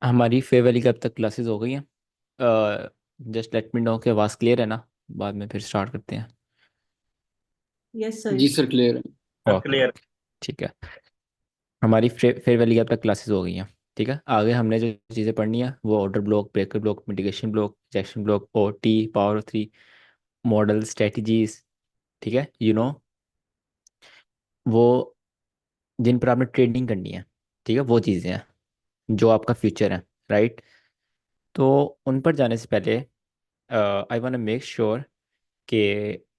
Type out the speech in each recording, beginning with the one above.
हमारी फेयरवेल की अब तक क्लासेस हो गई हैं। जस्ट लेट मी नो कि आवाज़ क्लियर है ना। बाद में फिर स्टार्ट करते हैं। Yes sir. जी सर, क्लियर है। Okay clear. ओके। ठीक है। हमारी फेयरवेल की अब तक क्लासेस हो गई हैं। ठीक है, आगे हमने जो चीज़ें पढ़नी है वो order block, breaker block, mitigation block, rejection block, OT, power 3, model, strategies. ठीक है, वो जिन पर आपने ट्रेडिंग करनी है। ठीक है, वो चीज़ें हैं जो आपका फ्यूचर है। राइट। तो उन पर जाने से पहले आई वांट मेक श्योर कि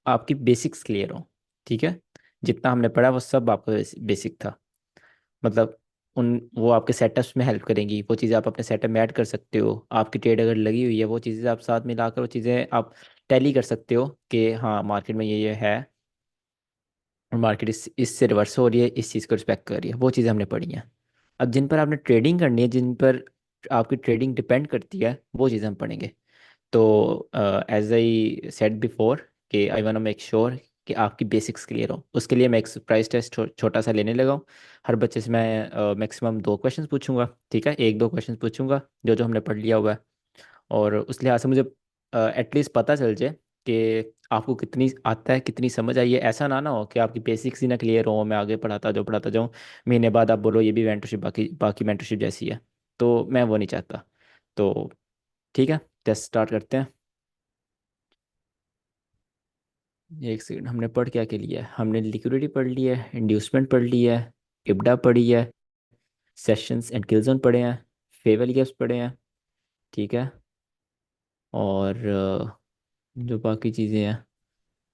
आपकी बेसिक्स क्लियर हो। ठीक है, जितना हमने पढ़ा वो सब आपका बेसिक था। मतलब उन वो आपके सेटअप्स में हेल्प करेंगी। वो चीज़ें आप अपने सेटअप में ऐड कर सकते हो। आपकी ट्रेड अगर लगी हुई है, वो चीज़ें आप साथ मिलाकर वो चीज़ें आप टैली कर सकते हो कि हाँ, मार्केट में ये है और मार्केट इससे रिवर्स हो रही है, इस चीज़ को रिस्पेक्ट कर रही है। वो चीज़ें हमने पढ़ी हैं। अब जिन पर आपने ट्रेडिंग करनी है, जिन पर आपकी ट्रेडिंग डिपेंड करती है, वो चीज़ें हम पढ़ेंगे। तो एज आई सेड बिफोर कि आई वांट मेक श्योर कि आपकी बेसिक्स क्लियर हो। उसके लिए मैं एक सरप्राइज टेस्ट छोटा सा लेने लगा हूँ। हर बच्चे से मैं मैक्सिमम 2 क्वेश्चन पूछूंगा। ठीक है, 1-2 क्वेश्चन पूछूंगा जो जो हमने पढ़ लिया हुआ है। और उस लिहाज से मुझे एटलीस्ट पता चल जाए कि आपको कितनी आता है, कितनी समझ आई है। ऐसा ना ना हो कि आपकी बेसिक्स ही ना क्लियर हो, मैं आगे पढ़ाता जाऊँ, महीने बाद आप बोलो ये भी मेंटरशिप बाकी बाकी मेंटरशिप जैसी है। तो मैं वो नहीं चाहता। तो ठीक है, टेस्ट स्टार्ट करते हैं। एक सेकंड, हमने पढ़ क्या के लिया है? हमने लिक्विडिटी पढ़ लिया है, इंड्यूसमेंट पढ़ लिया है, इब्डा पढ़ी है, सेशंस एंड किलजोन पढ़े हैं, फेवल गैप्स पढ़े हैं। ठीक है। और जो बाकी चीज़ें हैं,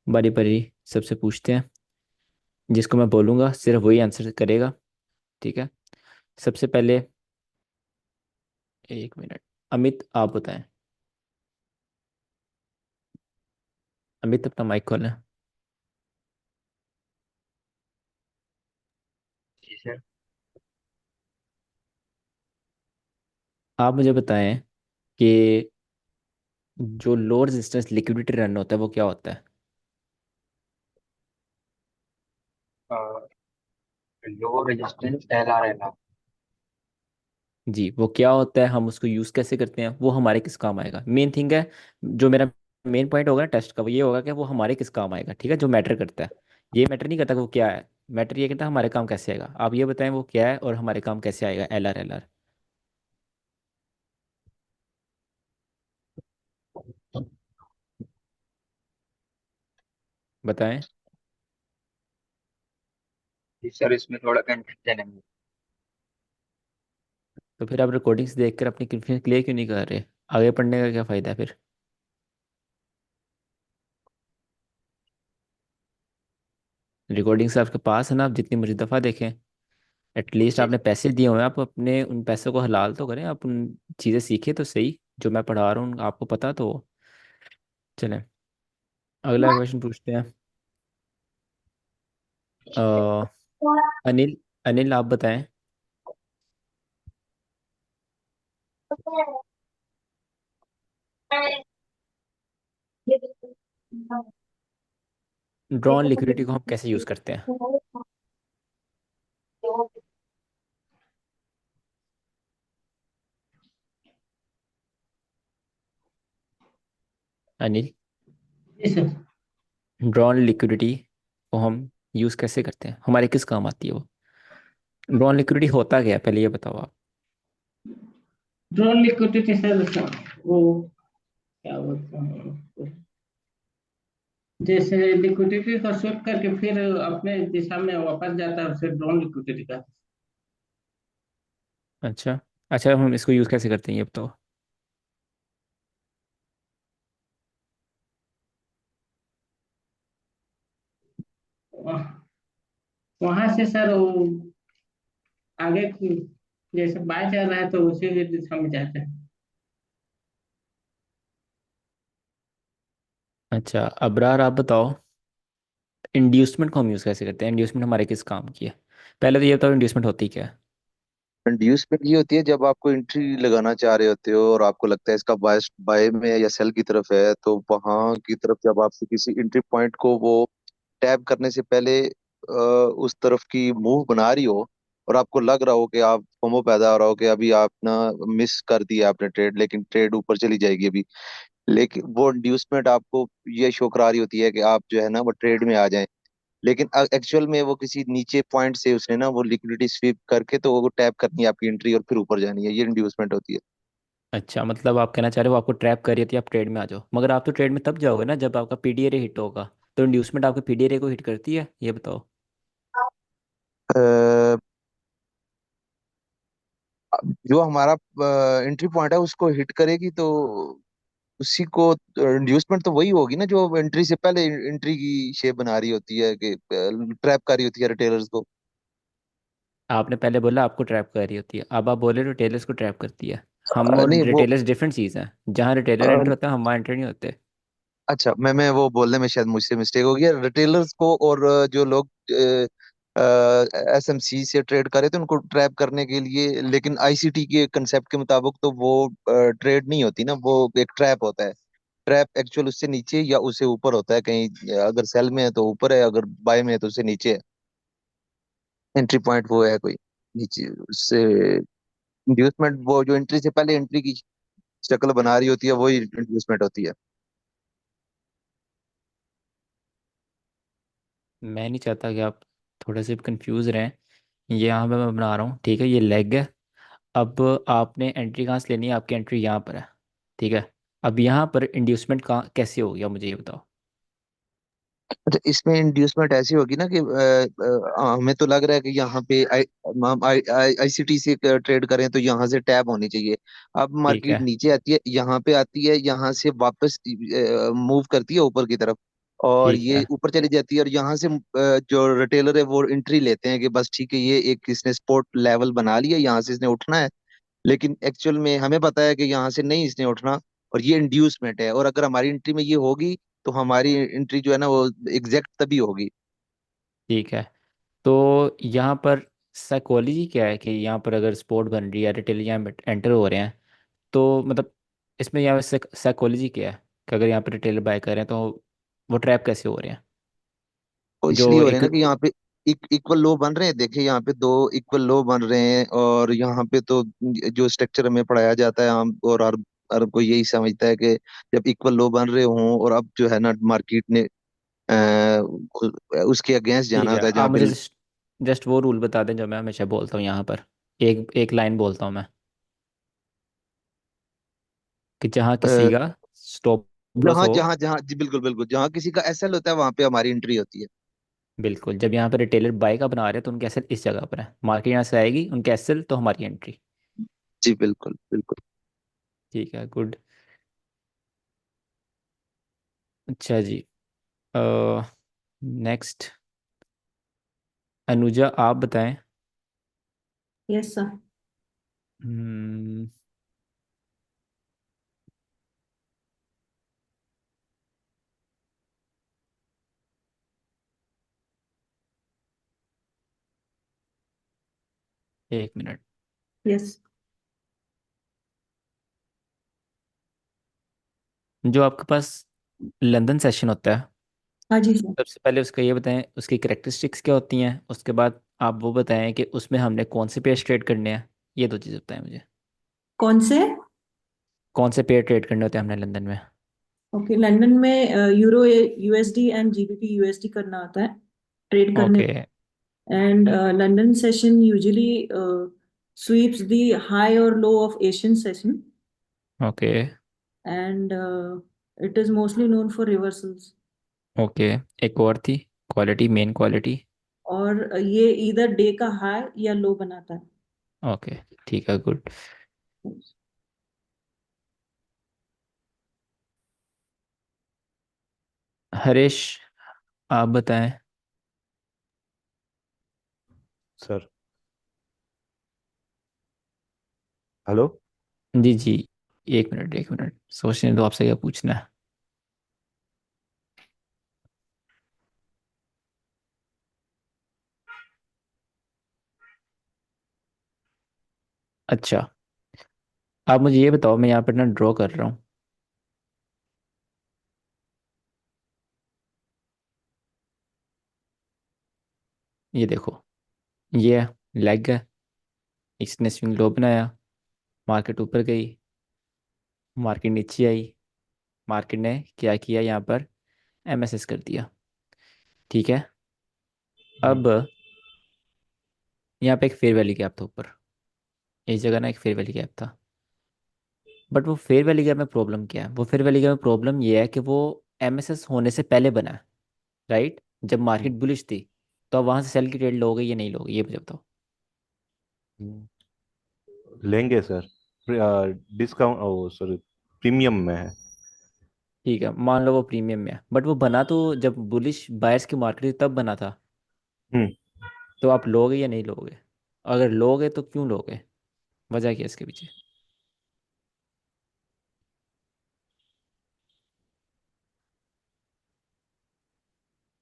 बारी बारी सबसे पूछते हैं। जिसको मैं बोलूँगा सिर्फ वही आंसर करेगा। ठीक है। सबसे पहले, एक मिनट, अमित आप बताएं। अमित अपना माइक खोलें। जी सर। आप मुझे बताएं कि जो लो रेजिस्टेंस लिक्विडिटी रन होता है वो क्या होता है? Low resistance LRNR। जी, वो क्या होता है, हम उसको यूज़ कैसे करते हैं, वो हमारे किस काम आएगा, मेन थिंग है। जो मेरा मेन पॉइंट होगा ना टेस्ट का, वो ये होगा कि वो हमारे किस काम आएगा। ठीक है, जो मैटर करता है, ये मैटर नहीं करता कि वो क्या है। मैटर ये करता है हमारे काम कैसे आएगा। आप ये बताएं वो क्या है और हमारे काम कैसे आएगा, LR। बताएं। जी सर, इसमें थोड़ा कंफ्यूजन है। तो फिर आप रिकॉर्डिंग्स देखकर अपनी कन्फ्यूजन क्लियर क्यों नहीं कर रहे? आगे पढ़ने का क्या फ़ायदा है फिर? रिकॉर्डिंग्स आपके पास है ना, आप जितनी मर्जी दफ़ा देखें। एटलीस्ट जी आपने सर। पैसे दिए हुए हैं, आप अपने उन पैसों को हलाल तो करें। आप उन चीज़ें सीखे तो सही, जो मैं पढ़ा रहा हूँ आपको पता तो हो। चलें, अगला क्वेश्चन पूछते हैं। अ, अनिल, अनिल आप बताएं। ड्रॉन लिक्विडिटी को हम कैसे यूज़ करते हैं? अनिल, जी सर। ड्रॉन लिक्विडिटी को हम यूज़ कैसे करते हैं, हमारे किस काम आती है वो? ड्रॉन लिक्विडिटी होता क्या है, पहले ये बताओ आप। ड्रोन लिक्विडिटी सर, वो क्या बोलते हैं, जैसे लिक्विडिटी को स्वीप करके फिर अपने दिशा में वापस जाता है, उसे ड्रोन लिक्विडिटी का। अच्छा, अच्छा, हम इसको यूज़ कैसे करते हैं ये बताओ। वहां से सर वो आगे जैसे बाय चल रहा है तो उसी की दिशा में जाते हैं। अच्छा, अबरार आप बताओ, इंड्यूसमेंट को हम यूज़ कैसे करते हैं, इंड्यूसमेंट हमारे किस काम की है? पहले तो ये बताओ इंड्यूसमेंट होती क्या है। इंड्यूसमेंट ये होती है जब आपको एंट्री लगाना चाह रहे होते हो और आपको लगता है इसका बाय बाय में है या सेल की तरफ है, तो वहां की तरफ जब आपसे किसी एंट्री पॉइंट को वो टैप करने से पहले उस तरफ की मूव बना रही हो, और आपको लग रहा हो कि आप फोमो पैदा हो रहा हो कि अभी आप ना मिस कर दिया आपने ट्रेड, लेकिन ट्रेड ऊपर चली जाएगी अभी, लेकिन वो इंड्यूसमेंट आपको ये शो करा रही होती है कि आप जो है ना वो ट्रेड में आ जाएं, लेकिन एक्चुअल में वो किसी नीचे पॉइंट से उसने ना वो लिक्विडिटी स्वीप करके तो वो टैप करनी है आपकी एंट्री और फिर ऊपर जानी है, ये इंड्यूसमेंट होती है। अच्छा, मतलब आप कहना चाह रहे हो आपको ट्रैप कर रही थी, आप ट्रेड में आ जाओ, मगर आप तो ट्रेड में तब जाओगे ना जब आपका पीडीआर हिट होगा। तो इंड्यूसमेंट आपके पीडीआर को हिट करती है, ये बताओ। अ, जो हमारा एंट्री पॉइंट है उसको हिट करेगी तो उसी को इंड्यूसमेंट तो वही होगी ना जो एंट्री से पहले एंट्री की शेप बना रही होती है कि ट्रैप कर रही होती है रिटेलर्स को। आपने पहले बोला आपको ट्रैप कर रही होती है, अब आप बोले रिटेलर्स को ट्रैप करती है। हम और नहीं वो रिटेलर्स डिफरेंट चीज़ हैं। जहाँ रिटेलर एंटर होता है हम वहाँ एंटर नहीं होते। अच्छा, मैं वो बोलने में शायद मुझसे मिस्टेक हो गया, रिटेलर्स को और जो लोग एसएमसी से ट्रेड करे थे उनको ट्रैप करने के लिए, लेकिन आईसीटी के कंसेप्ट के मुताबिक तो वो ट्रेड नहीं होती ना, वो एक ट्रैप होता है। ट्रैप एक्चुअल उससे नीचे या उससे ऊपर होता है कहीं, अगर सेल में है तो ऊपर है, अगर बाय में है तो उससे नीचे है। एंट्री पॉइंट वो है कोई नीचे उससे, इंड्यूसमेंट वो जो एंट्री से पहले एंट्री की शक्ल बना रही होती है वही इंड्यूसमेंट होती है। मैं नहीं चाहता कि आप थोड़े से कंफ्यूज रहें। ये यहाँ पे मैं बना रहा हूँ, ठीक है, ये लेग है। अब आपने एंट्री कहाँ से लेनी है, आपकी एंट्री यहाँ पर है, ठीक है। अब यहाँ पर इंड्यूसमेंट कहाँ कैसे हो गया, मुझे ये बताओ। अच्छा, इसमें इंड्यूसमेंट ऐसी होगी ना कि हमें तो लग रहा है कि यहाँ पे हम आईसीटी से ट्रेड करें तो यहाँ से टैब होनी चाहिए। अब ठीक मार्केट है। नीचे आती है, यहाँ पे आती है, यहाँ से वापस मूव करती है ऊपर की तरफ, और ठीक ये है। ऊपर चली जाती है, और यहाँ से जो रिटेलर है वो एंट्री लेते हैं कि बस ठीक है ये एक इसने स्पोर्ट लेवल बना लिया, यहाँ से इसने उठना है, लेकिन एक्चुअल में हमें पता है कि यहाँ से नहीं इसने उठना, और ये इंड्यूसमेंट है, और अगर हमारी एंट्री में ये होगी तो हमारी एंट्री जो है ना वो एग्जैक्ट तभी होगी। ठीक है। तो यहाँ पर साइकोलॉजी क्या है कि यहाँ पर अगर स्पोर्ट बन रही है, रिटेल यहाँ एंटर हो रहे हैं, तो मतलब इसमें यहाँ साइकोलॉजी क्या है कि अगर यहाँ पर रिटेलर बाय कर रहे हैं तो वो ट्रैप कैसे हो रहे हैं। वो जो इसलिए हो रहे हैं एक ना कि यहाँ पे इक्वल लो बन रहे हैं, देखिए यहाँ पे दो इक्वल लो बन रहे हैं, और यहाँ पे तो जो स्ट्रक्चर हमें पढ़ाया जाता है हम, और हर कोई यही समझता है कि जब इक्वल लो बन रहे हों और अब जो है ना मार्केट ने उसके अगेंस्ट ठीक जाना है, होता है जहाँ आप पे मुझे जस्ट वो रूल बता दें जो मैं हमेशा बोलता हूँ यहाँ पर। एक एक लाइन बोलता हूँ मैं कि जहाँ किसी अ, का स्टॉप लॉस जहाँ हो। जहाँ जहाँ जी बिल्कुल बिल्कुल, जहाँ किसी का एसएल होता है वहां पे हमारी एंट्री होती है। बिल्कुल, जब यहाँ पर रिटेलर बाय का बना रहे हैं तो उनके एसेल इस जगह पर है, मार्केट यहाँ से आएगी, उनके एसेल तो हमारी एंट्री। जी बिल्कुल बिल्कुल। ठीक है, गुड। अच्छा जी। नेक्स्ट, अनुजा आप बताएं। Yes sir. हम्म, एक मिनट। यस। जो आपके पास लंदन सेशन होता है, हाँ जी सर। सबसे पहले उसका ये बताएं उसकी करेक्टरिस्टिक्स क्या होती हैं, उसके बाद आप वो बताएं कि उसमें हमने कौन से पेयर ट्रेड करने हैं। ये दो चीज़ें बताएं मुझे। कौन से? कौन से पेयर ट्रेड करने होते हैं हमने लंदन में। ओके, लंदन में euro USD and GBP USD करना होता है, ट्रेड करने। Okay. And London session usually sweeps the high or low of Asian session, okay. and it is mostly known for reversals. Okay, एक और थी quality, main quality. और ये इधर डे का हाई या लो बनाता है। ओके, ठीक है, गुड। हरीश आप बताएं। सर। हेलो। जी जी, एक मिनट एक मिनट, सोचने दो आपसे क्या पूछना है। अच्छा, आप मुझे ये बताओ, मैं यहाँ पर ना ड्रॉ कर रहा हूँ, ये देखो, ये है। लग गया, इसने स्विंग लो बनाया, मार्केट ऊपर गई, मार्केट नीचे आई, मार्केट ने क्या किया यहाँ पर, एमएसएस कर दिया। ठीक है। अब यहाँ पे एक फेयर वैल्यू गैप था ऊपर, इस जगह ना एक फेयर वैल्यू गैप था। बट वो फेयर वैल्यू गैप में प्रॉब्लम क्या है, वो फेयर वैल्यू गैप में प्रॉब्लम ये है कि वो एमएसएस होने से पहले बना है, राइट, जब मार्केट बुलिश थी। तो अब वहां से सेल की ट्रेड लोगे या नहीं लोगे, ये मुझे बताओ। लेंगे सर। डिस्काउंट, ओ सॉरी, प्रीमियम में है। ठीक है, मान लो वो प्रीमियम में है, बट वो बना तो जब बुलिश बायर्स की मार्केट थी तब बना था। हम्म। तो आप लोगे या नहीं लोगे? अगर लोगे तो क्यों लोगे, वजह क्या है इसके पीछे?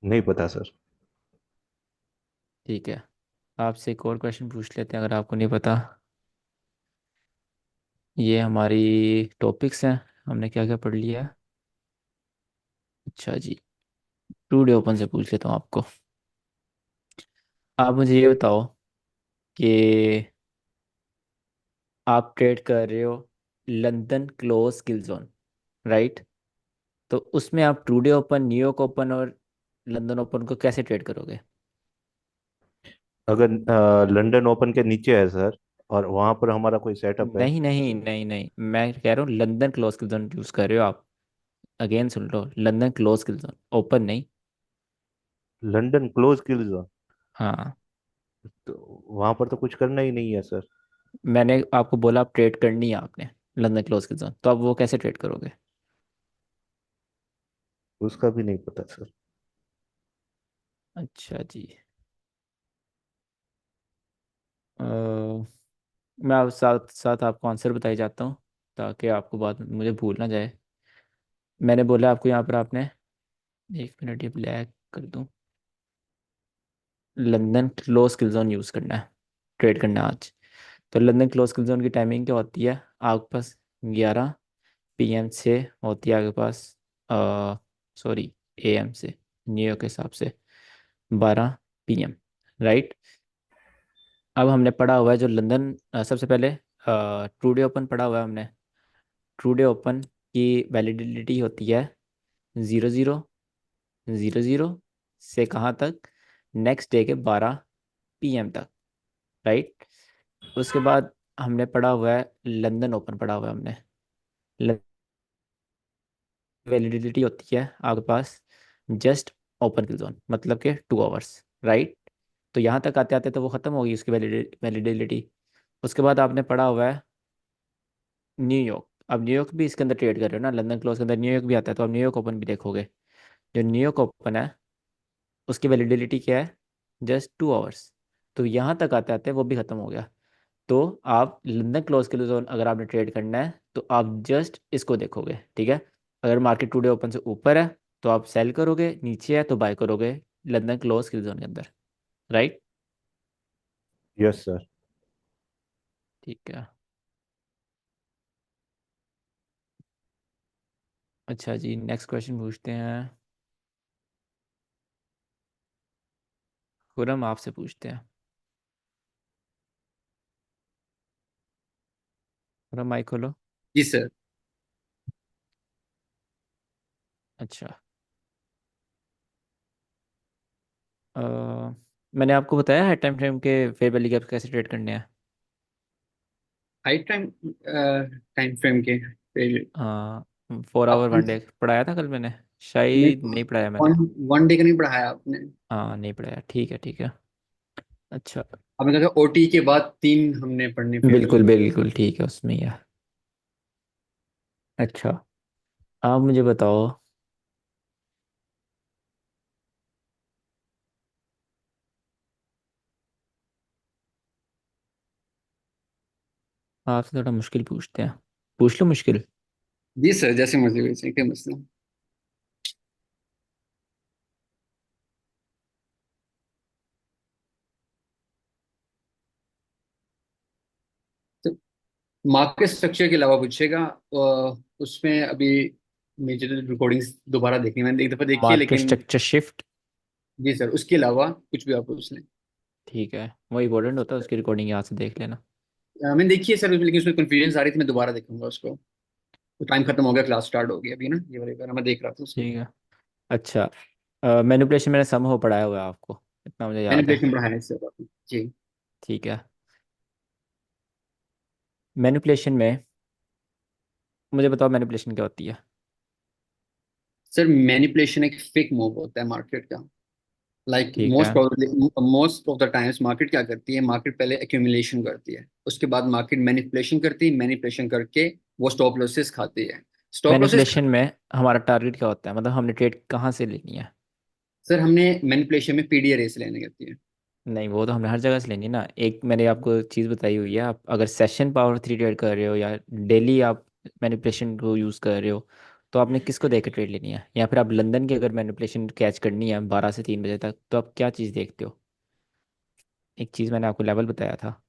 नहीं पता सर। ठीक है, आपसे एक और क्वेश्चन पूछ लेते हैं अगर आपको नहीं पता। ये हमारी टॉपिक्स हैं, हमने क्या क्या पढ़ लिया है। अच्छा जी, टू डे ओपन से पूछ लेता हूँ आपको। आप मुझे ये बताओ कि आप ट्रेड कर रहे हो London close kill zone, right? तो उसमें आप today open, New York open और लंदन ओपन को कैसे ट्रेड करोगे? अगर लंदन ओपन के नीचे है सर, और वहां पर हमारा कोई सेटअप है। नहीं नहीं नहीं नहीं, मैं कह रहा हूँ London close kill zone use कर रहे हो आप। अगेन सुन लो, London close kill zone, open नहीं। लंदन क्लोज किल जोन, हाँ, तो वहां पर तो कुछ करना ही नहीं है सर। मैंने आपको बोला आप ट्रेड करनी है आपने लंदन क्लोज किल जोन, तो आप वो कैसे ट्रेड करोगे? उसका भी नहीं पता सर। अच्छा जी। अ, मैं आप साथ साथ आपको आंसर बताई जाता हूँ ताकि आपको बात मुझे भूल ना जाए। मैंने बोला आपको यहाँ पर आपने, एक मिनट ये ब्लैक कर दूँ, London close kill zone use करना है, ट्रेड करना है आज। तो लंदन क्लोज किल जोन की टाइमिंग क्या होती है आपके पास? 11 PM से होती है आपके पास, सॉरी, AM से, न्यूयॉर्क के हिसाब से 12 PM, राइट। अब हमने पढ़ा हुआ है जो लंदन, सबसे पहले ट्रू डे ओपन पढ़ा हुआ है हमने। ट्रू डे ओपन की वैलिडिटी होती है 00:00 से कहाँ तक, नेक्स्ट डे के 12 PM तक, राइट। उसके बाद हमने पढ़ा हुआ है लंदन ओपन पढ़ा हुआ है हमने। वैलिडिटी होती है आपके पास जस्ट ओपन किल जोन, मतलब कि 2 आवर्स, राइट। तो यहाँ तक आते आते तो वो ख़त्म होगी उसकी वैलिडिटी। उसके बाद आपने पढ़ा हुआ है न्यूयॉर्क। अब न्यूयॉर्क भी इसके अंदर ट्रेड कर रहे हो ना, लंदन क्लोज के अंदर न्यूयॉर्क भी आता है, तो आप न्यूयॉर्क ओपन भी देखोगे। जो न्यूयॉर्क ओपन है उसकी वैलिडिटी क्या है, जस्ट 2 आवर्स। तो यहाँ तक आते आते वो भी ख़त्म हो गया। तो आप लंदन क्लोज के लिए जोन अगर आपने ट्रेड करना है तो आप जस्ट इसको देखोगे, ठीक है। अगर मार्केट टुडे ओपन से ऊपर है तो आप सेल करोगे, नीचे है तो बाय करोगे लंदन क्लोज के जोन के अंदर, राइट। Yes sir. ठीक है। अच्छा जी, नेक्स्ट क्वेश्चन पूछते हैं। खुरम आपसे पूछते हैं। खुरम माइक खोलो। जी सर। अच्छा, अ, मैंने आपको बताया है टाइम फ्रेम के फेयर वैल्यू गैप कैसे ट्रेड करने हैं। हाई टाइम टाइम फ्रेम के फिर 4 आवर अपन 1 डे पढ़ाया था कल मैंने, ने शायद नहीं पढ़ाया मैंने। वन वन डे का नहीं पढ़ाया आपने। हाँ नहीं पढ़ाया, ठीक है ठीक है। अच्छा, आपने कहा था ओटी के बाद 3 हमने पढ़ने फेयर बिल्कुल वैल्यू। बिल्कुल ठीक है, उसमें ही है। अच्छा, आप मुझे बताओ, आपसे थोड़ा मुश्किल पूछते हैं, पूछ लो मुश्किल। जी सर, जैसे मर्जी वैसे क्या मसला। तो मार्केट स्ट्रक्चर के अलावा पूछेगा, उसमें अभी मेजर रिकॉर्डिंग्स दोबारा देखनी, मैंने एक दफा देखी है मार्केट लेकिन। Structure shift. जी सर, उसके अलावा कुछ भी आप पूछ लें। ठीक है, वो इम्पोर्टेंट होता है, उसकी रिकॉर्डिंग यहाँ से देख लेना। मैंने देखी है सर उसमें, लेकिन उसमें कंफ्यूजन आ रही थी, मैं दोबारा देखूंगा उसको। तो टाइम खत्म हो गया, क्लास स्टार्ट हो गई अभी ना, ये वाली बार मैं देख रहा था उसको। ठीक है। अच्छा, मैनिपुलेशन मैंने सम हो पढ़ाया हुआ है आपको, इतना मुझे याद है। मैनिपुलेशन बढ़ाया है सर आपने जी। ठीक है। मैनिपुलेशन में मुझे बताओ मैनिपुलेशन क्या होती है। सर मैनिपुलेशन एक फेक मूव होता है मार्केट का। लाइक ठीक है। Most of the times market क्या करती है, मार्केट पहले एक्यूमुलेशन करती है, उसके बाद मार्केट मैनिपुलेशन करती है, मैनिपुलेशन करके वो स्टॉप लॉसेस खाती है। स्टॉप लॉसेस मैनिपुलेशन में हमारा टारगेट क्या होता है, मतलब हमने ट्रेड कहाँ से लेनी है। सर हमने मैनिपुलेशन में पीडीआर रेस लेने होती है। नहीं, वो तो हमने हर जगह से लेनी है ना। एक मैंने आपको चीज़ बताई हुई है, आप अगर सेशन पावर 3 ट्रेड कर रहे हो या डेली आप मैनिपुलेशन को यूज़ कर रहे हो, तो आपने किसको देख के ट्रेड लेनी है। या फिर आप लंदन की अगर मैनिपुलेशन कैच करनी है 12 से 3 बजे तक, तो आप क्या चीज़ देखते हो। एक चीज़ मैंने आपको लेवल बताया था।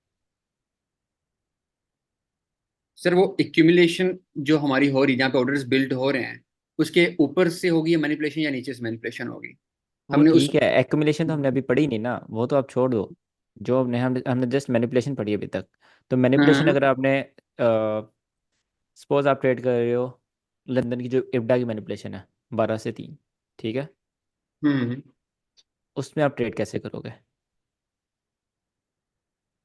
सर वो एक्यूमुलेशन जो हमारी हो रही है, जहाँ पे ऑर्डर्स बिल्ड हो रहे हैं, उसके ऊपर से होगी मैनिपुलेशन या नीचे से मैनिपुलेशन होगी। वो हमने उस ठीक है, एक्यूमुलेशन तो हमने अभी पढ़ी नहीं ना, वो तो आप छोड़ दो। जो हमने जस्ट मैनिपुलेशन पढ़ी अभी तक। तो मैनिपुलेशन हाँ। अगर आपने सपोज आप ट्रेड कर रहे हो लंदन की जो इब्डा की मैनिपुलेशन है 12 से 3, ठीक है। हम्म। उसमें आप ट्रेड कैसे करोगे।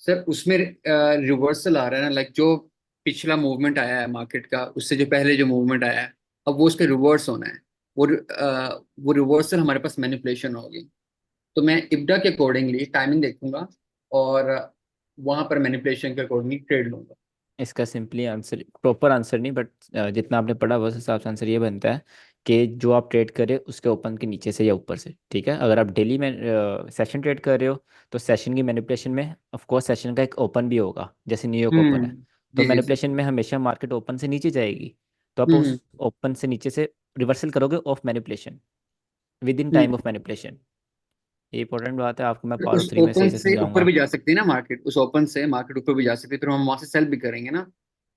सर उसमें रिवर्सल आ रहा है ना, लाइक जो पिछला मूवमेंट आया है मार्केट का, उससे जो पहले जो मूवमेंट आया है, अब वो उसके रिवर्स होना है। वो रिवर्सल हमारे पास मैनिपुलेशन होगी। तो मैं इब्डा के अकॉर्डिंगली टाइमिंग देखूंगा, और वहां पर मैनिपुलेशन के अकॉर्डिंगली ट्रेड लूंगा। इसका सिंपली आंसर, प्रॉपर आंसर नहीं बट जितना आपने पढ़ा उस हिसाब से आंसर ये बनता है कि जो आप ट्रेड कर रहे हो उसके ओपन के नीचे से या ऊपर से, ठीक है। अगर आप डेली में सेशन ट्रेड कर रहे हो, तो सेशन की मैनिपुलेशन में ऑफ कोर्स सेशन का एक ओपन भी होगा, जैसे न्यूयॉर्क ओपन है। तो जी जी जी। मैनिपुलेशन में हमेशा मार्केट ओपन से नीचे जाएगी, तो आप हम्म उस ओपन से नीचे से रिवर्सल करोगे of manipulation with in time hmm. Of manipulation. ये इंपॉर्टेंट बात है, आपको मैं पावर उस 3 में ओपन सही से से ऊपर समझाऊंगा। भी जा सकती है ना मार्केट, उस ओपन से मार्केट ऊपर भी जा सकती है, फिर हम वहां से सेल भी करेंगे ना।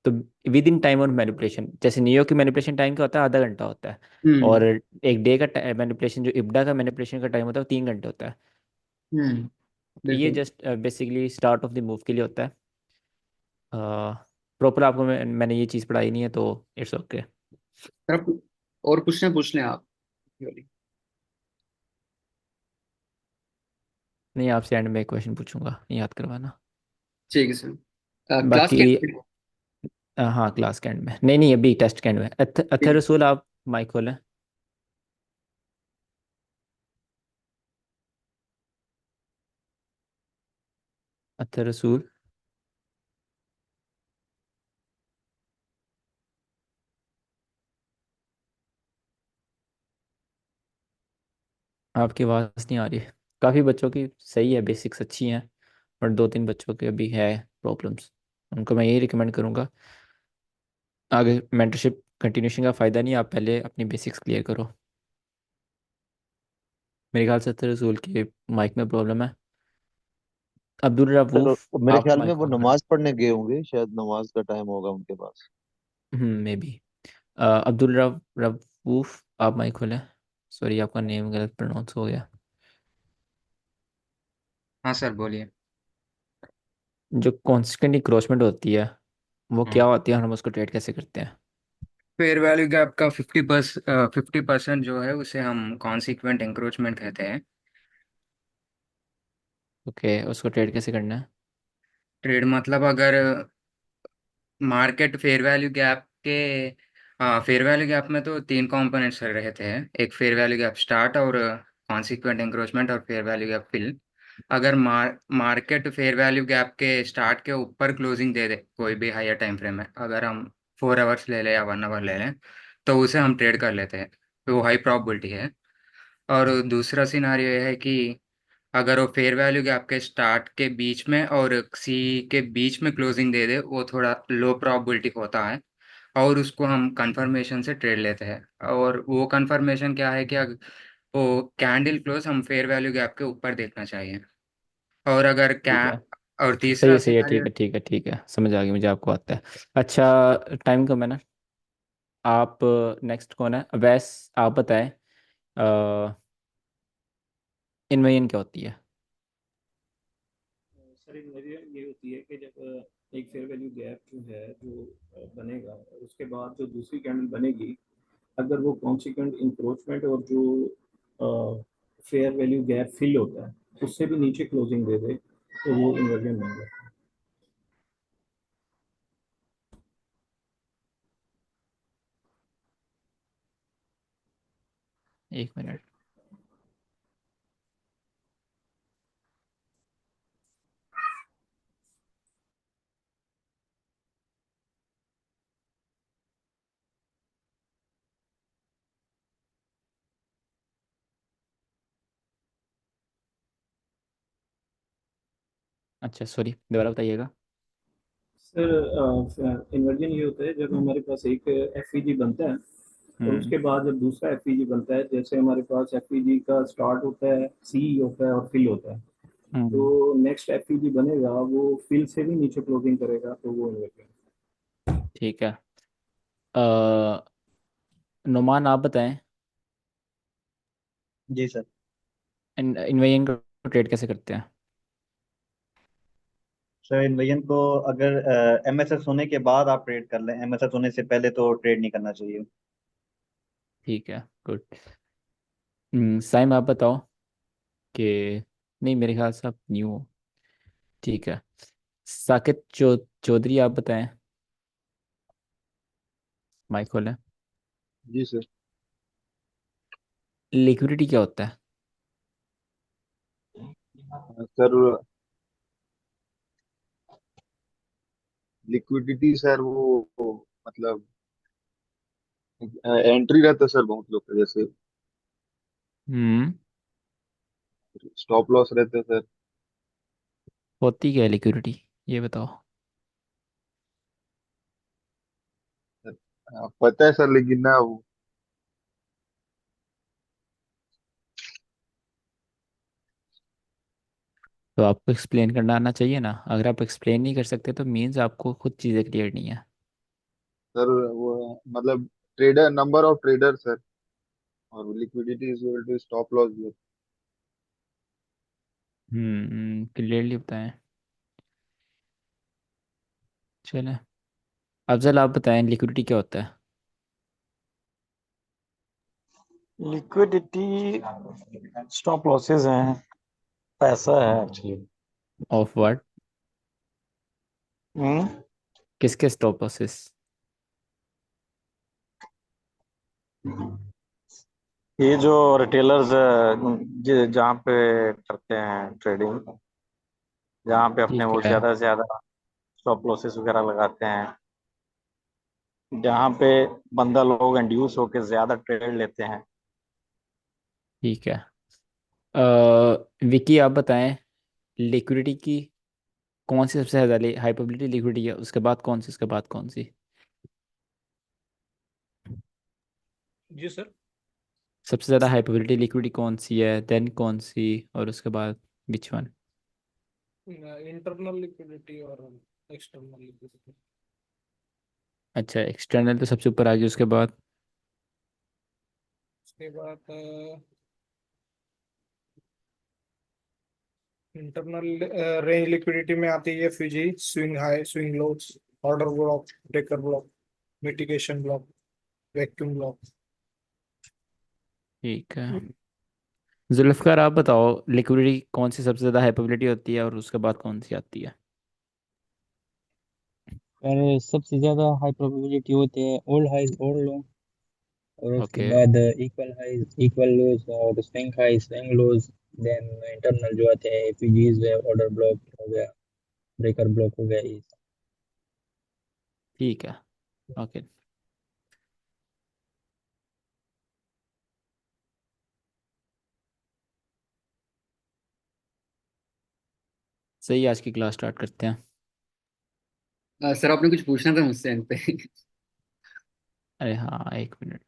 तो विद इन टाइम और मैनिपुलेशन, जैसे नियो की मैनिपुलेशन टाइम क्या होता है, आधा घंटा होता है। और हम्म एक डे का मैनिपुलेशन जो इब्डा का मैनिपुलेशन का टाइम होता है वो 3 घंटे होता है। हम्म। तो ये बिल्कुल। Just basically start of the move के लिए होता है। प्रॉपर आपको मैंने ये चीज़ पढ़ाई नहीं है तो इट्स ओके। सर आप और पूछना पूछ लें आप। नहीं, आपसे एंड में एक क्वेश्चन पूछूंगा, याद करवाना। ठीक है सर। क्लास बाकी के हाँ, क्लास के एंड में, नहीं नहीं अभी टेस्ट के एंड में। अत्थर रसूल, आप माइक खोलें। अत्थर रसूल, आपकी आवाज़ नहीं आ रही। काफ़ी बच्चों की सही है, बेसिक्स अच्छी हैं, और 2-3 बच्चों के अभी है प्रॉब्लम्स। उनको मैं यही रिकमेंड करूँगा, आगे मेंटरशिप कंटिन्यूशन का फ़ायदा नहीं, आप पहले अपनी बेसिक्स क्लियर करो। मेरे ख्याल से अत्थर रसूल के माइक में प्रॉब्लम है। अब्दुल चलो, रऊफ, मेरे आप ख्याल में माइक वो ऑन करें। नमाज पढ़ने गए होंगे, शायद नमाज का टाइम होगा उनके पास। Maybe. अब्दुल रऊफ, आप माइक खोलें। सॉरी, आपका नेम गलत प्रोनाउंस हो गया। हाँ सर बोलिए। जो कॉन्स्टेंट इंक्रोचमेंट होती है वो क्या हम्म। होती है, और हम उसको ट्रेड कैसे करते हैं। फेयर वैल्यू गैप का 50% जो है उसे हम कॉन्सिक्वेंट इंक्रोचमेंट कहते हैं। ओके, उसको ट्रेड कैसे करना है। ट्रेड मतलब अगर मार्केट फेयर वैल्यू गैप के, हाँ फेयर वैल्यू गैप में तो तीन कंपोनेंट्स रहते हैं, एक फेयर वैल्यू गैप स्टार्ट और कॉन्सिक्वेंट इंक्रोचमेंट और फेयर वैल्यू गैप फिल। अगर मार्केट फेयर वैल्यू गैप के स्टार्ट के ऊपर क्लोजिंग दे दे कोई भी हायर टाइम फ्रेम में, अगर हम 4 आवर्स ले लें या 1 आवर ले लें, तो उसे हम ट्रेड कर लेते हैं, तो वो हाई प्रोबेबिलिटी है। और दूसरा सिनारियो ये है कि अगर वो फेयर वैल्यू गैप के स्टार्ट के बीच में और सी के बीच में क्लोजिंग दे दे, वो थोड़ा लो प्रोबेबिलिटी होता है, और उसको हम कंफर्मेशन से ट्रेड लेते हैं। और वो कंफर्मेशन क्या है कि वो कैंडल क्लोज हम फेयर वैल्यू गैप के ऊपर देखना चाहिए। और अगर क्या, ठीक है, और सही तीसरा है सही है, ठीक सिनारियो। है ठीक है ठीक है, समझ आ गई मुझे, आपको आता है। अच्छा, टाइम कम है ना। आप नेक्स्ट कौन है, वैस आप बताएं। इन्वेजन क्या होती है। सर इन्वेजन ये होती है कि जब एक फेयर वैल्यू गैप जो है जो बनेगा, उसके बाद जो दूसरी कैंडल बनेगी, अगर वो कॉन्सिक्वेंट इंक्रोचमेंट और जो फेयर वैल्यू गैप फिल होता है उससे भी नीचे क्लोजिंग दे दे तो वो इन्वर्जन बन जाता है। एक मिनट। अच्छा सॉरी, दोबारा बताइएगा। सर इन्वर्जन ये होता है जब हमारे पास एक एफ बनता है और हम्म। उसके बाद जब दूसरा एफ बनता है, जैसे हमारे पास एफ का स्टार्ट होता है, सी होता है और फिल होता है, हम्म। तो नेक्स्ट एफ बनेगा वो फिल से भी नीचे क्लोजिंग करेगा तो वो इन्वर्जन। ठीक है। अ, नुमान आप बताएं, जी सर। इन्वेजन को ट्रेड कैसे करते हैं? सर इन्वेजन को अगर एमएसएस होने के बाद आप ट्रेड कर लें, एमएसएस होने से पहले तो ट्रेड नहीं करना चाहिए। ठीक है, गुड। साइम आप बताओ कि, नहीं मेरे ख्याल से आप न्यू हो। ठीक है। साकिब चौधरी आप बताएं, माइक खोलें। जी सर। लिक्विडिटी क्या होता है? सर लिक्विडिटी सर वो मतलब एंट्री रहता है सर बहुत लोग का, जैसे हम्म। स्टॉप लॉस रहता है सर। होती क्या है लिक्विडिटी, ये बताओ। पता है सर लेकिन ना वो तो आपको एक्सप्लेन करना आना चाहिए ना, अगर आप एक्सप्लेन नहीं कर सकते तो मीन्स आपको खुद चीज़ें क्लियर नहीं है। सर वो मतलब trader, number of trader sir, और liquidity is equal to stop loss. Clearly बताएं। चलें, अफजल आप बताएं लिक्विडिटी क्या होता है? लिक्विडिटी स्टॉप लॉसेस हैं, पैसा है एक्चुअली। Of what? हम्म किसके स्टॉप लॉसेस? ये जो रिटेलर्स जहाँ पे करते हैं ट्रेडिंग, जहाँ पे अपने ठीक वो है। ज्यादा से ज्यादा स्टॉप लॉसेस वगैरह लगाते हैं, जहाँ पे बंदा लोग इंड्यूस होके ज्यादा ट्रेड लेते हैं। ठीक है। विकी आप बताएं लिक्विडिटी की कौन सी सबसे ज़्यादा हाई प्रोबेबिलिटी लिक्विडिटी है, उसके बाद कौन सी, उसके बाद कौन सी? जी सर। सबसे ज़्यादा हाई प्रोबेबिलिटी लिक्विडिटी कौन सी है, देन कौन सी, और उसके बाद विच वन? इंटरनल लिक्विडिटी और एक्सटर्नल लिक्विडिटी। अच्छा, एक्सटर्नल तो सबसे ऊपर आ गई, उसके बाद? उसके बाद इंटरनल रेंज लिक्विडिटी में आती है फ्यूजी, swing high, swing lows, order block, breaker block, mitigation block, vacuum block. ठीक है। जुल्फ़कार आप बताओ लिक्विडिटी कौन सी सबसे ज़्यादा हाई प्रोबेबिलिटी होती है और उसके बाद कौन सी आती है? पर सबसे ज्यादा हाई प्रोबेबिलिटी होती है ओल्ड हाइज ओल्ड लो, और उसके ओके। बाद इक्वल हाइज इक्वल लोज और स्विंग हाई स्विंग लोज। देन इंटरनल जो आते हैं एपीजीज है, ऑर्डर ब्लॉक हो गया, ब्रेकर ब्लॉक हो गया, ये सब। ठीक है। ओके। सही, आज की क्लास स्टार्ट करते हैं। सर आपने कुछ पूछना था मुझसे एंड पे। अरे हाँ, एक मिनट।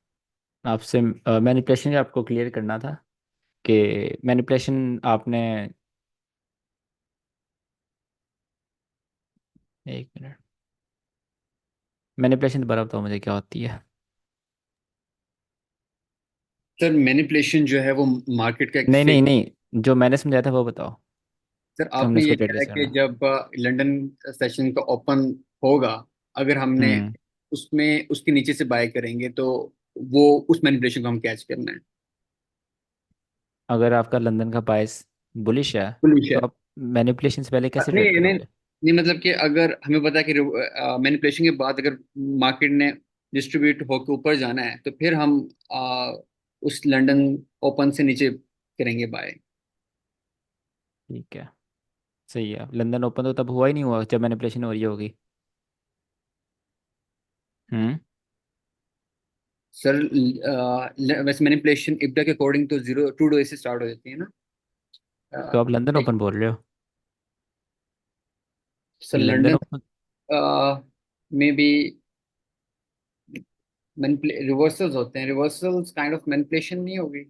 आपसे मैनिपुलेशन आपको क्लियर करना था कि मैनिपुलेशन आपने, एक मिनट, मैनिपुलेशन दोबारा बताओ मुझे क्या होती है? सर मैनिपुलेशन जो है वो मार्केट का एक नहीं नहीं फेक। नहीं, जो मैंने समझाया था वो बताओ। सर तो हमने आपने ये इसको ट्रेड कहा है कैसे कि करना? जब लंदन सेशन का ओपन होगा, अगर हमने हम्म। उसमें उसके नीचे से बाय करेंगे तो वो उस मैनिपुलेशन को हम कैच करना है। अगर आपका लंदन का बायस बुलिश है बुलिश तो है। आप मैनिपुलेशन से पहले कैसे नहीं ट्रेड नहीं करोगे? नहीं, मतलब कि अगर हमें पता है कि मैनिपुलेशन के बाद अगर मार्केट ने डिस्ट्रीब्यूट होकर ऊपर जाना है तो फिर हम उस लंदन ओपन से नीचे करेंगे बाय। ठीक है, सही है। लंदन ओपन तो तब हुआ ही नहीं हुआ जब मैनिपुलेशन हो रही होगी। हम्म। सर वैसे मैनिपुलेशन इब्डा के अकॉर्डिंग तो 0 2 डे से स्टार्ट हो जाती है ना। तो आप लंदन एक ओपन बोल रहे हो? Sir London London open. में भी रिवर्सल्स होते हैं, रिवर्सल्स काइंड ऑफ मैनिपुलेशन नहीं होगी।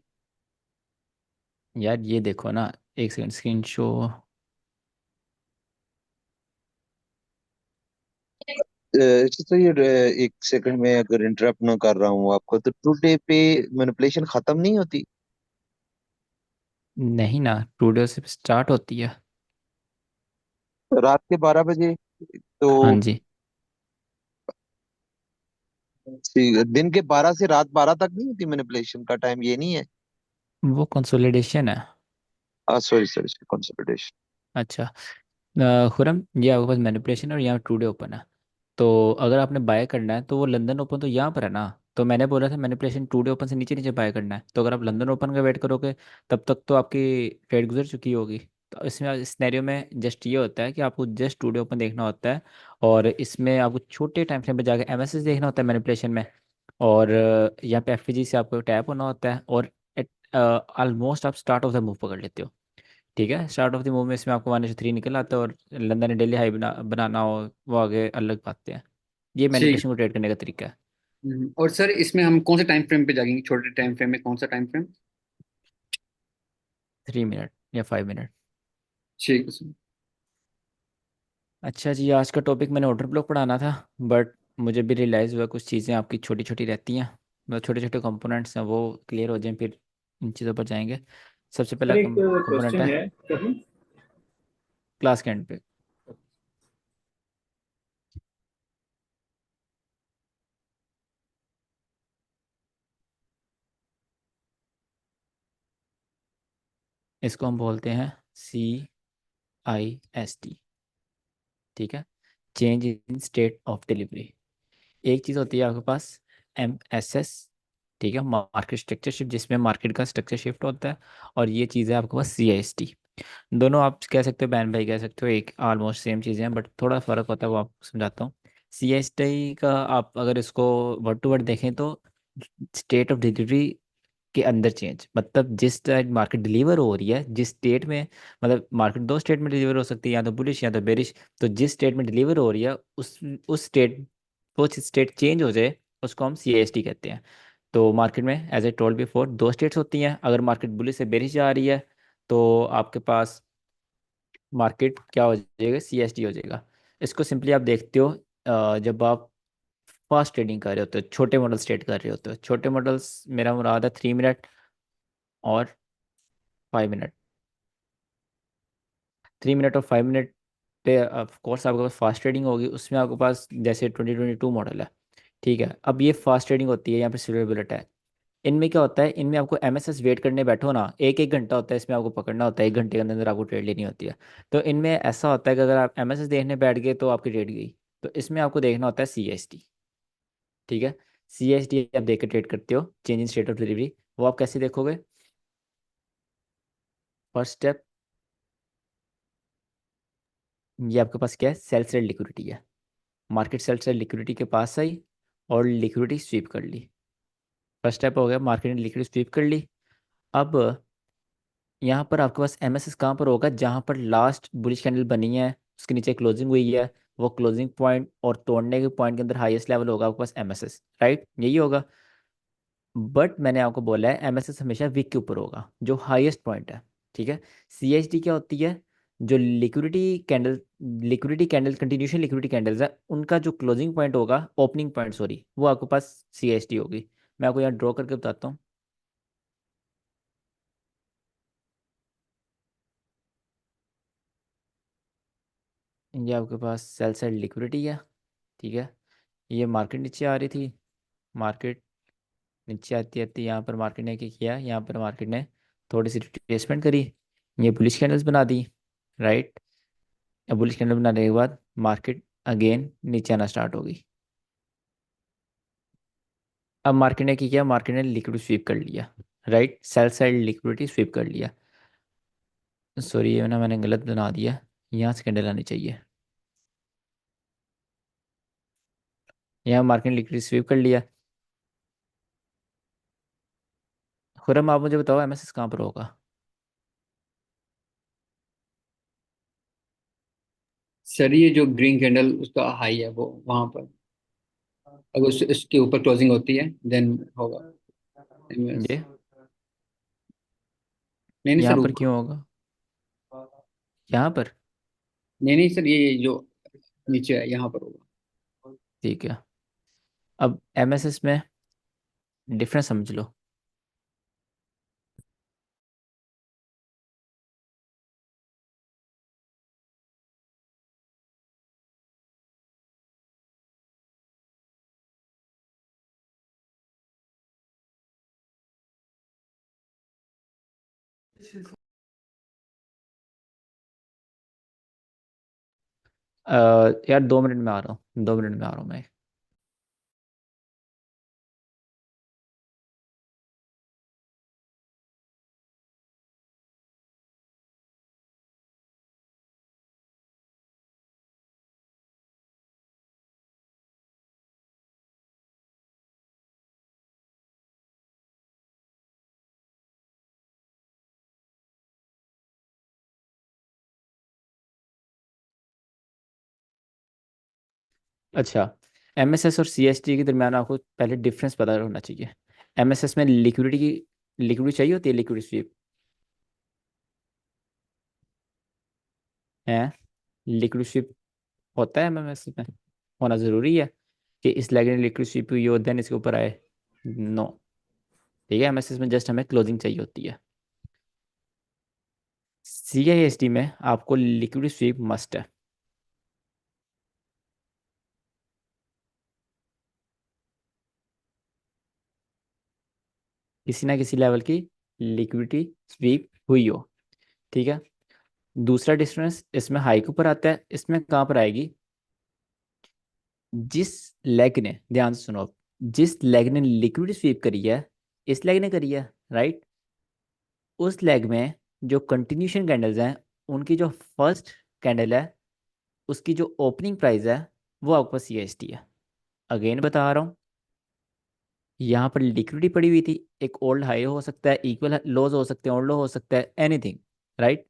यार ये देखो ना, एक सेकंड स्क्रीन शो। तो ये एक सेकंड में अगर इंटरप्ट ना कर रहा हूँ आपको, तो टुडे पे मैनिपुलेशन खत्म नहीं होती? नहीं ना, टूडे से स्टार्ट होती है। रात के 12 बजे तो? हाँ जी। दिन के 12 से रात 12 तक नहीं होती मैनिपुलेशन का टाइम, ये नहीं है? वो कंसोलिडेशन है। Sorry sorry, consolidation. अच्छा। खुरम, ये आपके पास मैनिपुलेशन और यहाँ टूडे ओपन है। तो अगर आपने बाय करना है तो वो लंदन ओपन तो यहाँ पर है ना। तो मैंने बोला था मैनिपुलेशन टूडे ओपन से नीचे नीचे बाय करना है, तो अगर आप लंदन ओपन का वेट करोगे तब तक तो आपकी ट्रेड गुजर चुकी होगी। तो इसमें इस सिनेरियो में जस्ट ये होता है कि आपको जस्ट टूडे ओपन देखना होता है, और इसमें आपको छोटे टाइम फ्रेम पे जाकर एमएसएस देखना होता है मैनिपुलेशन में। और यहाँ पे एफपीजी से आपको टैप होना होता है, और ऑलमोस्ट आप स्टार्ट ऑफ द मूव पकड़ लेते हो। ठीक है, स्टार्ट ऑफ द मूव में इसमें आपको 1/3 निकल आता है, और लंदन ने डेली हाई बनाना हो वो आगे अलग बातें हैं। ये ठीक। मैनिपुलेशन को ट्रेड करने का तरीका है। और सर इसमें हम कौन से टाइम फ्रेम पे जाएंगे, छोटे टाइम फ्रेम में कौन सा टाइम फ्रेम? 3 मिनट या 5 मिनट। ठीक है सर। अच्छा जी, आज का टॉपिक मैंने ऑर्डर ब्लॉक पढ़ाना था, बट मुझे भी रियलाइज़ हुआ कुछ चीज़ें आपकी छोटी छोटी रहती हैं। मतलब छोटे छोटे कंपोनेंट्स हैं, वो क्लियर हो जाएं फिर इन चीज़ों पर जाएंगे। सबसे पहला सर एक कंपोनेंट क्वेश्चन है है कभी। क्लास के एंड पे। इसको हम बोलते हैं CIST। ठीक है, change in state of delivery. एक चीज़ होती है आपके पास MSS, ठीक है, मार्केट स्ट्रक्चर शिफ्ट, जिसमें मार्केट का स्ट्रक्चर शिफ्ट होता है। और ये चीज़ है आपके पास CIST। दोनों आप कह सकते हो, बहन भाई कह सकते हो, एक ऑलमोस्ट सेम चीज़ें हैं, बट थोड़ा फ़र्क होता है, वो आपको समझाता हूँ। CIST का आप अगर इसको वर्ड टू वर्ड देखें तो स्टेट ऑफ डिलीवरी के अंदर चेंज, मतलब जिस टाइम मार्केट डिलीवर हो रही है जिस स्टेट में, मतलब मार्केट दो स्टेट में डिलीवर हो सकती है, या तो बुलिश या तो बेरिश। तो जिस स्टेट में डिलीवर हो रही है उस स्टेट, वो स्टेट चेंज हो जाए, उसको हम CIST कहते हैं। तो मार्केट में एज ए टोल्ड बिफोर दो स्टेट्स होती हैं। अगर मार्केट बुलिश से बेरिश जा रही है तो आपके पास मार्केट क्या हो जाएगा, CIST हो जाएगा। इसको सिंपली आप देखते हो जब आप फास्ट ट्रेडिंग कर रहे होते हो, छोटे मॉडल्स ट्रेड कर रहे होते हो। छोटे मॉडल्स मेरा मुराद है 3 मिनट और 5 मिनट। 3 मिनट और 5 मिनट पे ऑफ कोर्स आपके पास फास्ट ट्रेडिंग होगी, उसमें आपके पास जैसे 2022 मॉडल है। ठीक है, अब ये फास्ट ट्रेडिंग होती है, यहाँ पे सिल्वर बुलेट है। इनमें क्या होता है, इनमें आपको MSS वेट करने बैठो ना, एक एक घंटा होता है इसमें, आपको पकड़ना होता है, 1 घंटे के अंदर अंदर आपको ट्रेड लेनी होती है। तो इनमें ऐसा होता है कि अगर आप MSS देखने बैठ गए तो आपकी ट्रेड गई। तो इसमें आपको देखना होता है CIST। ठीक है, CIST आप देख के ट्रेड करते हो, change in state of delivery. वो आप कैसे देखोगे? फर्स्ट स्टेप, ये आपके पास क्या है, सेल साइड लिक्विडिटी है। मार्केट सेल साइड लिक्विडिटी के पास आई और लिक्विडिटी स्वीप कर ली। फर्स्ट स्टेप हो गया, मार्केट ने लिक्विडिटी स्वीप कर ली। अब यहाँ पर आपके पास MSS कहाँ पर होगा, जहाँ पर लास्ट बुलिश कैंडल बनी है उसके नीचे क्लोजिंग हुई है, वो क्लोजिंग पॉइंट और तोड़ने के पॉइंट के अंदर हाईएस्ट लेवल होगा आपके पास MSS, राइट, यही होगा। बट मैंने आपको बोला है MSS हमेशा वीक के ऊपर होगा, जो हाईएस्ट पॉइंट है। ठीक है, CIST क्या होती है, जो liquidity candle continuation liquidity candles है, उनका जो क्लोजिंग पॉइंट होगा, ओपनिंग पॉइंट सॉरी, वो आपके पास CIST होगी। मैं आपको यहाँ ड्रॉ करके बताता हूँ। ये आपके पास सेल साइड लिक्विडिटी है, ठीक है। ये मार्केट नीचे आ रही थी, मार्केट नीचे आती आती यहाँ पर मार्केट ने क्या किया, यहाँ पर मार्केट ने थोड़ी सी रिट्रेसमेंट करी, ये बुलिश कैंडल्स बना दी, राइट। अब बुलिश कैंडल बनाने के बाद मार्केट अगेन नीचे आना स्टार्ट होगी। अब मार्केट ने क्या किया, मार्केट ने लिक्विड स्वीप कर लिया, right, sell side liquidity SVEEP कर लिया। सॉरी ये ना मैंने गलत बना दिया, यहाँ से कैंडल आनी चाहिए। यहाँ मार्केट ने लिक्विड स्वीप कर लिया। खुरम आप मुझे बताओ एमएसएस कहाँ पर होगा? सर ये जो ग्रीन कैंडल उसका हाई है वो वहां पर, अगर उसके ऊपर क्लोजिंग होती है देन होगा एमएस। ये नहीं नहीं यहाँ सर पर ऊपर, क्यों होगा? यहाँ पर? नहीं नहीं सर ये जो नीचे है यहाँ पर होगा। ठीक है, अब एमएसएस में डिफरेंस समझ लो। यार 2 मिनट में आ रहा हूँ, 2 मिनट में आ रहा हूँ मैं। अच्छा, एमएसएस और सीएसटी के दरम्यान आपको पहले डिफरेंस पता होना चाहिए। एमएसएस में लिक्विडिटी की लिक्विडिटी चाहिए होती है, लिक्विड स्वीप है, लिक्विड स्वीप होता है एमएसएस में, होना ज़रूरी है कि इस लेग ने लिक्विड स्वीप हुई हो देन इसके ऊपर आए? नो, ठीक है, एमएसएस में जस्ट हमें क्लोजिंग चाहिए होती है। सीआईएसटी में आपको लिक्विड स्वीप मस्ट है। किसी ना किसी लेवल की लिक्विडिटी स्वीप हुई हो, ठीक है। दूसरा डिफरेंस इसमें हाई के ऊपर आता है, इसमें कहाँ पर आएगी? जिस लेग ने, ध्यान से सुनो आप, जिस लेग ने लिक्विड स्वीप करी है, इस लेग ने करी है, राइट, उस लेग में जो कंटिन्यूशन कैंडल्स हैं उनकी जो फर्स्ट कैंडल है उसकी जो ओपनिंग प्राइस है वो आपके पास सीएसटी है। अगेन बता रहा हूँ, यहाँ पर लिक्विडिटी पड़ी हुई थी, एक ओल्ड हाई हो सकता है, इक्वल लोज हो सकते हैं, ओल्ड लो हो सकता है, एनीथिंग, राइट।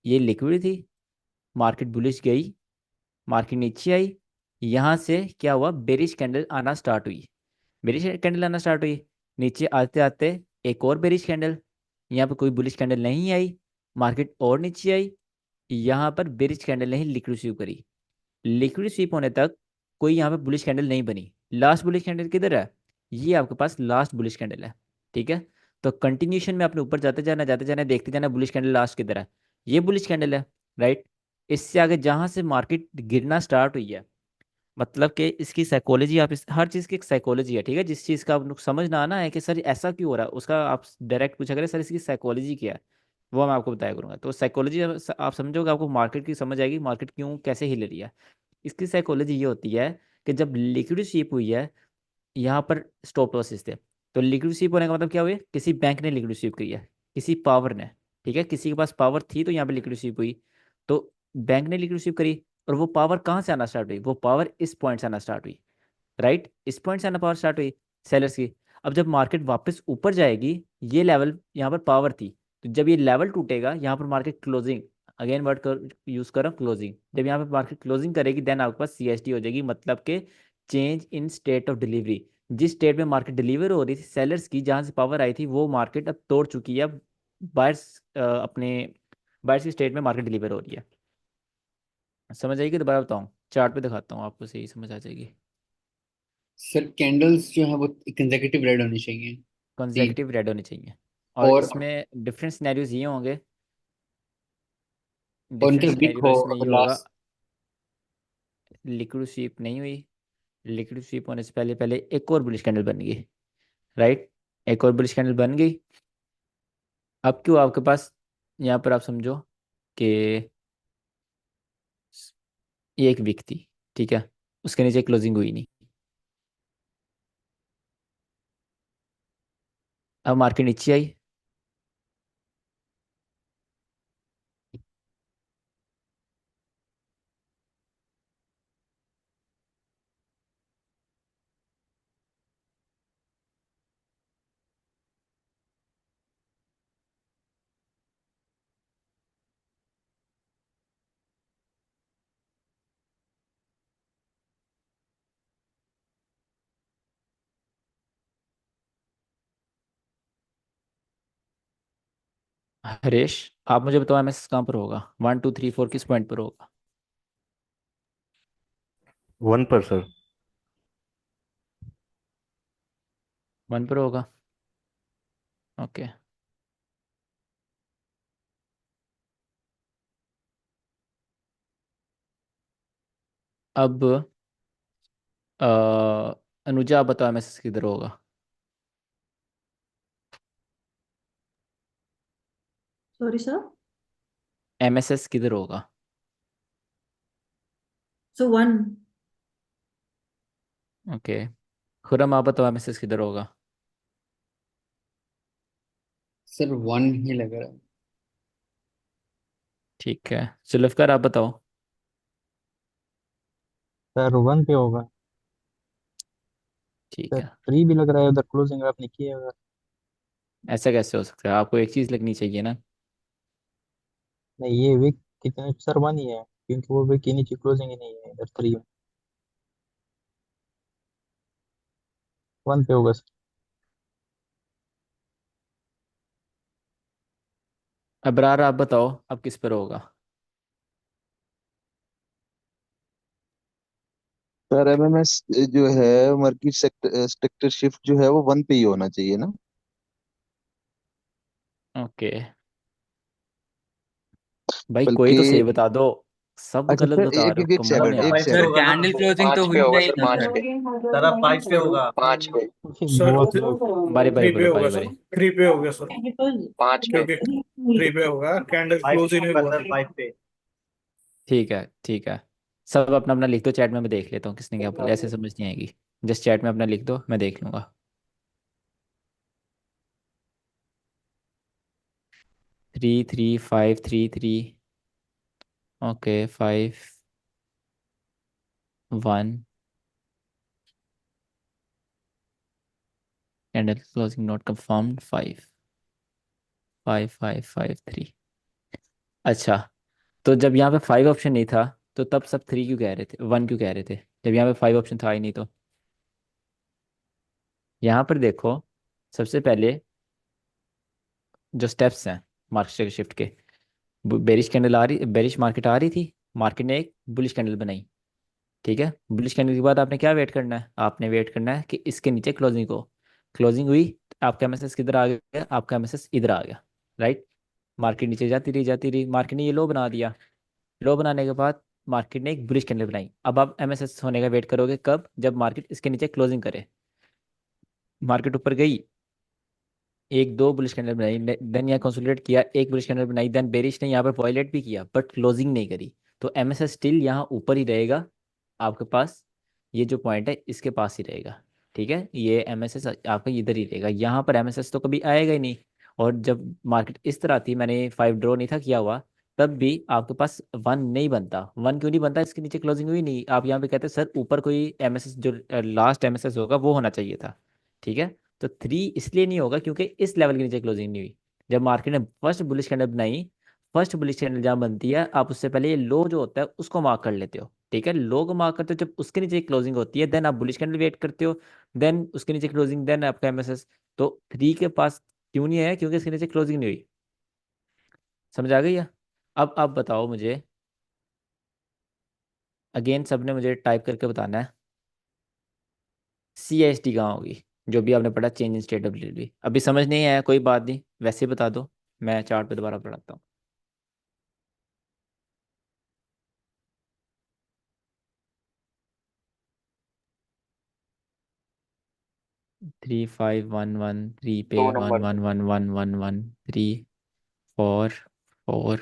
ये लिक्विडिटी थी, मार्केट बुलिश गई, मार्केट नीचे आई, यहाँ से क्या हुआ, बेरिश कैंडल आना स्टार्ट हुई, बेरिश कैंडल आना स्टार्ट हुई, नीचे आते आते एक और बेरिश कैंडल, यहाँ पर कोई बुलिश कैंडल नहीं आई, मार्केट और नीचे आई, यहाँ पर बेरिश कैंडल नहीं लिक्विड स्वीप करी, लिक्विड स्वीप होने तक कोई यहाँ पे बुलिश कैंडल नहीं बनी। लास्ट बुलिश कैंडल किधर है? ये आपके पास लास्ट बुलिश कैंडल है, ठीक है। तो कंटिन्यूशन में आपने ऊपर जाते जाना देखते जाना बुलिश कैंडल लास्ट किधर है, ये बुलिश कैंडल है, राइट। इससे आगे जहां से मार्केट गिरना स्टार्ट हुई है, मतलब कि इसकी साइकोलॉजी, आप इस हर चीज़ की एक साइकोलॉजी है, ठीक है। जिस चीज़ का आपको समझ ना आना है कि सर ऐसा क्यों हो रहा है, उसका आप डायरेक्ट पूछा करें सर इसकी साइकोलॉजी क्या है, वो मैं आपको बताया करूंगा। तो साइकोलॉजी आप समझोगे, आपको मार्केट की समझ आएगी, मार्केट क्यों कैसे हिल रही है। इसकी साइकोलॉजी ये होती है कि जब लिक्विड स्वीप हुई है, यहाँ पर स्टॉप लॉसेस थे, तो लिक्विड स्वीप होने का मतलब क्या हुआ, किसी बैंक ने लिक्विड स्वीप की है, किसी पावर ने, ठीक है, किसी के पास पावर थी तो यहाँ पे लिक्विड स्वीप हुई, तो बैंक ने लिक्विड स्वीप करी, और वो पावर कहाँ से आना स्टार्ट हुई, वो पावर इस पॉइंट से आना स्टार्ट हुई, राइट, इस पॉइंट से आना पावर स्टार्ट हुई सेलर्स की। अब जब मार्केट वापस ऊपर जाएगी, ये लेवल यहाँ पर पावर थी, तो जब ये लेवल टूटेगा यहाँ पर मार्केट क्लोजिंग, अगेन वर्ड कर यूज करो क्लोजिंग, जब यहाँ पे मार्केट क्लोजिंग करेगी देन आपके पास सीएसटी हो जाएगी, मतलब के change in state of delivery. जिस स्टेट में मार्केट डिलीवर हो रही थी सेलर्स की, जहाँ से पावर आई थी, वो मार्केट अब तोड़ चुकी है, अब बायर्स अपने बायर्स की स्टेट में मार्केट डिलीवर हो रही है। समझ आएगी? दोबारा बताऊँ, चार्ट पे दिखाता हूँ आपको, सही समझ आ जाएगी। सर कैंडल्स जो है वो कंसेक्यूटिव रेड होनी चाहिए, तीन। कंसेक्यूटिव रेड होनी चाहिए, और और इसमें डिफरेंट सिनेरियोज ये होंगे, और उनके डिफरेंट विक सिनेरियो हो इसमें ये अगर होगा। लास्ट लिक्विड स्वीप नहीं हुई। लिक्विड स्वीप होने से पहले पहले एक और बुलिश कैंडल बन गई, राइट। एक और बुलिश कैंडल बन गई। अब क्यों आपके पास, यहाँ पर आप समझो कि ये एक वीक थी, ठीक है, उसके नीचे क्लोजिंग हुई नहीं। अब मार्केट नीचे आई। हरेश, आप मुझे बताओ एमएस कहाँ पर होगा, 1 2 3 4 किस पॉइंट पर होगा? 1 पर सर। 1 पर होगा, ओके। अब अ, अनुजा आप बताओ एमएस किधर होगा? Sorry, sir. एमएसएस किधर होगा? So 1. ओके। खुरम आप बताओ एमएसएस किधर होगा? सर 1 ही लग रहा है। ठीक है, जुल्फकार आप बताओ। सर 1 पे होगा। ठीक सर है। 3 भी लग रहा है, उधर क्लोजिंग आपने की है उधर। ऐसा कैसे हो सकता है, आपको एक चीज़ लगनी चाहिए ना। नहीं, ये वीक कितने सर 1 ही है, क्योंकि वो वीक के नीचे क्लोजिंग ही नहीं है इधर 3। 1 पे होगा सर। अबरार आप बताओ अब किस पर होगा? सर एमएमएस जो है, मार्केट सेक्टर शिफ्ट जो है वो 1 पे ही होना चाहिए ना। ओके भाई कोई बल्कि तो सही बता दो, सब अच्छा गलत सर, बता एक रहे हो, एक एक कमाल सेकंड, यार। एक फाइव पे सर सेकंड। होगा ना। कैंडल क्लोजिंग तो 5 पे हुई होगा नहीं सर, ना 5 सर। पे। सर अब 5 पे होगा। 5 पे। क्योंकि सर बहुत लोग। बारी बारी 3 पे बोलो, होगा बारी सर, बारी। 3 पे होगा सर, 5 पे। क्योंकि 3 पे होगा, कैंडल 5 क्लोज पे ही नहीं होगा हुआ। सर, 5 पे। ठीक है, ठीक है। सब अपना अपना लिख दो चैट में, मैं देख लेता हूँ किसने क्या बोला, ऐसे समझ नहीं आएगी। जस्ट चैट में अपना लिख दो, मैं देख लूंगा। 3 3 5 3 3। Okay, 5 1। Candle closing not confirmed, 5 5 5 5 3। अच्छा, तो जब यहाँ पे 5 ऑप्शन नहीं था तो तब सब 3 क्यों कह रहे थे, 1 क्यों कह रहे थे, जब यहाँ पे 5 ऑप्शन था ही नहीं तो? यहाँ पर देखो, सबसे पहले जो स्टेप्स हैं मार्केट शिफ्ट के, बेरिश कैंडल आ रही, बेरिश मार्केट आ रही थी, मार्केट ने एक बुलिश कैंडल बनाई। ठीक है, बुलिश कैंडल के बाद आपने क्या वेट करना है, आपने वेट करना है कि इसके नीचे क्लोजिंग हो। क्लोजिंग हुई तो आपका एमएसएस किधर आ गया, आपका एमएसएस इधर आ गया, राइट। मार्केट नीचे जाती रही जाती रही, मार्केट ने ये लो बना दिया। लो बनाने के बाद मार्केट ने एक बुलिश कैंडल बनाई। अब आप एमएसएस होने का वेट करोगे कब, जब मार्केट इसके नीचे क्लोजिंग करे। मार्केट ऊपर गई, एक दो बुलिश कैंडल बनाई, देन यहाँ कंसोलिडेट किया, एक बुलिश कैंडल बनाई, देन बेरिश ने यहाँ पर वॉयलेट भी किया बट क्लोजिंग नहीं करी। तो एमएसएस स्टिल यहाँ ऊपर ही रहेगा आपके पास, ये जो पॉइंट है इसके पास ही रहेगा। ठीक है, ये एमएसएस आपका इधर ही रहेगा, यहाँ पर एमएसएस तो कभी आएगा ही नहीं। और जब मार्केट इस तरह थी, मैंने 5 ड्रॉ नहीं था किया हुआ, तब भी आपके पास 1 नहीं बनता। 1 क्यों नहीं बनता, इसके नीचे क्लोजिंग हुई नहीं। आप यहाँ पे कहते सर ऊपर कोई एमएसएस जो लास्ट एमएसएस होगा वो होना चाहिए था। ठीक है, तो 3 इसलिए नहीं होगा क्योंकि इस लेवल के नीचे क्लोजिंग नहीं हुई। जब मार्केट ने फर्स्ट बुलिश कैंडल बनाई, फर्स्ट बुलिश कैंडल जहाँ बनती है, आप उससे पहले ये लो जो होता है उसको मार्क कर लेते हो। ठीक है, लो को मार्क करते हो, जब उसके नीचे क्लोजिंग होती है देन आप बुलिश कैंडल वेट करते हो, देन उसके नीचे क्लोजिंग, देन आपका एमएसएस। तो 3 के पास क्यों नहीं है, क्योंकि इसके नीचे क्लोजिंग नहीं हुई। समझ आ गई है? अब आप बताओ मुझे, अगेन सबने मुझे टाइप करके बताना है, सी एस टी कहाँ होगी, जो भी आपने पढ़ा change in state of delivery. अभी समझ नहीं आया कोई बात नहीं, वैसे ही बता दो, मैं चार्ट पे दोबारा पढ़ाता हूँ। 3511 3 पे दो वन नंबर वन पे। One one one one 3 4 4।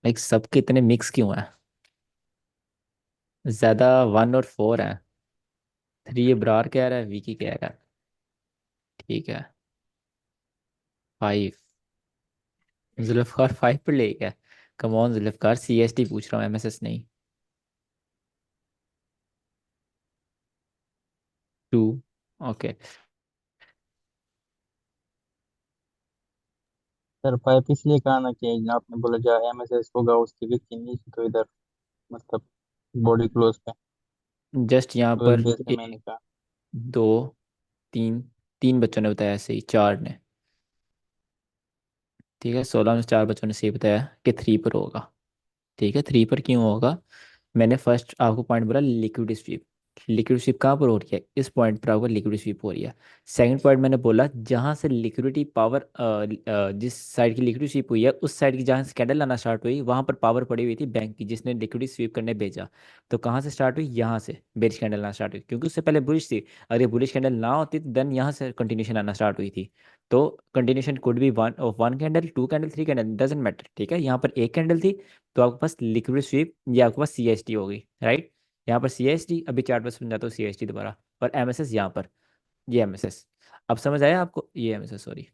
Like सब कितने मिक्स क्यों है? ज्यादा 1 और 4 है। 3 इब्रार कह रहा है, विकी कह रहा है। ठीक है। 5 जुल्फकार 5 पर ले गया। कम ऑन जुल्फकार, CST पूछ रहा हूँ, MSS नहीं। 2। ओके। सर पाइप इसलिए कहा ना कि आपने बोला जो एमएसएस होगा उसकी विक के नीचे तो इधर मतलब बॉडी क्लोज पे, जस्ट यहाँ तो इस पर बेस पे मैंने एक, कहा। 2, 3, 3 बच्चों ने बताया, ऐसे ही 4 ने। ठीक है, 16 में 4 बच्चों ने सही बताया कि 3 पर होगा। ठीक है, 3 पर क्यों होगा? मैंने फर्स्ट आपको पॉइंट बोला लिक्विड स्वीप। लिक्विड स्वीप कहाँ पर हो रही है? इस पॉइंट पर आपको लिक्विड स्वीप हो रही है। सेकंड पॉइंट मैंने बोला जहाँ से लिक्विडिटी पावर, जिस साइड की लिक्विड स्वीप हुई है उस साइड की जहाँ से कैंडल आना स्टार्ट हुई वहाँ पर पावर पड़ी हुई थी बैंक की, जिसने लिक्विड स्वीप करने भेजा। तो कहाँ से स्टार्ट हुई? यहाँ से बेरिश कैंडल आना स्टार्ट हुई, क्योंकि उससे पहले बुलिश थी। अगर ये बुलिश कैंडल ना होती तो देन यहाँ से कंटिन्यूशन आना स्टार्ट हुई थी। तो continuation could be one candle, 2 candle, 3 candle, doesn't matter. ठीक है, यहाँ पर एक कैंडल थी तो आपके पास लिक्विड स्वीप या आपके पास CST होगी, राइट। यहाँ पर CST, अभी चार्ट पर समझाता हूँ CST दोबारा। और MSS यहाँ पर, ये MSS। अब समझ आया आपको? ये MSS, सॉरी।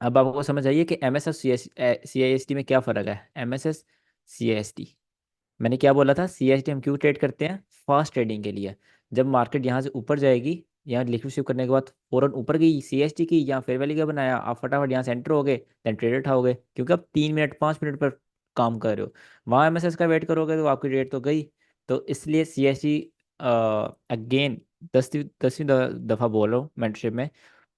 अब आपको समझ आइए कि MSS CIST में क्या फ़र्क है। MSS CIST, मैंने क्या बोला था? CST हम क्यों ट्रेड करते हैं? फास्ट ट्रेडिंग के लिए। जब मार्केट यहाँ से ऊपर जाएगी, यहाँ लिक्विड शिफ्ट करने के बाद फौरन ऊपर गई, CST की यहाँ फेयर वैल्यू का बनाया, आप फटाफट यहाँ से एंटर हो गए, देन ट्रेड उठाओगे, क्योंकि आप 3 मिनट 5 मिनट पर काम कर रहे हो। वहाँ MSS का वेट करोगे तो आपकी ट्रेड तो गई। तो इसलिए CST, अगेन 10वीं दफ़ा बोल रहा हूँ मेंटरशिप में,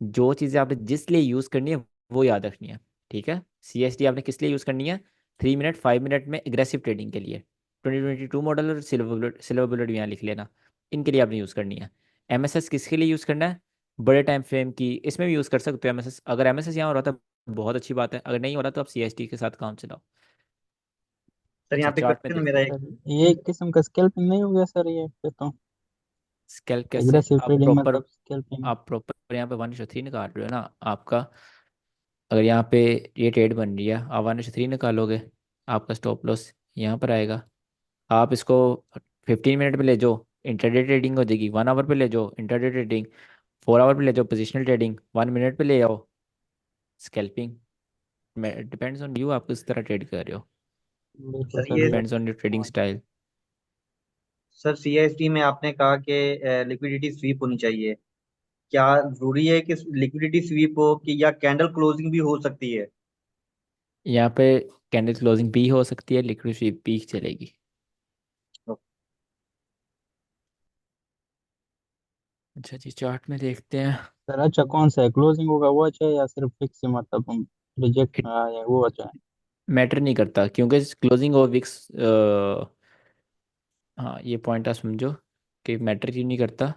जो चीज़ें आपने जिस लिए यूज़ करनी है वो याद रखनी है। ठीक है, CST आपने किस लिए यूज़ करनी है? 3 मिनट 5 मिनट में एग्रेसिव ट्रेडिंग के लिए। 2022 मॉडल और सिल्वर बुलेट भी यहाँ लिख लेना, इनके लिए आपने यूज़ करनी है। MSS किसके लिए यूज़ करना है? बड़े टाइम फ्रेम की, इसमें भी यूज़ कर सकते हो MSS। अगर MSS यहाँ हो रहा था बहुत अच्छी बात है, अगर नहीं हो रहा तो आप CST के साथ काम चलाओ। सर अच्छा, यहाँ पे चार्ट में क्वेश्चन देखते मेरा हैं। एक, सर ये एक किस्म का स्कैल्पिंग नहीं हो गया सर ये फिर तो? स्कैल्प कैसे? एग्रेसिव ट्रेडिंग मतलब स्कैल्पिंग। आप प्रॉपर यहाँ पे 1:3 निकाल रहे हो ना आपका। अगर यहाँ पे ये ट्रेड बन रही है, आप 1:3 निकालोगे, आपका स्टॉप लॉस यहाँ पर आएगा। आप इसको 15 मिनट पे ले जाओ, इंटरडे ट्रेडिंग हो जाएगी। 1 आवर पे ले जाओ, इंटरडे ट्रेडिंग। 4 आवर पे ले जाओ, पोजिशनल ट्रेडिंग। 1 मिनट पे ले आओ, स्कैल्पिंग। डिपेंड्स ऑन यू, आप किस तरह ट्रेड कर रहे हो। बिल्कुल सर सर ये, depends on your trading style. Sir CIST में आपने कहा कि लिक्विडिटी स्वीप होनी चाहिए। क्या जरूरी है कि लिक्विडिटी स्वीप हो कि या कैंडल क्लोजिंग भी हो सकती है? यहाँ पे कैंडल क्लोजिंग भी हो सकती है, लिक्विड स्वीप भी चलेगी। अच्छा जी, चार्ट में देखते हैं। सर अच्छा कौन सा है, क्लोजिंग होगा वो अच्छा है या सिर्फ फिक्स ही मतलब हम रिजेक्ट इट या वो अच्छा है? मैटर नहीं करता, क्योंकि क्लोजिंग और विक्स, हाँ ये पॉइंट आप समझो कि मैटर क्यों नहीं करता।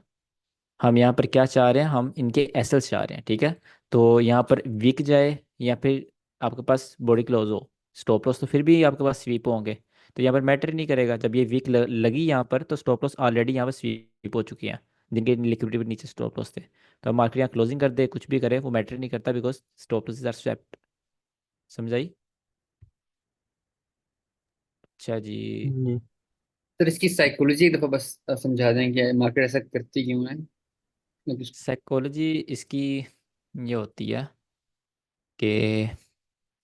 हम यहाँ पर क्या चाह रहे हैं? हम इनके एसएल्स चाह रहे हैं, ठीक है। तो यहाँ पर विक जाए या फिर आपके पास बॉडी क्लोज हो, स्टॉप लॉस तो फिर भी आपके पास स्वीप होंगे। तो यहाँ पर मैटर नहीं करेगा। जब ये वीक लगी यहाँ पर तो स्टॉप लॉस ऑलरेडी यहाँ पर स्वीप हो चुकी हैं, जिनके लिक्विडिटी पर नीचे स्टॉप लॉस थे। तो मार्केट यहाँ क्लोजिंग कर दे, कुछ भी करे, वो मैटर नहीं करता, because stop loss are swept. समझाई? अच्छा जी। जी सर इसकी साइकोलॉजी एक दफ़ा बस समझा दें कि मार्केट ऐसा करती क्यों है, मतलब साइकोलॉजी इसकी ये होती है कि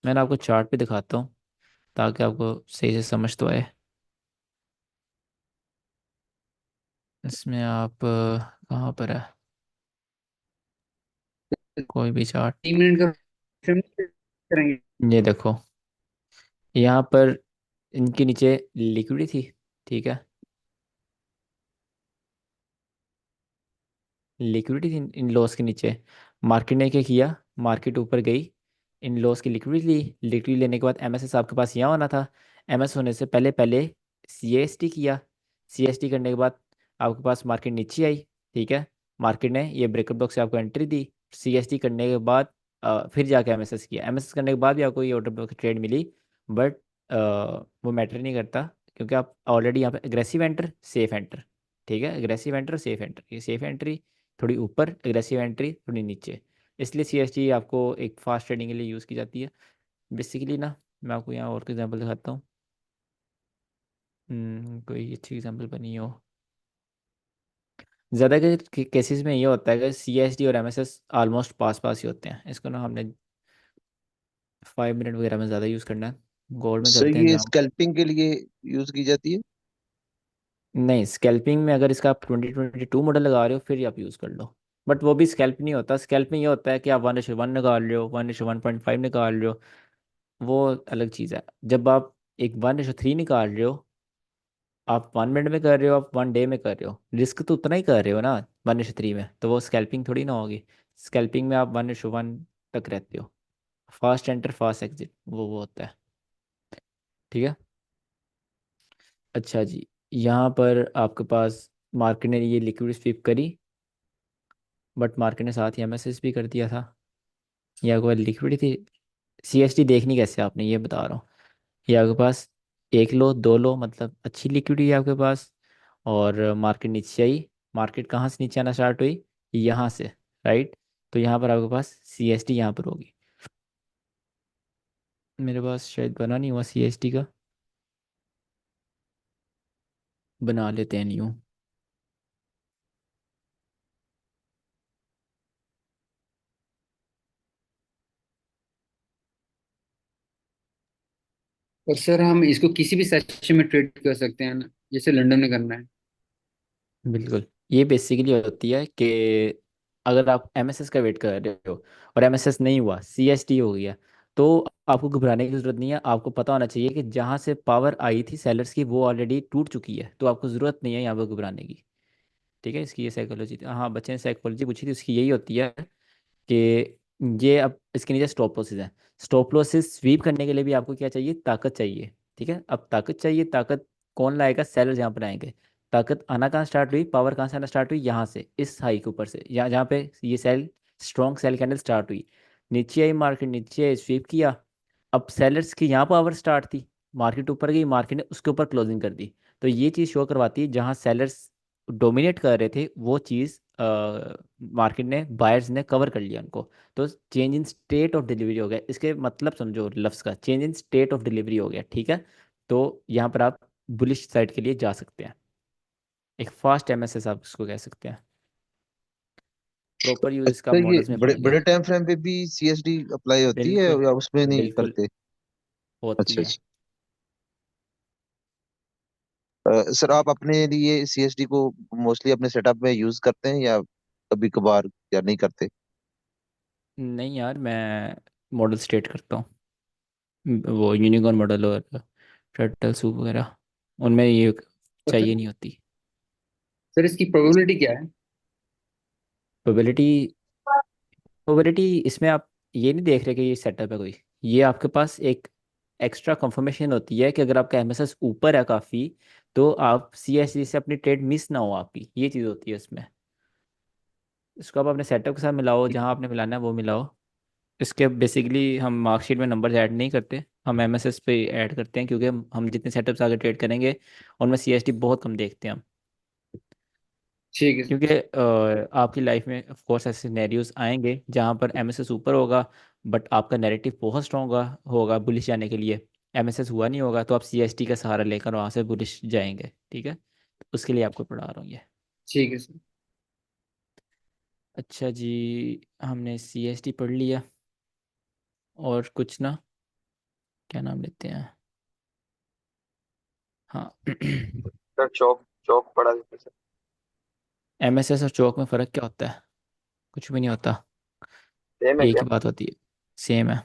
मैंने आपको चार्ट पे दिखाता हूँ ताकि आपको सही से समझ तो आए। इसमें आप कहाँ पर है? कोई भी चार्ट। 3 मिनट का फ्रेम करेंगे। ये देखो, यहाँ पर इनके नीचे लिक्विडिटी थी, ठीक है। लिक्विडिटी थी इन लॉस के नीचे। मार्केट ने क्या किया? मार्केट ऊपर गई, इन लॉस की लिक्विडिटी ली। लिक्विडिटी लेने के बाद MSS आपके पास यहाँ होना था। MS होने से पहले पहले CST किया। CST करने के बाद आपके पास मार्केट नीचे आई, ठीक है। मार्केट ने ये ब्रेकअप ब्लॉक से आपको एंट्री दी। CST करने के बाद फिर जाके MSS किया। MSS करने के बाद भी आपको ये ऑर्डर ब्लॉक ट्रेड मिली, बट वो मैटर नहीं करता, क्योंकि आप ऑलरेडी यहाँ पे एग्रेसिव एंटर, सेफ एंटर, ठीक है। एग्रेसिव एंटर, सेफ एंटर, ये सेफ एंट्री, थोड़ी ऊपर एग्रेसिव एंट्री, थोड़ी नीचे। इसलिए CST आपको एक फास्ट ट्रेडिंग के लिए यूज़ की जाती है बेसिकली ना। मैं आपको यहाँ और एग्जांपल दिखाता हूँ। कोई अच्छी एग्जांपल बनी हो। ज़्यादा के केसेस में ये होता है कि CST और MSS ऑलमोस्ट पास पास ही होते हैं। इसको ना हमने 5 मिनट वगैरह में ज़्यादा यूज़ करना है। गोल्ड में सर चलते हैं ये जहाँ। स्कैल्पिंग के लिए यूज की जाती है? नहीं, स्कैल्पिंग में अगर इसका आप 2022 मॉडल लगा रहे हो फिर आप यूज़ कर लो। बट वो भी स्कैल्प नहीं होता। स्कैल्प में ये होता है कि आप 1:1 निकाल रहे हो, 1:1.5 निकाल रहे हो, वो अलग चीज़ है। जब आप एक 1:3 निकाल रहे हो, आप 1 मिनट में कर रहे हो, आप 1 डे में कर रहे हो, रिस्क तो उतना ही कर रहे हो ना 1:3 में, तो वो स्कैल्पिंग थोड़ी ना होगी। स्कैल्पिंग में आप 1:1 तक रहते हो। फास्ट एंटर फास्ट एग्जिट वो होता है। ठीक है। अच्छा जी, यहाँ पर आपके पास मार्केट ने ये लिक्विड स्वीप करी, बट मार्केट ने साथ ही MSS भी कर दिया था। ये आपके पास लिक्विड थी। CST देखनी कैसे आपने, ये बता रहा हूँ। ये आपके पास एक लो दो लो, मतलब अच्छी लिक्विडिटी है आपके पास। और मार्केट नीचे आई। मार्केट कहाँ से नीचे आना स्टार्ट हुई? यहाँ से। राइट। तो यहाँ पर आपके पास CST यहाँ पर होगी। मेरे पास शायद बना नहीं हुआ CST का, बना लेते हैं न्यू। और सर हम इसको किसी भी सेशन में ट्रेड कर सकते हैं ना, जैसे लंदन में करना है? बिल्कुल। ये बेसिकली होती है कि अगर आप MSS का वेट कर रहे हो और MSS नहीं हुआ, CST हो गया, तो आपको घबराने की ज़रूरत नहीं है। आपको पता होना चाहिए कि जहाँ से पावर आई थी सेलर्स की वो ऑलरेडी टूट चुकी है, तो आपको ज़रूरत नहीं है यहाँ पर घबराने की। ठीक है। इसकी ये साइकोलॉजी थी। हाँ, बच्चे ने साइकोलॉजी पूछी थी, उसकी यही होती है कि ये अब इसके नीचे स्टॉप लॉसेस हैं। स्टॉप लॉसेस स्वीप करने के लिए भी आपको क्या चाहिए? ताकत चाहिए। ठीक है। अब ताकत चाहिए, ताकत कौन लाएगा? सेलर यहाँ पर आएंगे। ताकत आना कहाँ स्टार्ट हुई? पावर कहाँ से आना स्टार्ट हुई? यहाँ से, इस हाई के ऊपर से, यहाँ जहाँ पे ये sell strong sell candle start हुई। नीचे आई मार्केट, नीचे आई, स्वीप किया। अब सेलर्स की यहाँ पावर स्टार्ट थी, मार्केट ऊपर गई, मार्केट ने उसके ऊपर क्लोजिंग कर दी। तो ये चीज़ शो करवाती है जहाँ सेलर्स डोमिनेट कर रहे थे वो चीज़ मार्केट ने, बायर्स ने कवर कर लिया उनको। तो change in state of delivery हो गया। इसके मतलब समझो लफ्ज़ का, change in state of delivery हो गया। ठीक है। तो यहाँ पर आप बुलिश साइड के लिए जा सकते हैं। एक फास्ट MSS आप इसको कह सकते हैं। प्रॉपर यूज़ इसका अच्छा, आप ये मॉडल्स में बड़े पढ़ेंगे। बड़े टाइम फ्रेम पे भी CSD अप्लाई होती है बिल्कुल। या उसमें नहीं बिल्कुल करते? होती अच्छा है। अच्छा। सर आप अपने लिए CSD को मोस्टली अपने सेटअप में यूज करते हैं या कभी कभार, या नहीं करते? नहीं यार, मैं मॉडल स्टेट करता हूँ। वो यूनिकॉर्न मॉडल और टर्टल सूप वगैरह, उनमें ये और चाहिए नहीं होती। सर इसकी प्रोबेबिलिटी क्या है? प्रोबेबिलिटी, प्रोबेबिलिटी इसमें आप ये नहीं देख रहे कि ये सेटअप है कोई। ये आपके पास एक एक्स्ट्रा कंफर्मेशन होती है कि अगर आपका MSS ऊपर है काफ़ी, तो आप CSC से अपनी ट्रेड मिस ना हो आपकी, ये चीज़ होती है इसमें। इसको आप अपने सेटअप के साथ मिलाओ, जहाँ आपने मिलाना है वो मिलाओ। इसके बेसिकली हम मार्कशीट में नंबर्स ऐड नहीं करते, हम MSS पे ऐड करते हैं, क्योंकि हम जितने सेटअप्स आगे ट्रेड करेंगे उनमें CST बहुत कम देखते हैं हम। ठीक है क्योंकि आपकी लाइफ में ऑफ कोर्स ऐसे सिनेरियोज आएंगे जहाँ पर MSS ऊपर होगा, बट आपका नैरेटिव बहुत स्ट्रॉन्ग होगा होगा बुलिश जाने के लिए। MSS हुआ नहीं होगा, तो आप CST का सहारा लेकर वहाँ से बुलिश जाएंगे। ठीक है। उसके लिए आपको पढ़ा रहा हूँ ये। ठीक है सर। अच्छा जी, हमने CST पढ़ लिया। और कुछ ना, क्या नाम लेते हैं? हाँ। सर चौक चौक पढ़ा दीजिए सर। MSS और चौक में फ़र्क क्या होता है? कुछ भी नहीं होता। सेम है एक क्या? ही बात होती है, सेम है।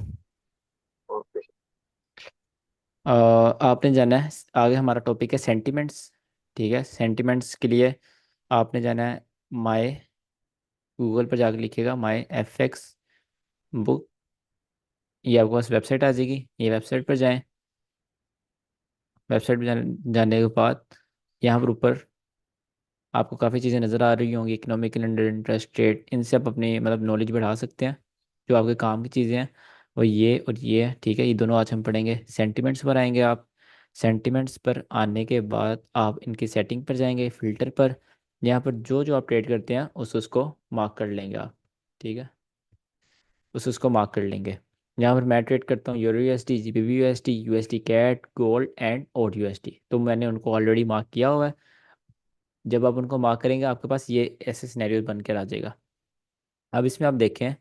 ओके। आपने जाना है आगे, हमारा टॉपिक है सेंटिमेंट्स। ठीक है। सेंटिमेंट्स के लिए आपने जाना है माई, गूगल पर जाकर लिखिएगा MyFX बुक। ये आपके पास वेबसाइट आ जाएगी, ये वेबसाइट पर जाएं। वेबसाइट पर जाने के बाद यहाँ पर ऊपर आपको काफ़ी चीज़ें नज़र आ रही होंगी, इकोनॉमिकल एंड इंटरेस्ट रेट, इनसे आप अपनी मतलब नॉलेज बढ़ा सकते हैं। जो आपके काम की चीज़ें हैं वो ये और ये है। ठीक है। ये दोनों आज हम पढ़ेंगे। सेंटिमेंट्स पर आएंगे आप। सेंटिमेंट्स पर आने के बाद आप इनकी सेटिंग पर जाएंगे, फ़िल्टर पर। यहाँ पर जो जो आप ट्रेड करते हैं उसको मार्क कर लेंगे आप, ठीक है, उसको मार्क कर लेंगे। यहाँ पर मैं ट्रेड करता हूँ euro USD, GBP USD, USD CAD, gold and AUD USD, तो मैंने उनको ऑलरेडी मार्क किया हुआ है। जब आप उनको मार्क करेंगे आपके पास ये ऐसे सिनेरियो बन कर आ जाएगा। अब इसमें आप देखें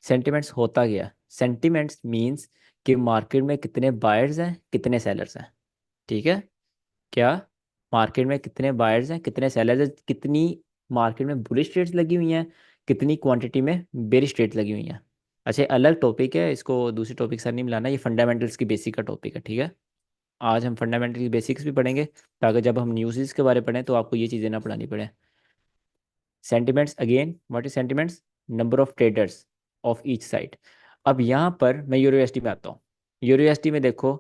सेंटिमेंट्स होता क्या, सेंटिमेंट्स मींस कि मार्केट में कितने बायर्स हैं कितने सेलर्स हैं, ठीक है, क्या मार्केट में कितने बायर्स हैं कितने सेलर्स हैं, कितनी मार्केट में बुलिश ट्रेड्स लगी हुई हैं, कितनी क्वांटिटी में बेरिश ट्रेड्स लगी हुई हैं। अच्छा ये अलग टॉपिक है, इसको दूसरे टॉपिक से नहीं मिलाना, ये फंडामेंटल्स की बेसिक का टॉपिक है, ठीक है। आज हम फंडामेंटल की बेसिक्स भी पढ़ेंगे ताकि जब हम न्यूज़ के बारे में पढ़ें तो आपको ये चीज़ें ना पढ़ानी पड़े। Sentiments again, what is sentiments, number of traders of each side. अब यहाँ पर मैं यूरो यूएसडी में आता हूँ। यूरो यूएसडी में देखो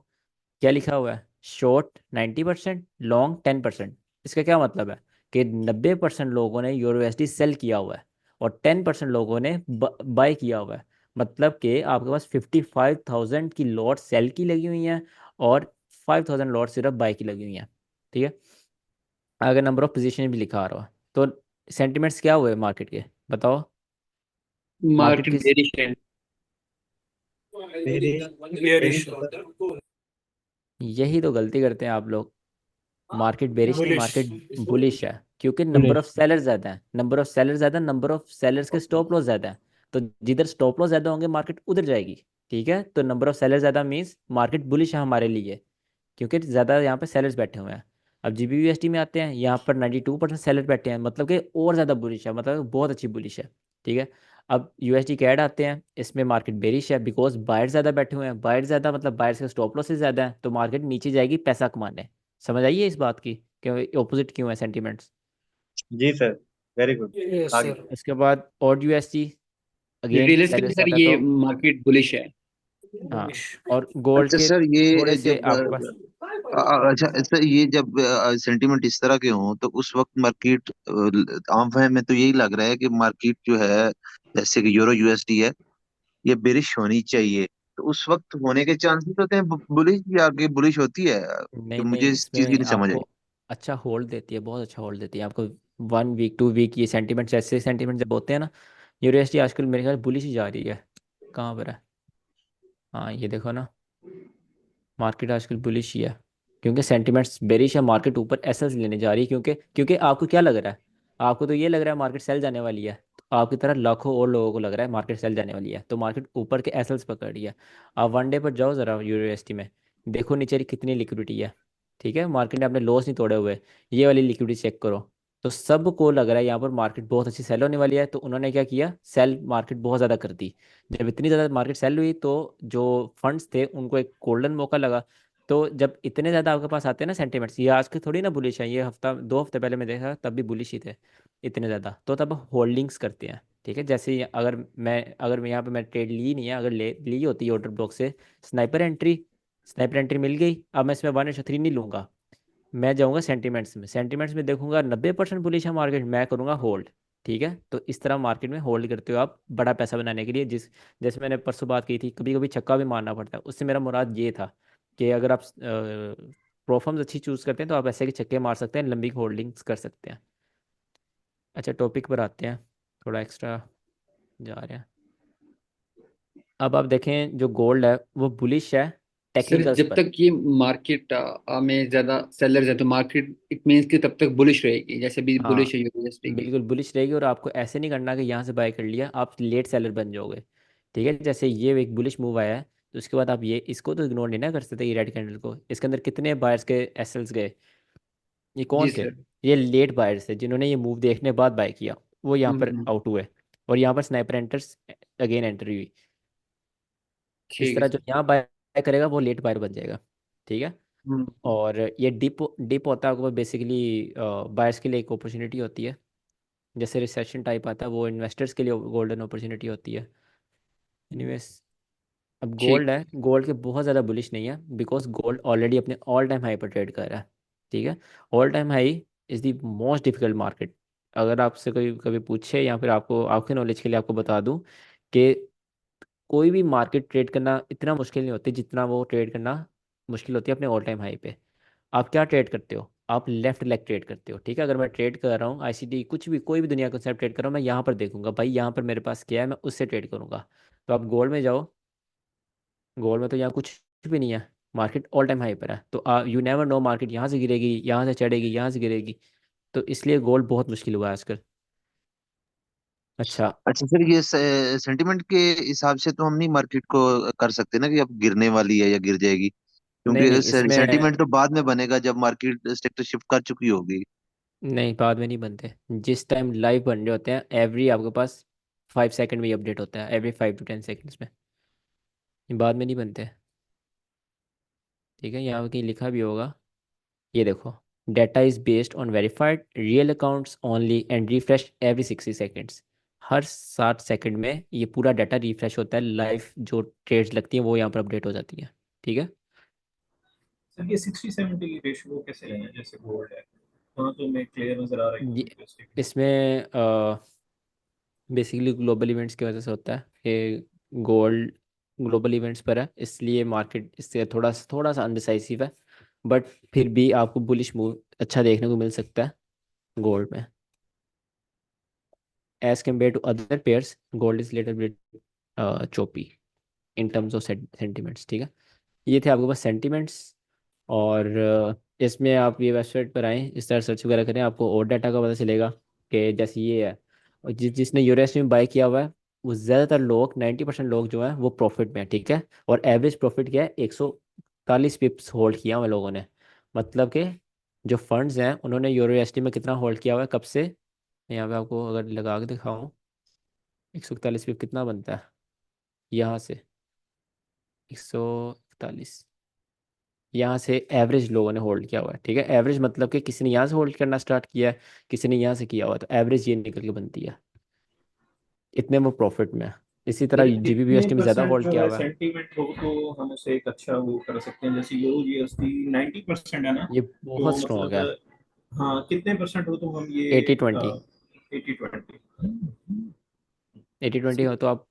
क्या लिखा हुआ है, शॉर्ट 90%, लॉन्ग 10%। इसका क्या मतलब है कि 90% लोगों ने यूरो यूएसडी सेल किया हुआ है और 10% लोगों ने बाय किया हुआ है। मतलब कि आपके पास 55,000 की लॉट सेल की लगी हुई हैं और 5,000 लॉट सिर्फ बाय की लगी हुई हैं, ठीक है। अगर नंबर ऑफ पोजीशन भी लिखा आ रहा है तो सेंटिमेंट्स क्या हुए मार्केट के, बताओ। मार्केट मार्केट किस, बेरिश है। बेरिश यही तो गलती करते हैं आप लोग। मार्केट बेरिश नहीं, बुलिश मार्केट बुलिश है, क्योंकि नंबर ऑफ बुलिश। सेलर ज्यादा है, नंबर ऑफ सेलर ज्यादा, नंबर ऑफ सेलर्स के स्टॉप लॉस ज्यादा है। तो जिधर स्टॉप लॉस ज्यादा होंगे मार्केट उधर जाएगी, ठीक है। तो नंबर ऑफ सेलर ज्यादा मीन्स मार्केट बुलिश है हमारे लिए, क्योंकि ज़्यादा यहाँ पे सेलर्स बैठे हुए हैं। अब जीबीयूएसडी में आते हैं, यहाँ पर 92% सेलर बैठे हैं, मतलब कि और ज़्यादा बुलिश है, मतलब बहुत अच्छी बुलिश है, ठीक है। अब यूएसडी कैड आते हैं, इसमें मार्केट बेरिश है बिकॉज बायर ज़्यादा बैठे हुए हैं, बायर ज़्यादा मतलब बायर्स के स्टॉप लॉसेस ज़्यादा है, तो मार्केट नीचे जाएगी पैसा कमाने। समझ आइए इस बात की कि ऑपोजिट क्यों है सेंटीमेंट्स। जी सर, वेरी गुड। यस आगे। सर। इसके बाद और USD again realistically seller sir ज़्यादा, ये तो मार्केट बुलिश है। हाँ। बुलिश। और गोल्ड अच्छा के सर, थोड़े ये से जब आपके पास, अच्छा सर, ये जब सेंटीमेंट इस तरह के हों तो उस वक्त मार्केट, आम फहम में तो यही लग रहा है कि मार्केट जो है, जैसे कि यूरो यूएसडी है, ये बेरिश होनी चाहिए। तो उस वक्त होने के चांसेस होते हैं बुलिश, या आगे बुलिश होती है? कि नहीं मुझे नहीं, इस चीज की इसमें नहीं समझ आई। आपको अच्छा होल्ड देती है, बहुत अच्छा होल्ड देती है आपको। 1 वीक 2 वीक ये सेंटीमेंट्स, ऐसे सेंटीमेंट जब होते हैं ना, यूएसडी आजकल मेरे ख्याल बुलिश ही जा रही है। कहाँ पर है, हाँ ये देखो ना, मार्केट आजकल बुलिश ही है, क्योंकि सेंटीमेंट्स बेरिश है, मार्केट ऊपर एसेस लेने जा रही है, क्योंकि क्योंकि आपको क्या लग रहा है, आपको तो ये लग रहा है मार्केट सेल जाने वाली है, तो आपकी तरह लाखों और लोगों को लग रहा है मार्केट सेल जाने वाली है, तो मार्केट ऊपर के एसेल्स पकड़ रही है। आप 1 डे पर जाओ ज़रा यूएसडी में, देखो नीचे कितनी लिक्विडिटी है, ठीक है, मार्केट ने अपने लॉस नहीं तोड़े हुए। ये वाली लिक्विडिटी चेक करो, तो सबको लग रहा है यहाँ पर मार्केट बहुत अच्छी सेल होने वाली है, तो उन्होंने क्या किया, सेल मार्केट बहुत ज़्यादा कर दी। जब इतनी ज़्यादा मार्केट सेल हुई तो जो फंड्स थे उनको एक गोल्डन मौका लगा। तो जब इतने ज़्यादा आपके पास आते हैं ना सेंटीमेंट्स, ये आज के थोड़ी ना बुलिश है, ये हफ्ता 2 हफ्ते पहले मैं देखा तब भी बुलिश ही थे इतने ज़्यादा, तो तब होल्डिंग्स करते हैं, ठीक है। जैसे अगर मैं यहाँ पे मैं ट्रेड ली नहीं है, अगर ले ली होती है ऑर्डर ब्लॉक से, स्नाइपर एंट्री मिल गई, अब मैं इसमें 1/3 नहीं लूँगा, मैं जाऊँगा सेंटीमेंट्स में देखूंगा 90% बुलिश है मार्केट, मैं करूँगा होल्ड, ठीक है। तो इस तरह मार्केट में होल्ड करते हो आप बड़ा पैसा बनाने के लिए, जैसे मैंने परसों बात की थी, कभी कभी छक्का भी मारना पड़ता है, उससे मेरा मुराद ये था कि अगर आप प्रोफॉर्म्स अच्छी चूज करते हैं तो आप ऐसे के छक्के मार सकते हैं, लंबी होल्डिंग्स कर सकते हैं। अच्छा टॉपिक पर आते हैं, थोड़ा एक्स्ट्रा जा रहे हैं। अब आप देखें जो गोल्ड है वो बुलिश है सर टेक्निकल्स जब पर। तक ये मार्केट में ज्यादा सेलर है तो मार्केट इट मीन्स कि तब तक बुलिश रहेगी, जैसे भी हाँ बुलिश है यूएसडी की। बिल्कुल बुलिश रहेगी, और आपको ऐसे नहीं करना कि यहाँ से बाय कर लिया आप लेट सेलर बन जाओगे, ठीक है। जैसे ये एक बुलिश मूव आया है, तो उसके बाद आप ये इसको तो इग्नोर नहीं ना कर सकते, ये रेड कैंडल को, इसके अंदर कितने बायर्स के एसएल्स गए, ये जी कौन थे, सर। ये लेट बायर्स थे जिन्होंने ये मूव देखने बाद बाय किया, वो यहाँ पर हम्म, आउट हुए, और यहाँ पर स्नाइपर एंटर्स अगेन एंट्री हुई। इस ठीक है तरह जो सर। यहाँ बाय करेगा वो लेट बायर बन जाएगा, ठीक है। हम्म, और ये डिप डिप होता है वो बेसिकली बायर्स के लिए एक अपॉर्चुनिटी होती है, जैसे रिसेशन टाइप आता है वो इन्वेस्टर्स के लिए गोल्डन अपॉर्चुनिटी होती है। एनीवेज, अब ठीक। गोल्ड है, गोल्ड के बहुत ज़्यादा बुलिश नहीं है बिकॉज गोल्ड ऑलरेडी अपने ऑल टाइम हाई पर ट्रेड कर रहा है, ठीक है। All time high is the most difficult market. अगर आपसे कोई कभी पूछे या फिर आपको आपके नॉलेज के लिए आपको बता दूं कि कोई भी मार्केट ट्रेड करना इतना मुश्किल नहीं होती जितना वो ट्रेड करना मुश्किल होती है अपने ऑल टाइम हाई पे। आप क्या ट्रेड करते हो, आप लेफ्ट लेग ट्रेड करते हो, ठीक है। अगर मैं ट्रेड कर रहा हूँ आईसीटी कुछ भी कोई भी दुनिया का ट्रेड कर रहा हूँ, मैं यहाँ पर देखूंगा भाई यहाँ पर मेरे पास क्या है, मैं उससे ट्रेड करूंगा। तो आप गोल्ड में जाओ, गोल्ड में तो यहाँ कुछ भी नहीं है, मार्केट ऑल टाइम हाई पर है। तो यू नेवर नो मार्केट यहाँ से गिरेगी, यहाँ से चढ़ेगी, यहाँ से गिरेगी। तो इसलिए गोल्ड बहुत मुश्किल हुआ है आजकल। अच्छा। अच्छा सर, ये सेंटिमेंट के हिसाब से तो हम नहीं मार्केट को कर सकते ना कि अब गिरने वाली है या गिर जाएगी, नहीं क्योंकि नहीं इसमें, सेंटिमेंट तो बाद में बनेगा जब मार्केट सेक्टर शिफ्ट कर चुकी होगी। नहीं बाद में नहीं बनते। जिस टाइम लाइव बन रहे होते हैं एवरी आपके पास 5 सेकंड में अपडेट होता है, एवरी 5 to 10 सेकंड्स में। ये बाद में नहीं बनते, ठीक है। यहाँ पे कहीं लिखा भी होगा, ये देखो, data is based on verified real accounts only and refresh every 60 seconds. Her 60 second में ये पूरा डाटा रिफ्रेश होता है, लाइव जो ट्रेड्स लगती हैं वो यहाँ पर अपडेट हो जाती हैं, ठीक है। सर ये 60-70 की रेशियो कैसे लेना है, जैसे गोल्ड है वहाँ तो मैं क्लियर नजर आ रहा है ये कि इसमें बेसिकली ग्लोबल इवेंट्स की वजह से होता है कि गोल्ड ग्लोबल इवेंट्स पर है, इसलिए मार्केट इससे थोड़ा सा अनडिसाइसिव है। बट फिर भी आपको बुलिश मूव अच्छा देखने को मिल सकता है गोल्ड में, as compare to other pairs. Gold is little bit choppy in terms of sentiments, ठीक है। ये थे आपके पास सेंटिमेंट्स। और इसमें आप ये वेबसाइट पर आएँ, इस तरह सर्च वगैरह करें, आपको और डाटा का पता चलेगा कि जैसे ये है। और जिसने यूएसडी में बाय किया हुआ है वो ज़्यादातर लोग 90% लोग जो हैं वो प्रॉफिट में है, ठीक है। और एवरेज प्रॉफिट क्या है, 141 पिप्स होल्ड किया हुआ लोगों ने। मतलब कि जो फंड्स हैं उन्होंने यूएसडी में कितना होल्ड किया हुआ है, कब से। यहाँ पे आपको अगर लगा के दिखाऊं, 141 पिप कितना बनता है यहाँ से, 141, यहाँ से एवरेज लोगों ने होल्ड किया हुआ है, ठीक है। एवरेज मतलब कि किसी ने यहाँ से होल्ड करना स्टार्ट किया है, किसी ने यहाँ से किया हुआ है, तो एवरेज ये निकल के बनती है, इतने वो प्रॉफिट में है। इसी सर तरह कितने जीबीपीएसटी में ज़्यादा परसेंट होल्ड जो किया है हुआ है। सेंटीमेंट हो तो हम उसे एक अच्छा वो कर सकते हैं, जैसे यूरो जीएसटी 90% है ना, ये तो बहुत स्ट्रॉन्ग मतलब है। हाँ कितने परसेंट हो तो हम ये 80-20, 80-20। 80-20 हो तो आप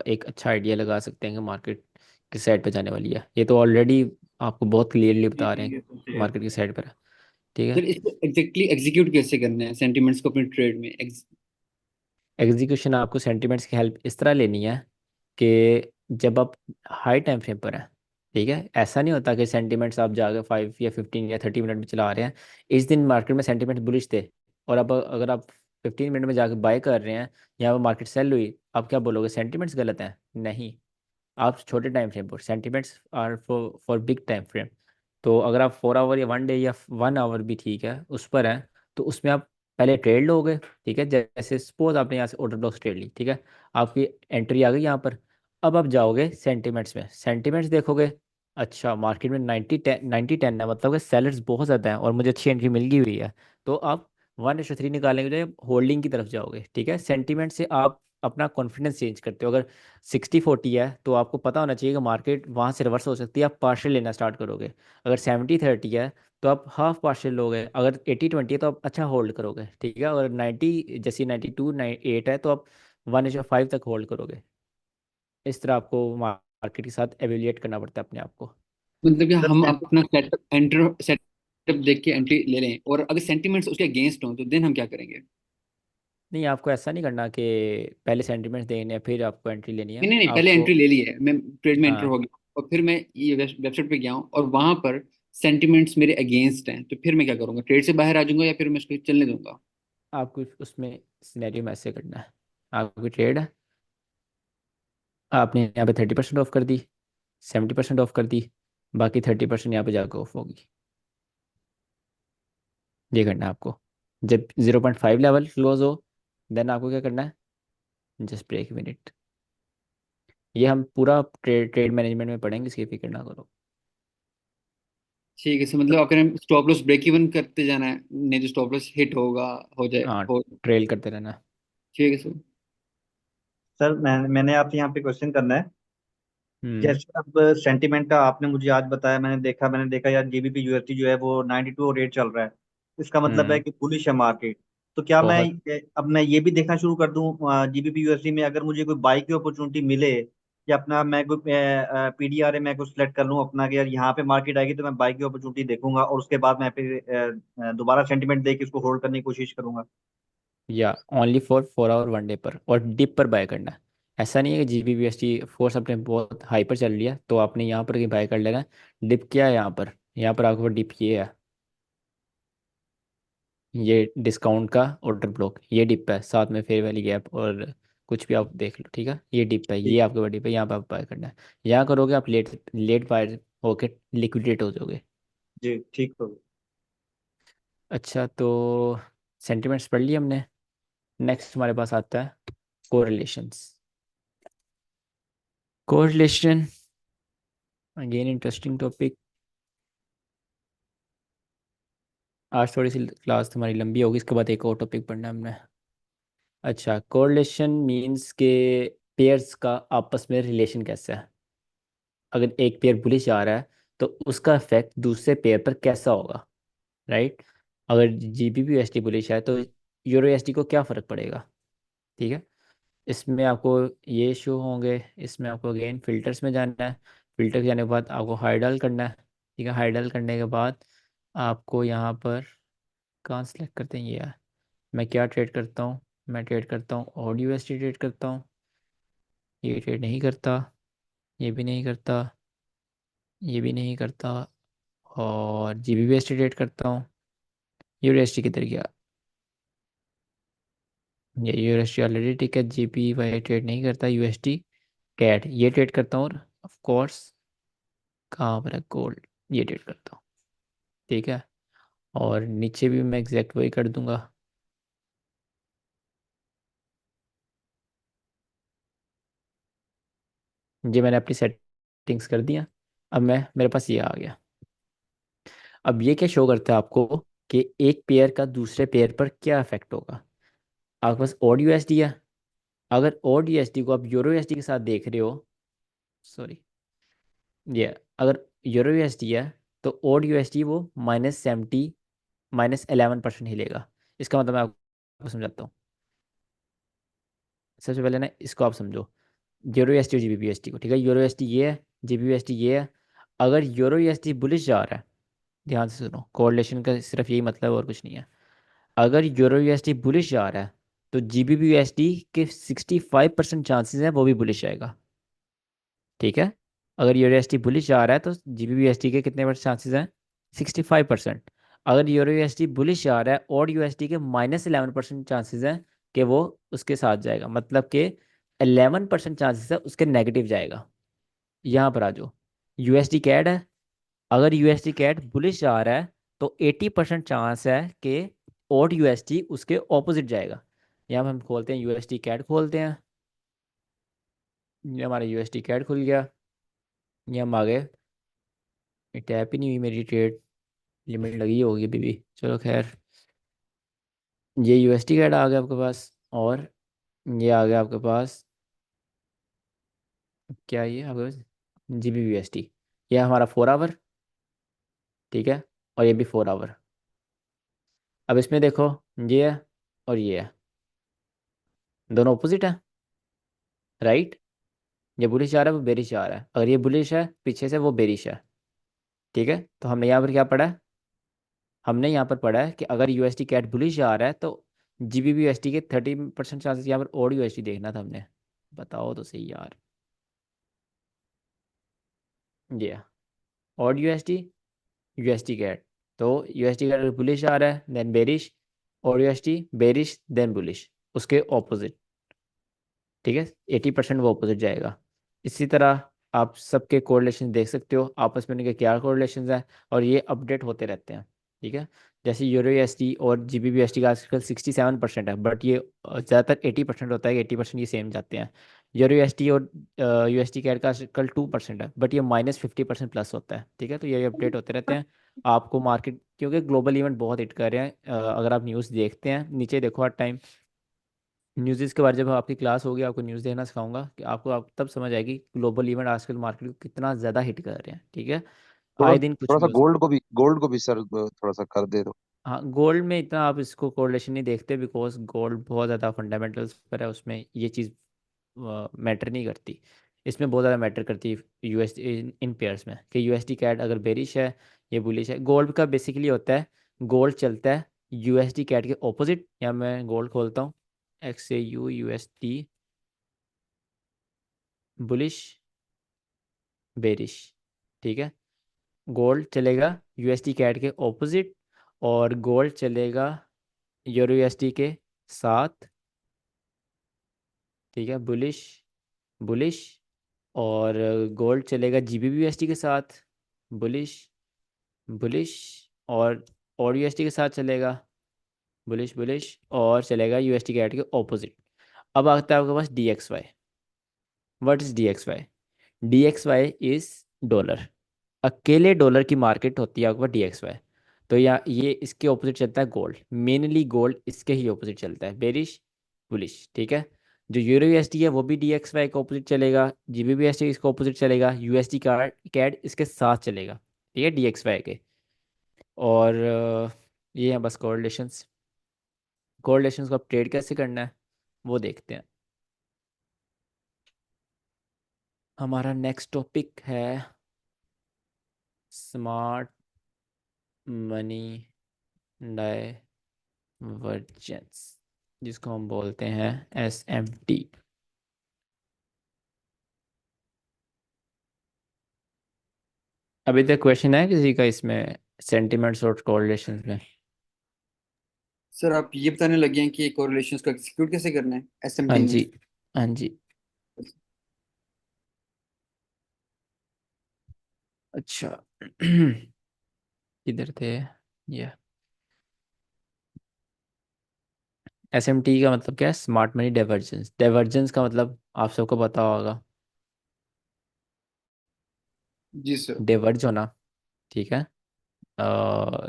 एक अच्छा आइडिया लगा सकते हैं कि मार्केट किस साइड पे जाने वाली है। ये तो ऑलरेडी आपको बहुत क्लियरली जी बता रहे जी हैं ये तो क्लियर मार्केट है। की साइड पर है, ठीक सर है। इसको एग्जैक्टली एग्जीक्यूट कैसे करना है सेंटिमेंट्स को अपने ट्रेड में एग्जीक्यूशन आपको सेंटिमेंट्स की हेल्प इस तरह लेनी है कि जब आप हाई टाइम फ्रेम पर हैं, ठीक है। ऐसा नहीं होता कि सेंटिमेंट्स आप जाकर 5 या 15 या 30 मिनट में चला रहे हैं। इस दिन मार्केट में सेंटिमेंट बुलिश थे, और अब अगर आप 15 मिनट में जाकर बाय कर रहे हैं, यहाँ पर मार्केट सेल हुई, आप क्या बोलोगे, सेंटिमेंट्स गलत हैं? नहीं, आप छोटे टाइम फ्रेम पर, sentiments are for big time frame. तो अगर आप 4 आवर या 1 डे या 1 आवर भी ठीक है उस पर है, तो उसमें आप पहले ट्रेड लोगे, ठीक है। जैसे सपोज आपने यहाँ से ऑर्डर ब्लॉक्स ट्रेड ली, ठीक है, आपकी एंट्री आ गई यहाँ पर। अब आप जाओगे सेंटिमेंट्स में, सेंटिमेंट्स देखोगे, अच्छा मार्केट में 90-10 है, मतलब कि सेलर्स बहुत ज़्यादा हैं और मुझे अच्छी एंट्री मिल गई हुई है। तो आप 1:3 निकालने के लिए होल्डिंग की तरफ जाओगे, ठीक है। सेंटिमेंट से आप अपना कॉन्फिडेंस चेंज करते हो। अगर 60-40 है तो आपको पता होना चाहिए कि मार्केट वहाँ से रिवर्स हो सकती है, आप पार्शियल लेना स्टार्ट करोगे। अगर 70-30 है तो आप हाफ पार्शियल लोगे। अगर 80-20 है तो आप अच्छा होल्ड करोगे, ठीक है। अगर 90 जैसे 92-8 है तो आप 1:5 तक होल्ड करोगे। इस तरह आपको मार्केट के साथ एवेल्युएट करना पड़ता है अपने आप को। मतलब कि सर हम अपना सेटअप देख के एंट्री ले लें, और अगर सेंटिमेंट्स उसके अगेंस्ट हों तो देन हम क्या करेंगे? नहीं, आपको ऐसा नहीं करना कि पहले सेंटिमेंट्स देने हैं फिर आपको एंट्री लेनी नहीं है नहीं नहीं, पहले आपको। एंट्री ले ली है, मैं ट्रेड में एंटर हाँ, हो गया और फिर मैं ये वेबसाइट पे गया हूँ और वहां पर सेंटिमेंट्स मेरे अगेंस्ट हैं, तो फिर मैं क्या करूंगा? ट्रेड से बाहर आ जाऊंगा या फिर मैं उसको चलने दूंगा? आपको उसमें सिनेरियो में ऐसे करना है, आपकी ट्रेड है, आपने यहाँ पे 30% ऑफ कर दी, 70% ऑफ कर दी, बाकी 30% यहाँ पे जाकर ऑफ होगी। ये करना है आपको। जब 0.5 लेवल क्लोज हो, देन आपको क्या करना है, जस्ट ब्रेक इवन इट। ये हम पूरा ट्रेड मैनेजमेंट में पढ़ेंगे, इसकी फिक्र ना करो। ठीक है सर, मतलब अगर हम स्टॉप लॉस ब्रेक इवन करते जाना है, नहीं तो स्टॉप लॉस हिट होगा, हो जाए हाँ, हो। ट्रेल करते रहना है। ठीक है सर। सर मैंने आपसे यहाँ पे क्वेश्चन करना है। हम्म। जैसे अब सेंटीमेंट का आपने मुझे आज बताया, मैंने देखा यार जीबीपी यूएसडी जो है वो 92 रेट चल रहा है। इसका मतलब है हम्म। कि बुलिश है मार्केट। तो क्या मैं बहुत। अब मैं ये भी देखना शुरू कर दूं जीबीपी यूएसडी में, अगर मुझे कोई बाई की अपॉर्चुनिटी मिले कि अपना मैं कोई पीडीआर है मैं कुछ सिलेक्ट कर लूँ अपना, कि यार यहाँ पे मार्केट आएगी तो मैं बाई की अपॉर्चुनिटी देखूंगा और उसके बाद मैं फिर दोबारा सेंटिमेंट देख के उसको होल्ड करने की कोशिश करूंगा। या ओनली फॉर 4 आवर 1 डे पर, और डिप पर बाय करना है। ऐसा नहीं है कि GBPST फोर्स अपने बहुत हाई पर चल लिया तो आपने यहाँ पर कहीं बाय कर लेना है। डिप क्या है यहाँ पर? यहाँ पर आपके डिप ये है, ये डिस्काउंट का ऑर्डर ब्लॉक, ये डिप है, साथ में फेयर वैली गैप और कुछ भी आप देख लो, ठीक है। ये डिप है, ये ठीक। आपके डिप है, यहाँ पर आप बाय करना है। यहाँ करोगे आप लेट लेट बाय होके लिक्विडेट हो जाओगे। जी ठीक हो। अच्छा, तो सेंटिमेंट्स पढ़ लिए हमने। नेक्स्ट हमारे पास आता है correlations. Correlation again interesting topic. आज थोड़ी सी क्लास तुम्हारी लंबी होगी, इसके बाद एक और टॉपिक पढ़ना है हमने। अच्छा, कोरिलेशन मींस के पेयर्स का आपस में रिलेशन कैसा है। अगर एक पेयर बुलिश आ रहा है तो उसका इफेक्ट दूसरे पेयर पर कैसा होगा, राइट। अगर GBP USD बुलिश है तो EUR USD को क्या फ़र्क पड़ेगा, ठीक है। इसमें आपको ये शो होंगे, इसमें आपको अगेन फिल्टर्स में जाना है। फिल्टर जाने के बाद आपको हाइडल करना है, ठीक है। हाइडल करने के बाद आपको यहाँ पर कहाँ सेलेक्ट करते हैं, ये है। मैं क्या ट्रेड करता हूँ, मैं ट्रेड करता हूँ ऑड USD ट्रेड करता हूँ। ये ट्रेड नहीं करता, ये भी नहीं करता, ये भी नहीं करता, और GBP USD ट्रेड करता हूँ। USD किधर गया? ये USD ऑलरेडी ठीक है। GPY ट्रेड नहीं करता। USD कैट ये ट्रेड करता हूँ, और ऑफ कोर्स कहाँ पर है गोल्ड, ये ट्रेड करता हूँ, ठीक है। और नीचे भी मैं एग्जैक्ट वही कर दूंगा। ये मैंने अपनी सेटिंग्स कर दिया। अब मैं मेरे पास ये आ गया। अब ये क्या शो करता है आपको कि एक पेयर का दूसरे पेयर पर क्या इफेक्ट होगा। आपके पास ऑड USD है। अगर ऑड USD को आप यूरो USD के साथ देख रहे हो, सॉरी, ये अगर यूरो USD है तो ऑड USD वो -70 -11% हिलेगा। इसका मतलब मैं आपको समझाता हूँ। सबसे पहले ना इसको आप समझो, यूरो USD और GBP USD को, ठीक है। यूरो USD ये है, GBP USD ये है। अगर यूरो USD बुलिश जा रहा है, ध्यान से सुनो, कोरिलेशन का सिर्फ यही मतलब और कुछ नहीं है। अगर यूरो USD बुलिश जा रहा है तो GBP USD के 65% चांसेस हैं वो भी बुलिश आएगा, ठीक है। अगर यूरो USD बुलिश जा रहा है तो GBP USD के कितने परसेंट चांसेस हैं? 65%। अगर यूरो USD बुलिश जा रहा है और USD के -11% चांसेस हैं कि वो उसके साथ जाएगा, मतलब कि 11% चांसेस है उसके नेगेटिव जाएगा। यहाँ पर आ जाओ, USD कैड है। अगर USD कैड बुलिश जा रहा है तो 80% चांस है कि ओड USD उसके ऑपोजिट जाएगा। यहाँ पर हम खोलते हैं USD कैड, खोलते हैं। ये हमारा USD कैड खुल गया। ये हम आ गए, ये टैप ही नहीं हुई मेरी ट्रेड, लिमिट लगी होगी अभी भी, चलो खैर। ये USD कैड आ गया आपके पास, और ये आ गया आपके पास, क्या ये आपके पास GBP USD। ये हमारा 4 आवर, ठीक है, और ये भी 4 आवर। अब इसमें देखो, ये है और ये है, दोनों ऑपोजिट है, राइट। ये बुलिश आ रहा है, वो बेरिश आ रहा है। अगर ये बुलिश है पीछे से, वो बेरिश है, ठीक है। तो हमने यहाँ पर क्या पढ़ा है? हमने यहाँ पर पढ़ा है कि अगर USD कैट बुलिश आ रहा है तो GBP USD के 30% चांसेस, यहाँ पर ओड USD देखना था हमने। बताओ तो सही यार, ये ओड USD कैट। तो USD कैट बुलिश आ रहा है then bearish, odd USD bearish then bullish, उसके ऑपोजिट, ठीक है। 80% वो ऑपोजिट जाएगा। इसी तरह आप सबके कोरिलेशन देख सकते हो, आपस में उनके क्या कोरिलेशन है, और ये अपडेट होते रहते हैं, ठीक है। जैसे यूरो USD और GBP USD का आजकल 67% है, बट ये ज़्यादातर 80% होता है कि 80% ये सेम जाते हैं। यूरो USD और USD कैड का आजकल 2% है, बट ये -50% प्लस होता है, ठीक है। तो ये अपडेट होते रहते हैं। आपको मार्केट, क्योंकि ग्लोबल इवेंट बहुत हिट कर रहे हैं, अगर आप न्यूज़ देखते हैं नीचे देखो हर टाइम न्यूज़ के बारे, जब आपकी क्लास होगी आपको न्यूज़ देखना सिखाऊंगा कि आपको आप तब समझ आएगी ग्लोबल इवेंट आजकल मार्केट को कितना ज़्यादा हिट कर रहे हैं, ठीक है। थोड़ा आए दिन कुछ थोड़ा भी सा हो सकता गोल्ड को भी सर थोड़ा सा कर दे दो। है। हाँ, गोल्ड में इतना आप इसको कोरिलेशन नहीं देखते, बिकॉज गोल्ड बहुत ज़्यादा फंडामेंटल्स पर है, उसमें ये चीज़ मैटर नहीं करती। इसमें बहुत ज़्यादा मैटर करती है यूएस इन पेयर्स में, कि यूएसडी कैड अगर बेरिश है ये बुलिश है। गोल्ड का बेसिकली होता है, गोल्ड चलता है यूएसडी कैड के ऑपोजिट। या मैं गोल्ड खोलता हूँ, XAU USD बुलिश बेरिश, ठीक है। गोल्ड चलेगा यूएसडी कैड के ऑपोजिट, और गोल्ड चलेगा यूरो यूएसडी के साथ, ठीक है, बुलिश बुलिश। और गोल्ड चलेगा जीबीबी यूएसडी के साथ, बुलिश बुलिश। और यूएसडी के साथ चलेगा बुलिश बुलिश, और चलेगा यूएसडी कैट के ऑपोजिट। अब आता है आपके पास DXY। What is DXY? DXY is dollar. अकेले डॉलर की मार्केट होती है आपके पास DXY। तो या ये इसके ऑपोजिट चलता है गोल्ड, मेनली गोल्ड इसके ही ऑपोजिट चलता है, बेरिश बुलिश, ठीक है। जो यूरो यूएसडी है वो भी DXY के ऑपोजिट चलेगा, जीबीबी यूएसडी इसके ऑपोजिट चलेगा, यूएसडी कार्ड कैड इसके साथ चलेगा, ठीक है, DXY के। और ये हैं बस कोरिलेशंस। कोरिलेशंस को आप ट्रेड कैसे करना है वो देखते हैं। हमारा नेक्स्ट टॉपिक है स्मार्ट मनी डाइवर्जेंस, जिसको हम बोलते हैं SMT। अभी तक क्वेश्चन है किसी का इसमें, सेंटिमेंट्स और कोरिलेशंस में? सर आप ये बताने लगे हैं कि कोरिलेशंस को एग्जीक्यूट कैसे करना है हाँ एसएमटी में। जी, हाँ जी। अच्छा किधर थे ये? SMT का मतलब क्या है? Smart money divergence. डाइवर्जेंस का मतलब आप सबको पता होगा, जी सर। डाइवर्ज होना, ठीक है। अ,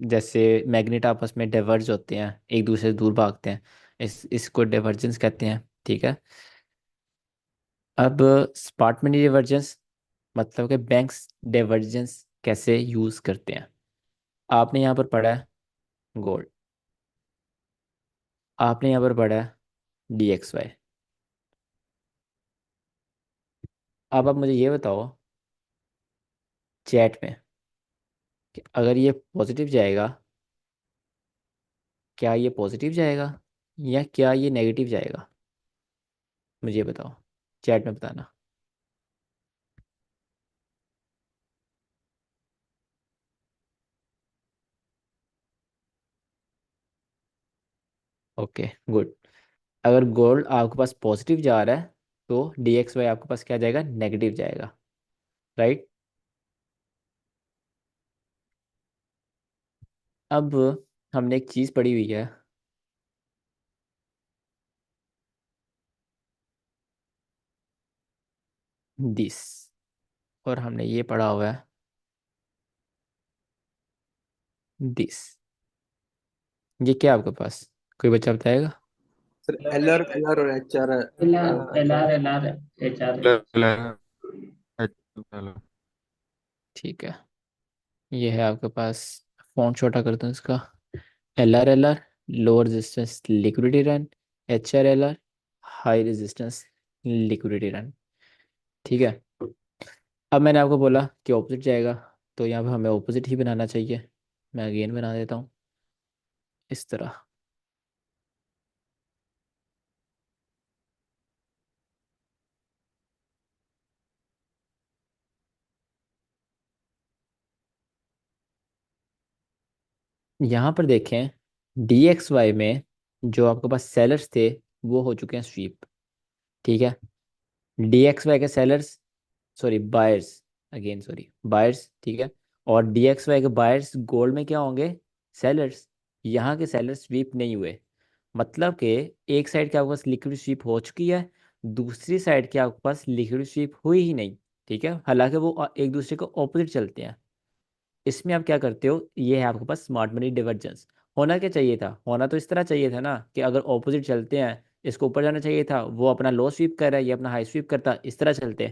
जैसे मैग्नेट आपस में डाइवर्ज होते हैं, एक दूसरे से दूर भागते हैं, इसको डाइवर्जेंस कहते हैं, ठीक है। अब स्मार्ट मनी डाइवर्जेंस मतलब कि बैंक्स डाइवर्जेंस कैसे यूज करते हैं। आपने यहाँ पर पढ़ा है गोल्ड, आपने यहाँ पर पढ़ा है DXY। अब आप मुझे ये बताओ चैट में कि अगर ये पॉजिटिव जाएगा, क्या ये पॉजिटिव जाएगा या क्या ये नेगेटिव जाएगा? मुझे ये बताओ, चैट में बताना। Okay good. अगर गोल्ड आपके पास पॉजिटिव जा रहा है तो DXY आपके पास क्या जाएगा? नेगेटिव जाएगा, राइट। अब हमने एक चीज़ पढ़ी हुई है, दिस, और हमने ये पढ़ा हुआ है दिस। ये क्या है आपके पास? कोई बच्चा बताएगा? सर एलआर एलआर और एचआर। LR HR। ठीक है, ये है आपके पास। फ़ॉन्ट छोटा कर दूँ इसका। LR lower resistance liquidity run, HRLR high resistance liquidity run, ठीक है। अब मैंने आपको बोला कि ऑपोजिट जाएगा, तो यहाँ पे हमें ऑपोजिट ही बनाना चाहिए। मैं अगेन बना देता हूँ इस तरह। यहाँ पर देखें DXY में जो आपके पास सेलर्स थे वो हो चुके हैं स्वीप, ठीक है। DXY के sellers, sorry buyers, again sorry buyers, ठीक है। और DXY के बायर्स गोल्ड में क्या होंगे? सेलर्स। यहाँ के सेलर्स स्वीप नहीं हुए, मतलब कि एक साइड के आपके पास लिक्विड स्वीप हो चुकी है, दूसरी साइड के आपके पास लिक्विड स्वीप हुई ही नहीं, ठीक है। हालांकि वो एक दूसरे को ऑपोजिट चलते हैं। इसमें आप क्या करते हो, ये है आपके पास स्मार्ट मनी डिवर्जेंस। होना क्या चाहिए था? होना तो इस तरह चाहिए था ना कि अगर ऑपोजिट चलते हैं, इसको ऊपर जाना चाहिए था, वो अपना लो स्वीप कर रहा है, ये अपना हाई स्वीप करता, इस तरह चलते,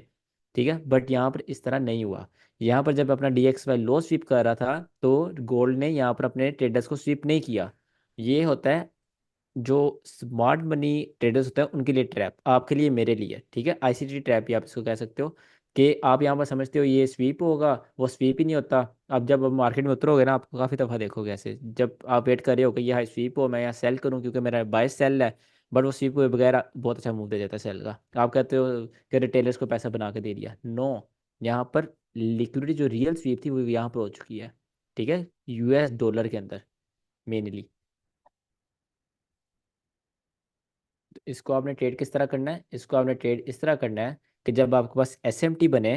ठीक है। बट यहाँ पर इस तरह नहीं हुआ। यहाँ पर जब अपना DXY लो स्वीप कर रहा था तो गोल्ड ने यहाँ पर अपने ट्रेडर्स को स्वीप नहीं किया। ये होता है जो स्मार्ट मनी ट्रेडर्स होते हैं उनके लिए ट्रैप, आपके लिए मेरे लिए, ठीक है, आईसीटी ट्रैप भी आप इसको कह सकते हो। कि आप यहाँ पर समझते हो ये स्वीप होगा, वो स्वीप ही नहीं होता। आप जब मार्केट में उतरोगे ना, आपको काफ़ी दफ़ा देखोगे ऐसे, जब आप वेट कर रहे हो कि ये हाई स्वीप हो, मैं यहाँ सेल करूँ क्योंकि मेरा बाय सेल है, बट वो स्वीप हुए बगैर बहुत अच्छा मूव दे जाता है सेल का। आप कहते हो कि रिटेलर्स को पैसा बना के दे दिया, नो। यहाँ पर लिक्विडिटी जो रियल स्वीप थी वो यहाँ पर हो चुकी है, ठीक है, यूएस डॉलर के अंदर मेनली। इसको आपने ट्रेड किस तरह करना है, इसको आपने ट्रेड इस तरह करना है कि जब आपके पास एसएमटी बने,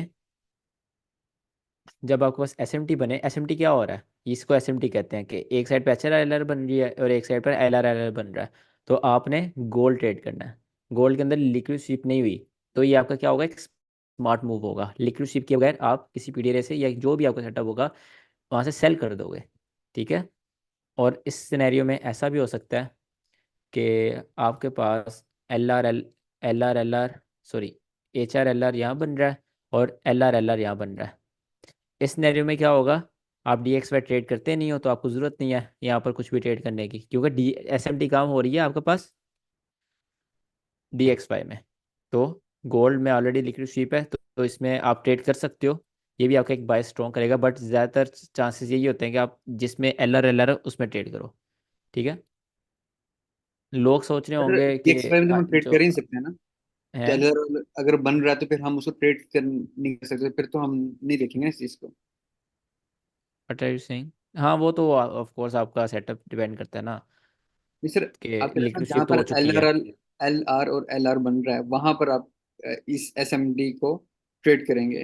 जब आपके पास एसएमटी बने, एसएमटी क्या हो रहा है, इसको एसएमटी कहते हैं कि एक साइड पे एच एल आर बन रही है और एक साइड पर एल आर एल आर बन रहा है। तो आपने गोल्ड ट्रेड करना है, गोल्ड के अंदर लिक्विड स्वीप नहीं हुई, तो ये आपका क्या होगा, एक स्मार्ट मूव होगा। लिक्विड स्वीप के बगैर आप किसी पीडीआर से या जो भी आपका सेटअप होगा वहाँ से सेल कर दोगे, ठीक है। और इस सिनेरियो में ऐसा भी हो सकता है कि आपके पास L R L R sorry HR LR यहाँ बन रहा है और LR LR यहाँ बन रहा है। इस सिनेरियो में क्या होगा, आप DXY ट्रेड करते नहीं हो तो आपको ज़रूरत नहीं है यहाँ पर कुछ भी ट्रेड करने की, क्योंकि SMT काम हो रही है आपके पास DXY में। तो गोल्ड में ऑलरेडी लिक्विड स्वीप है, तो इसमें आप ट्रेड कर सकते हो, ये भी आपका एक बाय स्ट्रॉन्ग करेगा, बट ज़्यादातर चांसेस यही होते हैं कि आप जिसमें LR LR है उसमें ट्रेड करो, ठीक है। लोग सोच रहे अगर होंगे कि DXY में तो हम ट्रेड जो कर ही नहीं सकते हैं ना। तो है, अगर अगर बन रहा है तो फिर हम उसको ट्रेड कर नहीं कर सकते, फिर तो हम नहीं देखेंगे इस चीज को। What are you saying. हाँ वो तो ऑफ कोर्स आपका सेटअप डिपेंड करता है ना, नहीं सर, कि आप कह रहे हैं ना, लिक्विड जहाँ स्वीप तो पर हो एल चुकी आर है। एल एल आर और एल आर बन रहा है वहां पर आप इस SMD को ट्रेड करेंगे।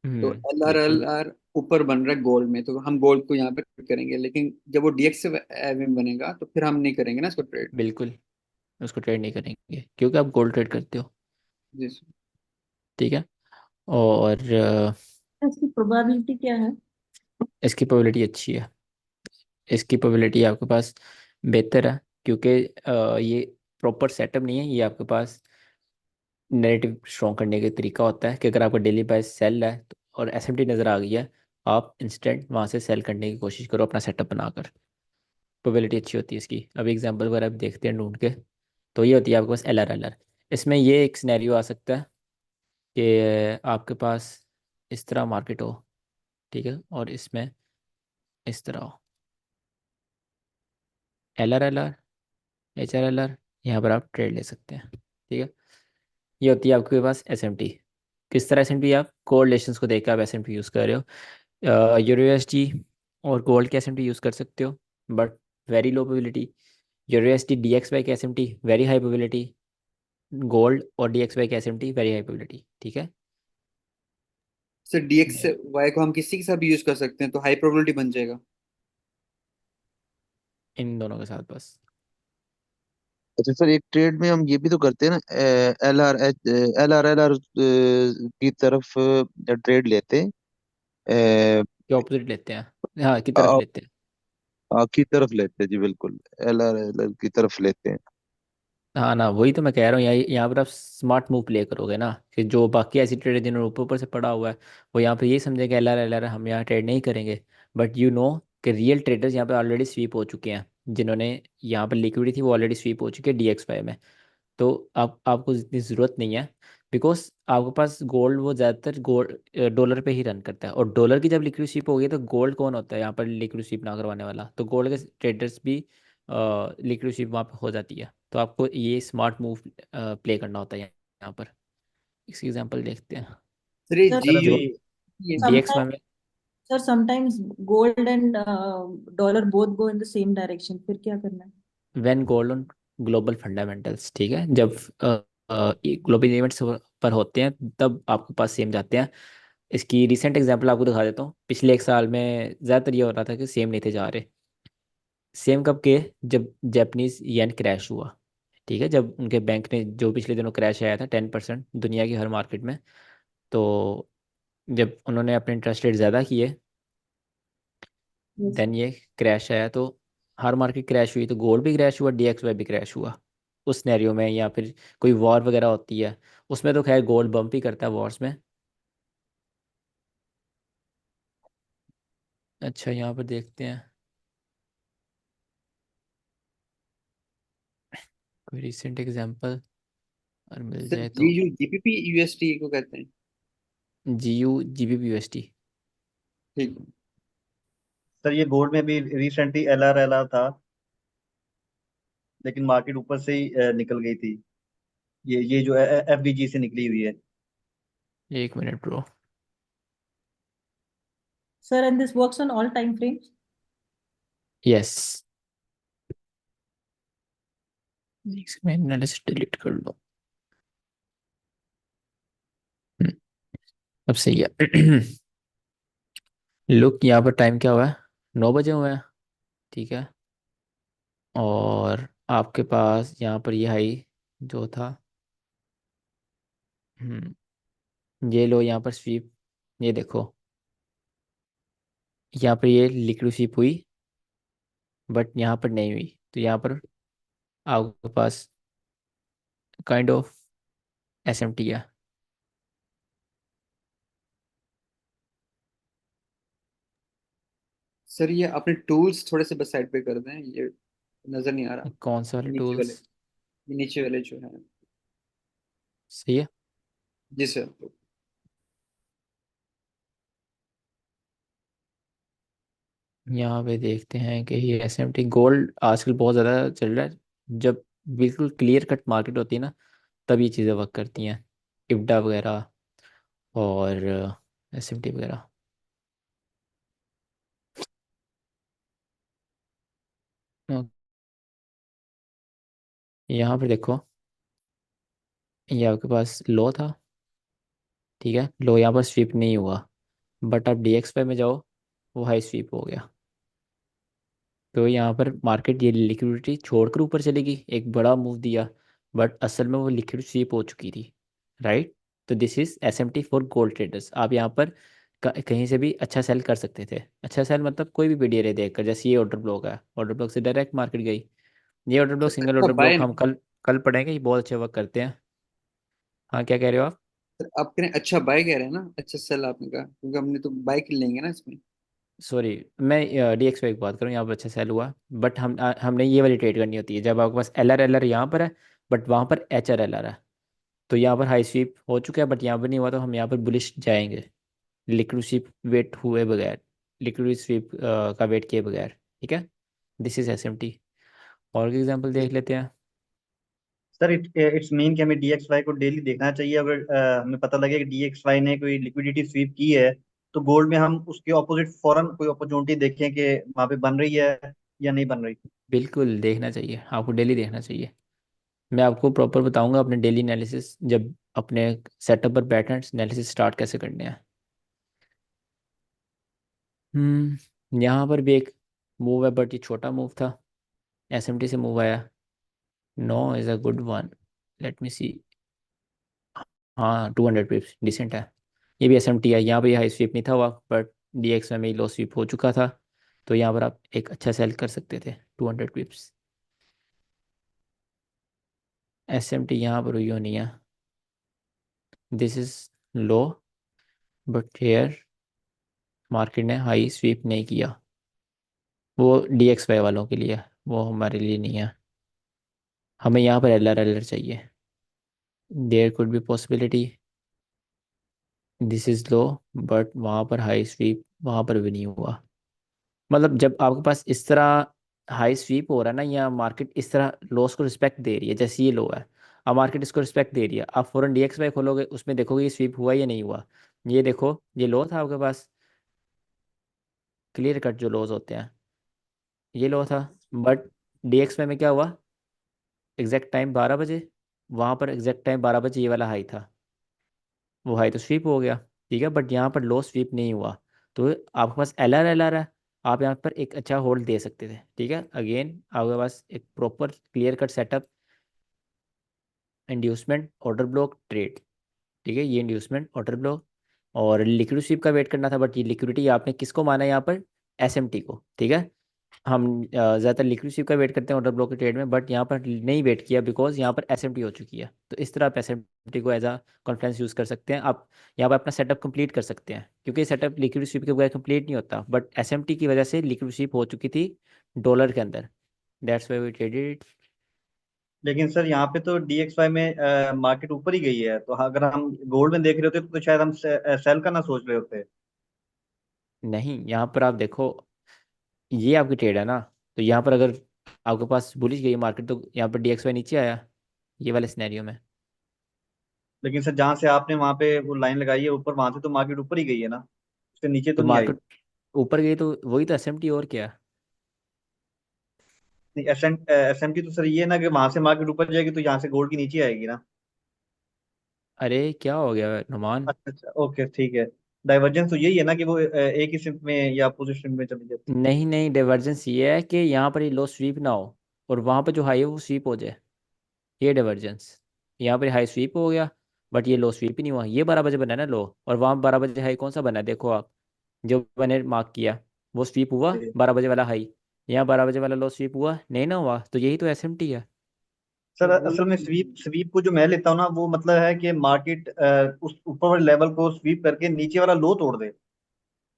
तो एल आर बिल्कुल एल आर ऊपर बन रहा है गोल्ड में, तो हम गोल्ड को यहाँ पे ट्रेड करेंगे, लेकिन जब वो DX में बनेगा तो फिर हम नहीं करेंगे ना इसको ट्रेड। बिल्कुल, उसको ट्रेड नहीं करेंगे क्योंकि आप गोल्ड ट्रेड करते हो, जी सर। ठीक है। और इसकी प्रोबेबिलिटी क्या है? इसकी प्रोबेबिलिटी अच्छी है, इसकी प्रोबेबिलिटी आपके पास बेहतर है, क्योंकि ये प्रॉपर सेटअप नहीं है, ये आपके पास नैरेटिव स्ट्रॉन्ग करने का तरीका होता है कि अगर आपका डेली प्राइस सेल है और एसएमटी नज़र आ गई है, आप इंस्टेंट वहाँ से सेल करने की कोशिश करो अपना सेटअप बनाकर। प्रोबेबिलिटी अच्छी होती है इसकी। अभी एग्जांपल वगैरह आप देखते हैं ढूंढ के, तो ये होती है आपके पास LR LR। इसमें ये एक सिनेरियो आ सकता है कि आपके पास इस तरह मार्केट हो, ठीक है, और इसमें इस तरह हो, LR LR HR LR, यहाँ पर आप ट्रेड ले सकते हैं, ठीक है। ये होती है आपके पास SMT। किस तरह SMT, आप कोरिलेशंस को देख के आप SMT यूज़ कर रहे हो। यूरो और गोल्ड के SMT यूज़ कर सकते हो, but very low probability. Euro DXY के SMT very high probability, gold और DXY के SMT वेरी हाई प्रोबेबिलिटी, ठीक है। सर DXY को हम किसी के साथ भी यूज कर सकते हैं तो हाई प्रोबेबिलिटी बन जाएगा। इन दोनों के साथ बस। अच्छा सर, एक ट्रेड में हम ये भी तो करते हैं ना, LR LR की तरफ ट्रेड लेते हैं, के ऑपोजिट लेते हैं, हाँ की तरफ अ, लेते हैं। की तरफ लेते हैं जी, बिल्कुल LR LR की तरफ लेते हैं। हाँ ना, वही तो मैं कह रहा हूँ, यहाँ पर आप स्मार्ट मूव प्ले करोगे ना, कि जो बाकी ऐसी ट्रेड जिन्होंने ऊपर ऊपर से पड़ा हुआ है वो यहाँ पे ये समझेंगे LR LR हम यहाँ ट्रेड नहीं करेंगे, बट यू नो कि रियल ट्रेडर्स यहाँ पे ऑलरेडी स्वीप हो चुके हैं, जिन्होंने यहाँ पर लिक्विडिटी थी वो ऑलरेडी स्वीप हो चुकी है DXY में। तो आपको इतनी ज़रूरत नहीं है, बिकॉज आपके पास गोल्ड वो ज़्यादातर गोल्ड डॉलर पे ही रन करता है, और डॉलर की जब लिक्विड शिप होगी तो गोल्ड कौन होता है यहाँ पर लिक्विड शिप ना करवाने वाला, तो गोल्ड के ट्रेडर्स भी लिक्विड शिप वहाँ पे हो जाती है। तो आपको ये स्मार्ट मूव प्ले करना होता है यहाँ पर। इसकी एग्जांपल देखते हैं। सर ये सर सर जी अभी जो ये DXY समटाइम्स में sir sometimes gold and dollar both go in the same direction, फिर क्या करना है? When gold on global fundamentals, ठीक है, जब ग्लोबल इवेंट्स पर होते हैं तब आपके पास सेम जाते हैं। इसकी रिसेंट एग्जांपल आपको दिखा देता हूँ, पिछले एक साल में ज़्यादातर ये हो रहा था कि सेम नहीं थे जा रहे। सेम कब के, जब जापानीज येन क्रैश हुआ, ठीक है, जब उनके बैंक ने जो पिछले दिनों क्रैश आया था 10% दुनिया की हर मार्केट में, तो जब उन्होंने अपने इंटरेस्ट रेट ज़्यादा किए, यस। देन ये क्रैश आया, तो हर मार्केट क्रैश हुई तो गोल्ड भी क्रैश हुआ, DXY भी क्रैश हुआ। उस सिनेरियो में, या फिर कोई वॉर वगैरह होती है, उसमें तो खैर गोल्ड बम्प ही करता है वॉर्स में। अच्छा यहाँ पर देखते हैं, कोई रिसेंट एग्जांपल और मिल सर जाए जी तो। यू जीबीपी यूएसटी को कहते हैं। GU GBP USD। ठीक है। सर ये गोल्ड में भी रिसेंटली एल आर था, लेकिन मार्केट ऊपर से ही निकल गई थी। ये जो FBG से निकली हुई है। 1 minute bro. Sir, and this works on all time frames? Yes. मैं एनालिसिस डिलीट कर लो। अब सही है। लुक यहाँ पर टाइम क्या हुआ है, 9 बजे हुए हैं। ठीक है। और आपके पास यहाँ पर ये हाई जो था, ये लो यहाँ पर स्वीप, ये देखो यहाँ पर ये लिक्विड स्वीप हुई बट यहाँ पर नहीं हुई, तो यहाँ पर आपके पास काइंड ऑफ SMT है। सर ये अपने टूल्स थोड़े से बस साइड पे कर दें, ये नजर नहीं आ रहा। कौन से वाले नीचे वाले, टूल्स? ये नीचे वाले जो है। सही है। जी सर। यहाँ पे देखते हैं कि ये SMT गोल्ड आजकल बहुत ज़्यादा चल रहा है। जब बिल्कुल क्लियर कट मार्केट होती है ना, तब ये चीज़ें वर्क करती हैं, इब्डा वगैरह और SMT वगैरह। यहाँ पर देखो, ये आपके पास लो था। ठीक है, लो यहाँ पर स्वीप नहीं हुआ, बट आप DXY में जाओ, वो हाई स्वीप हो गया। तो यहाँ पर मार्केट ये लिक्विडिटी छोड़कर ऊपर चलेगी, एक बड़ा मूव दिया, बट असल में वो लिक्विड स्वीप हो चुकी थी। राइट। तो this is SMT for gold traders. आप यहाँ पर कहीं से भी अच्छा सेल कर सकते थे। अच्छा सेल मतलब कोई भी पीडीआर देखकर, जैसे ये ऑर्डर ब्लॉक है, ऑर्डर ब्लॉक से डायरेक्ट मार्केट गई। ये ऑर्डर ब्लॉक, सर सिंगल अच्छा ऑर्डर बाय ब्लॉक हम कल कल पढ़ेंगे, ये बहुत अच्छे वर्क करते हैं। हाँ, क्या कह रहे हो आप? सर आप कह रहे हैं अच्छा बाय कह रहे हैं ना, अच्छा सेल आपने कहा, क्योंकि हमने तो बाय कर लेंगे ना इसमें। सॉरी, मैं DXY की बात करूँ, यहाँ पर अच्छा सेल हुआ, बट हमने ये वाली ट्रेड करनी होती है जब आपके पास LR यहाँ पर है, बट वहाँ पर HRLR है। तो यहाँ पर हाई स्वीप हो चुका है बट यहाँ पर नहीं हुआ, तो हम यहाँ पर बुलिश जाएंगे लिक्विड स्वीप वेट हुए बगैर, लिक्विड स्वीप का वेट किए बगैर। ठीक है। This is SMT। और एग्जांपल देख लेते हैं। सर इट्स मीन कि हमें DXY को डेली देखना चाहिए। अगर हमें पता लगे कि DXY ने कोई लिक्विडिटी स्वीप की है, तो गोल्ड में हम उसके ऑपोजिट फॉरन कोई अपॉर्चुनिटी देखें कि वहां पे बन रही है या नहीं बन रही। बिल्कुल देखना चाहिए, आपको डेली देखना चाहिए। मैं आपको प्रॉपर बताऊंगा अपने डेली एनालिसिस, जब अपने सेटअप पर बैठे एनालिसिस स्टार्ट कैसे करने हैं। यहाँ पर भी एक मूव है बट ये छोटा मूव था, SMT से मूव आया। No is a good one. Let me see. हाँ, 200 पिप्स डिसेंट है। ये भी SMT है, यहाँ पे हाई स्वीप नहीं था हुआ, बट DXY में लो स्वीप हो चुका था। तो यहाँ पर आप एक अच्छा सेल कर सकते थे, 200 पिप्स। SMT यहाँ पर हुई होनी है। This is low, but here market ने हाई स्वीप नहीं किया। वो DXY वालों के लिए है, वो हमारे लिए नहीं है। हमें यहाँ पर LR चाहिए। There could be possibility this is low, but वहाँ पर हाई स्वीप वहाँ पर भी नहीं हुआ। मतलब जब आपके पास इस तरह हाई स्वीप हो रहा है ना, या मार्केट इस तरह लॉस को रिस्पेक्ट दे रही है, जैसे ये लो है, अब मार्केट इसको रिस्पेक्ट दे रही है, आप फौरन DXY खोलोगे, उसमें देखोगे ये स्वीप हुआ या नहीं हुआ। ये देखो, ये लो था आपके पास, क्लियर कट जो लॉस होते हैं, ये लो था। बट DXY में क्या हुआ, एग्जैक्ट टाइम 12 बजे, वहाँ पर एग्जैक्ट टाइम 12 बजे ये वाला हाई था, वो हाई तो स्वीप हो गया। ठीक है, बट यहाँ पर लो स्वीप नहीं हुआ। तो आपके पास LR है, आप यहाँ पर एक अच्छा होल्ड दे सकते थे। ठीक है, अगेन आपके पास एक proper clear cut setup, inducement order block trade. ठीक है, ये इंड्यूसमेंट ऑर्डर ब्लॉक और लिक्विड स्वीप का वेट करना था, बट ये लिक्विडिटी आपने किसको माना यहाँ पर, SMT को। ठीक है। हम ज़्यादातर लिक्विड स्वीप का वेट करते हैं ऑर्डर ब्लॉक के ट्रेड में, बट यहाँ पर नहीं वेट किया बिकॉज यहाँ पर SMT हो चुकी है। तो इस तरह आप SMT को एज अ कॉन्फ्रेंस यूज़ कर सकते हैं। आप यहाँ पर अपना सेटअप कंप्लीट कर सकते हैं, क्योंकि सेटअप लिक्विड स्वीप के बगैर कंप्लीट नहीं होता, बट SMT की वजह से लिक्विड स्वीप हो चुकी थी डॉलर के अंदर। That's why we traded it. लेकिन सर यहाँ पे तो DXY में मार्केट ऊपर ही गई है, तो अगर हम गोल्ड में देख रहे होते तो शायद हम सेल का ना सोच रहे होते। नहीं, यहाँ पर आप देखो, ये आपकी ट्रेड है ना, तो यहाँ पर अगर आपके पास बुलिश गई मार्केट तो यहाँ पर DXY नीचे आया, ये वाले सिनेरियो में। लेकिन सर जहाँ से आपने वहाँ पे वो लाइन लगाई है ऊपर, वहां से तो मार्केट ऊपर ही गई है ना, उससे नीचे तो तो नहीं आई। मार्केट ऊपर गई तो वही तो SMT और क्या। नहीं, SMT तो सर ये है ना कि वहां से मार्केट ऊपर जाएगी तो यहाँ से गोल्ड की नीचे आएगी ना। अरे क्या हो गया नुमान। अच्छा अच्छा, ओके ठीक है। डाइवर्जेंस तो यही है ना कि वो एक ही शिफ्ट में या अपोजिट शिफ्ट में चली जाती नहीं नहीं, डाइवर्जेंस ये है कि यहाँ पर ये लो स्वीप ना हो और वहाँ पर जो हाई है वो स्वीप हो जाए, ये डाइवर्जेंस। यहाँ पर हाई स्वीप हो गया बट ये लो स्वीप ही नहीं हुआ, ये 12 बजे बना है ना लो, और वहाँ 12 बजे हाई कौन सा बना है देखो आप, जो मैंने मार्क किया वो स्वीप हुआ है। 12 बजे वाला हाई। यहाँ 12 बजे वाला लो स्वीप हुआ नहीं ना हुआ, तो यही तो SMT है। सर असल में स्वीप स्वीप को जो मैं लेता हूँ ना, वो मतलब है कि मार्केट उस ऊपर वाले लेवल को स्वीप करके नीचे वाला लो तोड़ दे,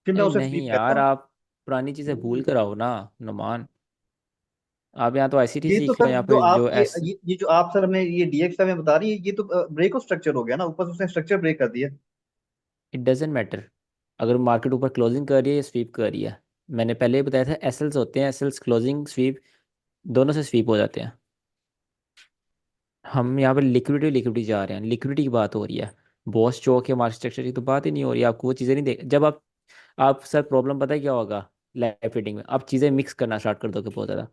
फिर मैं अरे उसे नहीं स्वीप कहता यार, हूँ। आप पुरानी चीज़ें भूल कर आओ ना नुमान। आप यहाँ तो ICT ये तो सीख रहे सर हो, यहाँ जो पे आप जो एस। ये जो आप सर हमें ये DXY में बता रही है, ये तो ब्रेक ऑफ स्ट्रक्चर हो गया ना, ऊपर से उसने स्ट्रक्चर ब्रेक कर दिया। इट डजेंट मैटर, अगर मार्केट ऊपर क्लोजिंग कर रही है या स्वीप कर रही है। मैंने पहले ही बताया था SLs होते हैं, SLs क्लोजिंग स्वीप दोनों से स्वीप हो जाते हैं। हम यहाँ पर लिक्विडिटी लिक्विडिटी जा रहे हैं, लिक्विडिटी की बात हो रही है। बॉस चौक या मार्केट स्ट्रक्चर की तो बात ही नहीं हो रही, आपको वो चीज़ें नहीं देख जब आप सर प्रॉब्लम पता है क्या होगा लाइव ट्रेडिंग में, आप चीज़ें मिक्स करना स्टार्ट कर दोगे बहुत ज़्यादा।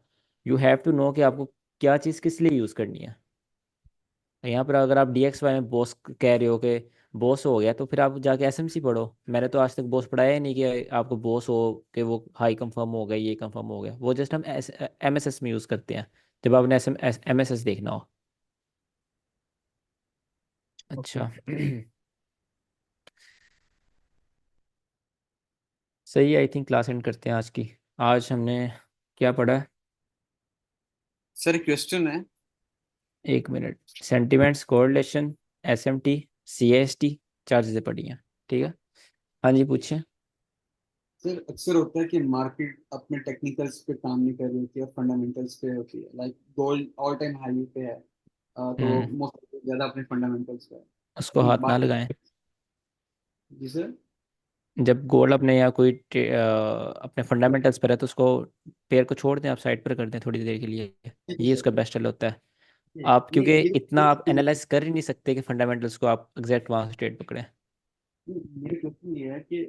यू हैव टू नो कि आपको क्या चीज़ किस लिए यूज़ करनी है। यहाँ पर अगर आप DXY में बॉस कह रहे हो कि बॉस हो गया, तो फिर आप जाके SMC पढ़ो। मैंने तो आज तक बॉस पढ़ाया ही नहीं कि आपको बॉस हो कि वो हाई कंफर्म हो गया, ये कंफर्म हो गया, वो जस्ट हम MSS में यूज़ करते हैं जब आपने MSS देखना हो। ओके। अच्छा। सही है, आई थिंक क्लास एंड करते हैं आज की। आज हमने क्या पढ़ा है? सर क्वेश्चन है। 1 minute. Sentiments, correlation, SMT, CAST, 4 चीज़ें पढ़ी हैं, ठीक है। हाँ जी पूछिए। सर अक्सर होता है कि मार्केट अपने टेक्निकल्स पे काम नहीं कर रही होती है, फंडामेंटल्स पे होती है। Like gold all time high पे है, तो हम्म। मोस्ट ज्यादा अपने फंडामेंटल्स पे है। उसको अभी हाथ ना लगाएं। जी सर। जब गोल्ड अपने या कोई अपने फंडामेंटल्स पर है तो उसको पेयर को छोड़ दें, आप साइड पर कर दें थोड़ी देर के लिए। ठीक है ये सर। उसका बेस्ट हल होता है। आप नहीं क्योंकि इतना आप ये एनालाइज कर ही नहीं सकते कि फंडामेंटल्स को आप एग्जैक्ट वहाँ स्टेट पकड़ें। मेरे क्वेश्चन ये है कि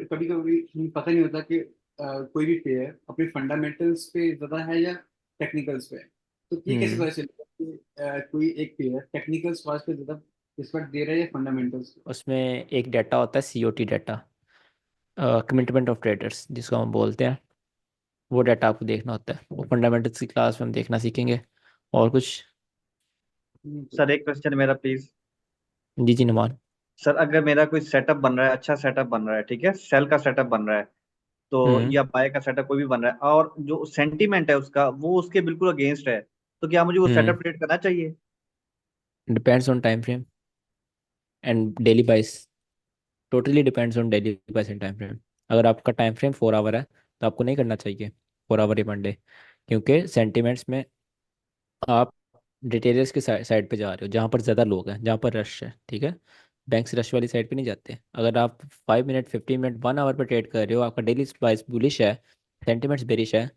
कभी कभी पता नहीं होता कि कोई भी पेयर अपने फंडामेंटल्स पे ज्यादा है या टेक्निकल्स पे है। तो ये कैसे हम्म। पता चलेगा कि कोई एक पेयर टेक्निकल्स वाइज पे ज्यादा रिस्पेक्ट दे रहा है या फंडामेंटल्स पे। उसमें एक डाटा होता है, COT data, commitment of traders जिसको हम बोलते हैं। वो डाटा आपको देखना होता है, वो फंडामेंटल्स की क्लास में हम देखना सीखेंगे। और कुछ? सर एक क्वेश्चन मेरा प्लीज। जी जी नुमान। सर अगर मेरा कोई सेटअप बन रहा है, अच्छा सेटअप बन रहा है, ठीक है, सेल का सेटअप बन रहा है, तो हम्म। या बाय का सेटअप कोई भी बन रहा है, और जो सेंटीमेंट है उसका वो उसके बिल्कुल अगेंस्ट है, तो क्या मुझे वो हम्म। सेटअप ट्रेड करना चाहिए? Depends on time frame and daily price. Totally depends on daily price and time frame. अगर आपका टाइम फ्रेम 4 आवर है तो आपको नहीं करना चाहिए 4 आवर या 1 डे, क्योंकि सेंटिमेंट्स में आप डिटेलर्स के साइड पे जा रहे हो जहाँ पर ज़्यादा लोग हैं, जहाँ पर रश है, ठीक है। बैंक्स रश वाली साइड पे नहीं जाते। अगर आप 5 मिनट, 15 मिनट, 1 आवर पर ट्रेड कर रहे हो, आपका डेली प्राइस बुलिश है, सेंटिमेंट्स बेरिश है,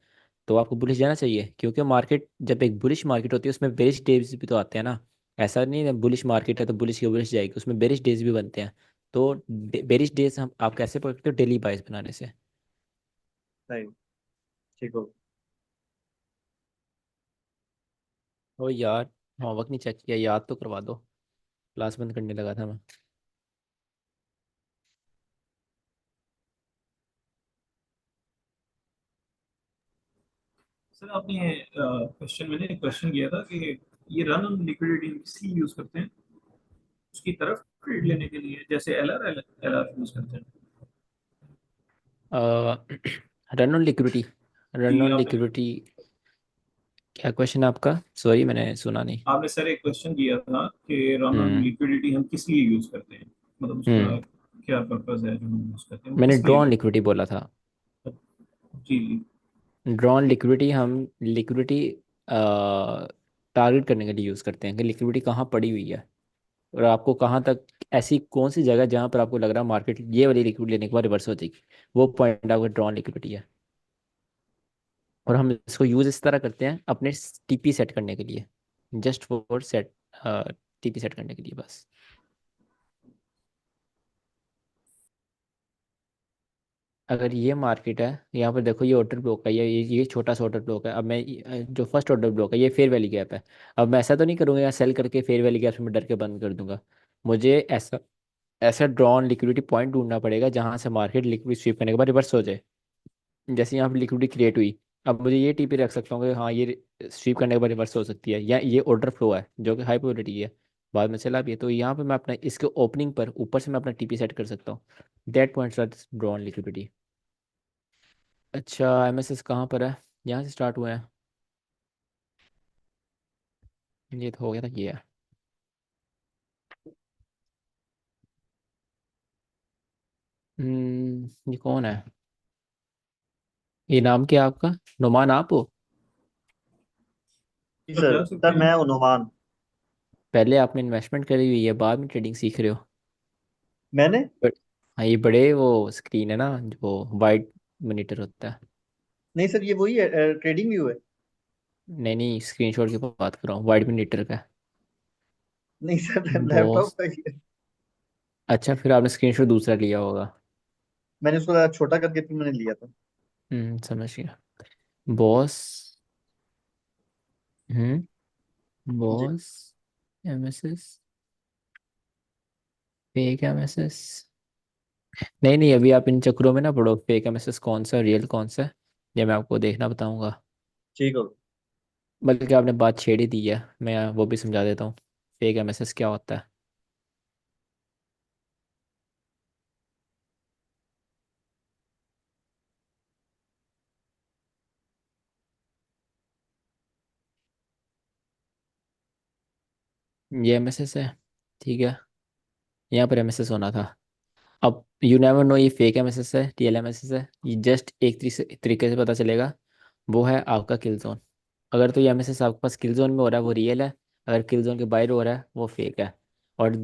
तो आपको बुलिश जाना चाहिए, क्योंकि मार्केट जब एक बुलिश मार्केट होती है उसमें बेरिश डेज भी तो आते हैं ना। ऐसा नहीं है बुलिश मार्केट है तो बुलिश की बुलिश जाएगी, उसमें बेरिश डेज भी बनते हैं। तो बेरिश डेज हम आप कैसे पकड़ते हो? डेली बाइस बनाने से। सही। ठीक हो। ओ यार, होमवर्क नहीं चेक किया, याद तो करवा दो, क्लास बंद करने लगा था मैं। सर आपने क्वेश्चन मैंने एक क्वेश्चन किया था कि ये रन ऑन लिक्विडिटी किसकी यूज करते हैं, उसकी तरफ ट्रेड लेने के लिए, जैसे एल आर यूज करते हैं। रन ऑन लिक्विडिटी, रन जी ऑन आपने लिक्विडिटी। क्या क्वेश्चन है आपका? सॉरी मैंने सुना नहीं। आपने सर एक क्वेश्चन किया था कि रन ऑन हम्म। लिक्विडिटी हम किस लिए यूज करते हैं, मतलब उसका हम्म। क्या पर्पस है जो हम यूज करते हैं, वो मैंने किस लिए ड्रॉन यूज लिक्विडिटी बोला था। जी जी। ड्रॉन लिक्विडिटी हम लिक्विडिटी टारगेट करने के लिए यूज़ करते हैं कि लिक्विडिटी कहाँ पड़ी हुई है, और आपको कहाँ तक, ऐसी कौन सी जगह जहाँ पर आपको लग रहा है मार्केट ये वाली लिक्विडिटी लेने के बाद रिवर्स हो जाएगी, वो पॉइंट आपका ड्रॉन लिक्विडिटी है। और हम इसको यूज़ इस तरह करते हैं अपने टीपी सेट करने के लिए, just for set, TP set करने के लिए बस। अगर ये मार्केट है, यहाँ पर देखो ये ऑर्डर ब्लॉक है, ये छोटा सा ऑर्डर ब्लॉक है। अब मैं जो फर्स्ट ऑर्डर ब्लॉक है ये फेयर वैली गैप है। अब मैं ऐसा तो नहीं करूँगा यहाँ सेल करके फेयर वैली गैप से मैं डर के बंद कर दूंगा। मुझे ऐसा ऐसा ड्रॉन लिक्विडिटी पॉइंट ढूंढना पड़ेगा जहाँ से मार्केट लिक्विड स्वीप करने के बाद रिवर्स हो जाए। जैसे यहाँ पर लिक्विडिटी क्रिएट हुई, अब मुझे ये टीपी रख सकता हूँ कि हाँ ये स्वीप करने के बाद रिवर्स हो सकती है, या ये ऑर्डर फ्लो है जो कि हाई प्रोबेबिलिटी है, बाद में चला भी है, तो यहाँ पे मैं अपना इसके ओपनिंग पर ऊपर से मैं अपना टीपी सेट कर सकता हूँ। That points are drawn liquidity. अच्छा, एमएसएस कहाँ पर है? यहाँ से स्टार्ट हुआ है, ये तो हो गया था, ये है। ये कौन है? ये नाम क्या है आपका? नुमान आप हो? जी तो सर जा सकते सर हैं। मैं हूं नुमान। पहले आपने इन्वेस्टमेंट करी हुई है, बाद में ट्रेडिंग सीख रहे हो? मैंने बट हाँ, ये बड़े वो स्क्रीन है ना जो वाइट मॉनिटर होता है। नहीं सर, ये वही है, ट्रेडिंग व्यू है। नहीं नहीं, स्क्रीनशॉट की बात कर रहा हूँ, वाइट मॉनिटर का। नहीं सर, लैपटॉप बॉस, का ही है। अच्छा फिर आपने स्क्रीनशॉट दूसरा लिया होगा। मैंने उसको ज़रा छोटा करके फिर मैंने लिया था। समझ गया। बॉस, जी। Boss, MSS, fake MSS. नहीं नहीं, अभी आप इन चक्रों में ना पड़ो, फेक एमएसएस कौन सा रियल कौन सा है, ये मैं आपको देखना बताऊंगा। ठीक हो। बल्कि आपने बात छेड़ ही दी है, मैं वो भी समझा देता हूँ फेक एमएसएस क्या होता है। ये एमएसएस है, ठीक है, यहाँ पर एमएसएस होना था। अब यू नेवर नो ये फेक एमएसएस है रियल एमएसएस है, ये जस्ट एक तरीके से पता चलेगा, वो है आपका किल जोन। अगर तो ये एमएसएस आपके पास किल जोन में हो रहा है वो रियल है, अगर किल जोन के बाहर हो रहा है वो फेक है। और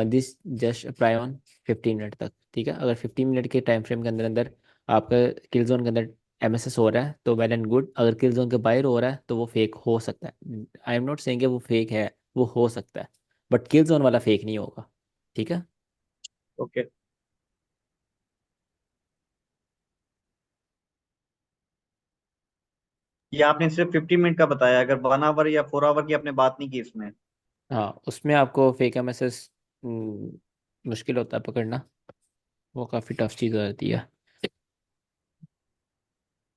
this just apply on 15 minute तक, ठीक है। अगर 15 मिनट के टाइम फ्रेम के अंदर अंदर आपका किल जोन के अंदर एमएसएस हो रहा है तो वेल एंड गुड, अगर किल जोन के बाहर हो रहा है तो वो फेक हो सकता है। आई एम नॉट सेइंग वो फेक है, वो हो सकता है, बट किल जोन वाला फेक नहीं होगा, ठीक है। ओके। ये आपने सिर्फ 50 मिनट का बताया, अगर 1 आवर या 4 आवर की आपने बात नहीं की इसमें। हाँ, उसमें आपको फेक एमएसएस मुश्किल होता है पकड़ना, वो काफ़ी टफ चीज़ हो जाती है।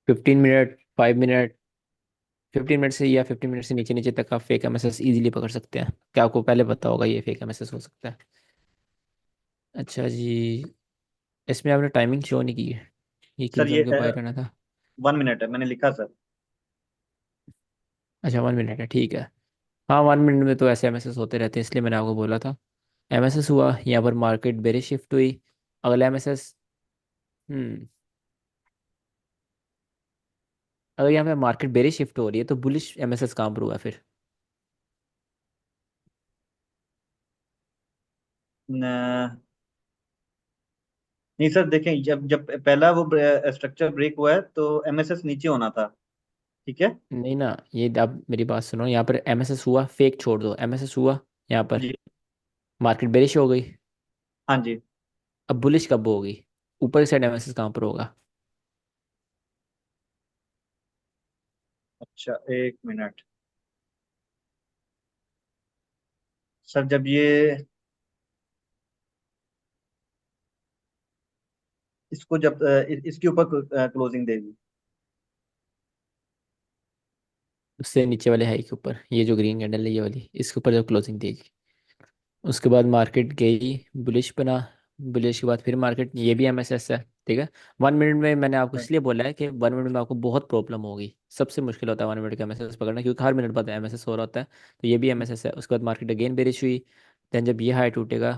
15 मिनट, 5 मिनट, 15 मिनट से या 15 मिनट से नीचे नीचे तक आप फेक एमएसएस इजीली पकड़ सकते हैं। क्या आपको पहले पता होगा ये फेक एमएसएस हो सकता है? अच्छा जी, इसमें आपने टाइमिंग शो नहीं की है, ये किल सर ये जोन के बाहर रहना था। 1 मिनट है, मैंने लिखा सर। अच्छा 1 मिनट है, ठीक है। हाँ 1 मिनट में तो ऐसे एमएसएस होते रहते हैं, इसलिए मैंने आपको बोला था। एमएसएस हुआ, यहाँ पर मार्केट बेरिश शिफ्ट हुई, अगला एमएसएस। हम्म अगर यहाँ पे मार्केट बेरिश शिफ्ट हो रही है तो बुलिश एमएसएस कहाँ पर हुआ फिर? न, नहीं सर देखें, जब जब पहला वो स्ट्रक्चर ब्रेक हुआ है तो एमएसएस नीचे होना था। ठीक है। नहीं ना, ये आप मेरी बात सुनो, यहाँ पर एमएसएस हुआ, फेक छोड़ दो, एमएसएस हुआ यहाँ पर, जी। मार्केट बेरिश हो गई, हाँ जी। अब बुलिश कब होगी? ऊपर की साइड एमएसएस कहाँ पर होगा? अच्छा 1 मिनट। सर जब ये इसको जब इसके ऊपर क्लोजिंग देगी। उससे नीचे वाले हाई के ऊपर, ये जो ग्रीन कैंडल है ये वाली, इसके ऊपर जब क्लोजिंग देगी, उसके बाद मार्केट गई बुलिश बना, बुलिश के बाद फिर मार्केट, ये भी एमएसएस है, ठीक है। 1 मिनट में मैंने आपको इसलिए बोला है कि 1 मिनट में आपको बहुत प्रॉब्लम होगी, सबसे मुश्किल होता है 1 मिनट का एमएसएस पकड़ना, क्योंकि हर मिनट बाद एमएसएस हो रहा होता है। तो ये भी एमएसएस है, उसके बाद मार्केट अगेन बेरिश हुई, देन जब ये हाई टूटेगा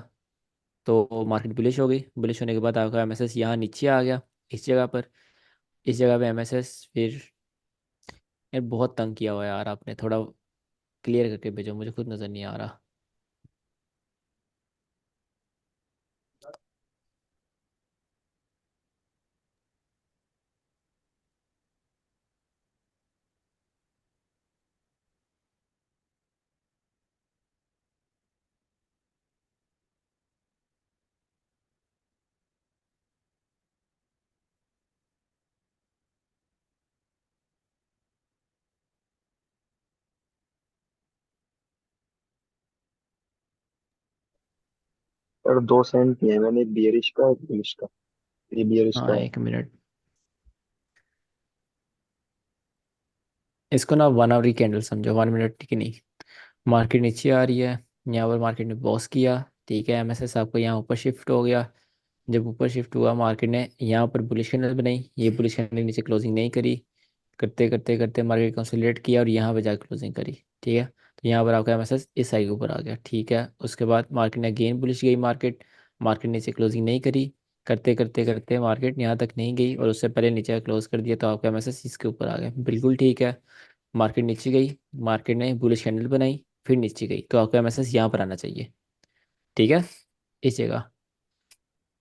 तो मार्केट बुलिश हो गई, बुलिश होने के बाद आपका एमएसएस यहाँ नीचे आ गया, इस जगह पर, इस जगह पे एमएसएस फिर, यार बहुत तंग किया हुआ है यार आपने थोड़ा, क्लियर करके भेजो, मुझे खुद नज़र नहीं आ रहा। और दो सेंट किए हैं मैंने, एक बियरिश का एक बुलिश का। ये बियरिश का हाँ, है। 1 मिनट। इसको ना 1 आवर की कैंडल समझो, 1 मिनट की नहीं। मार्केट नीचे आ रही है, यहाँ पर मार्केट ने बॉस किया, ठीक है। एमएसएस आपका यहाँ ऊपर शिफ्ट हो गया। जब ऊपर शिफ्ट हुआ मार्केट ने यहाँ पर बुलिश कैंडल बनाई, ये बुलिश कैंडल नीचे क्लोजिंग नहीं करी। करते करते करते मार्केट कंसोलिडेट किया और यहाँ पे जाकर क्लोजिंग करी, ठीक है। तो यहाँ पर आपका एमएसएस इस साइड के ऊपर आ गया, ठीक है। उसके बाद मार्केट ने अगेन बुलिश गई, मार्केट मार्केट नीचे क्लोजिंग नहीं करी। करते करते करते मार्केट यहाँ तक नहीं गई और उससे पहले नीचे क्लोज कर दिया, तो आपका एमएसएस इसके ऊपर आ गया, बिल्कुल ठीक है। मार्केट नीचे गई, मार्केट ने बुलिश कैंडल बनाई, फिर नीचे गई, तो आपका एमएसएस यहाँ पर आना चाहिए, ठीक है, इस जगह।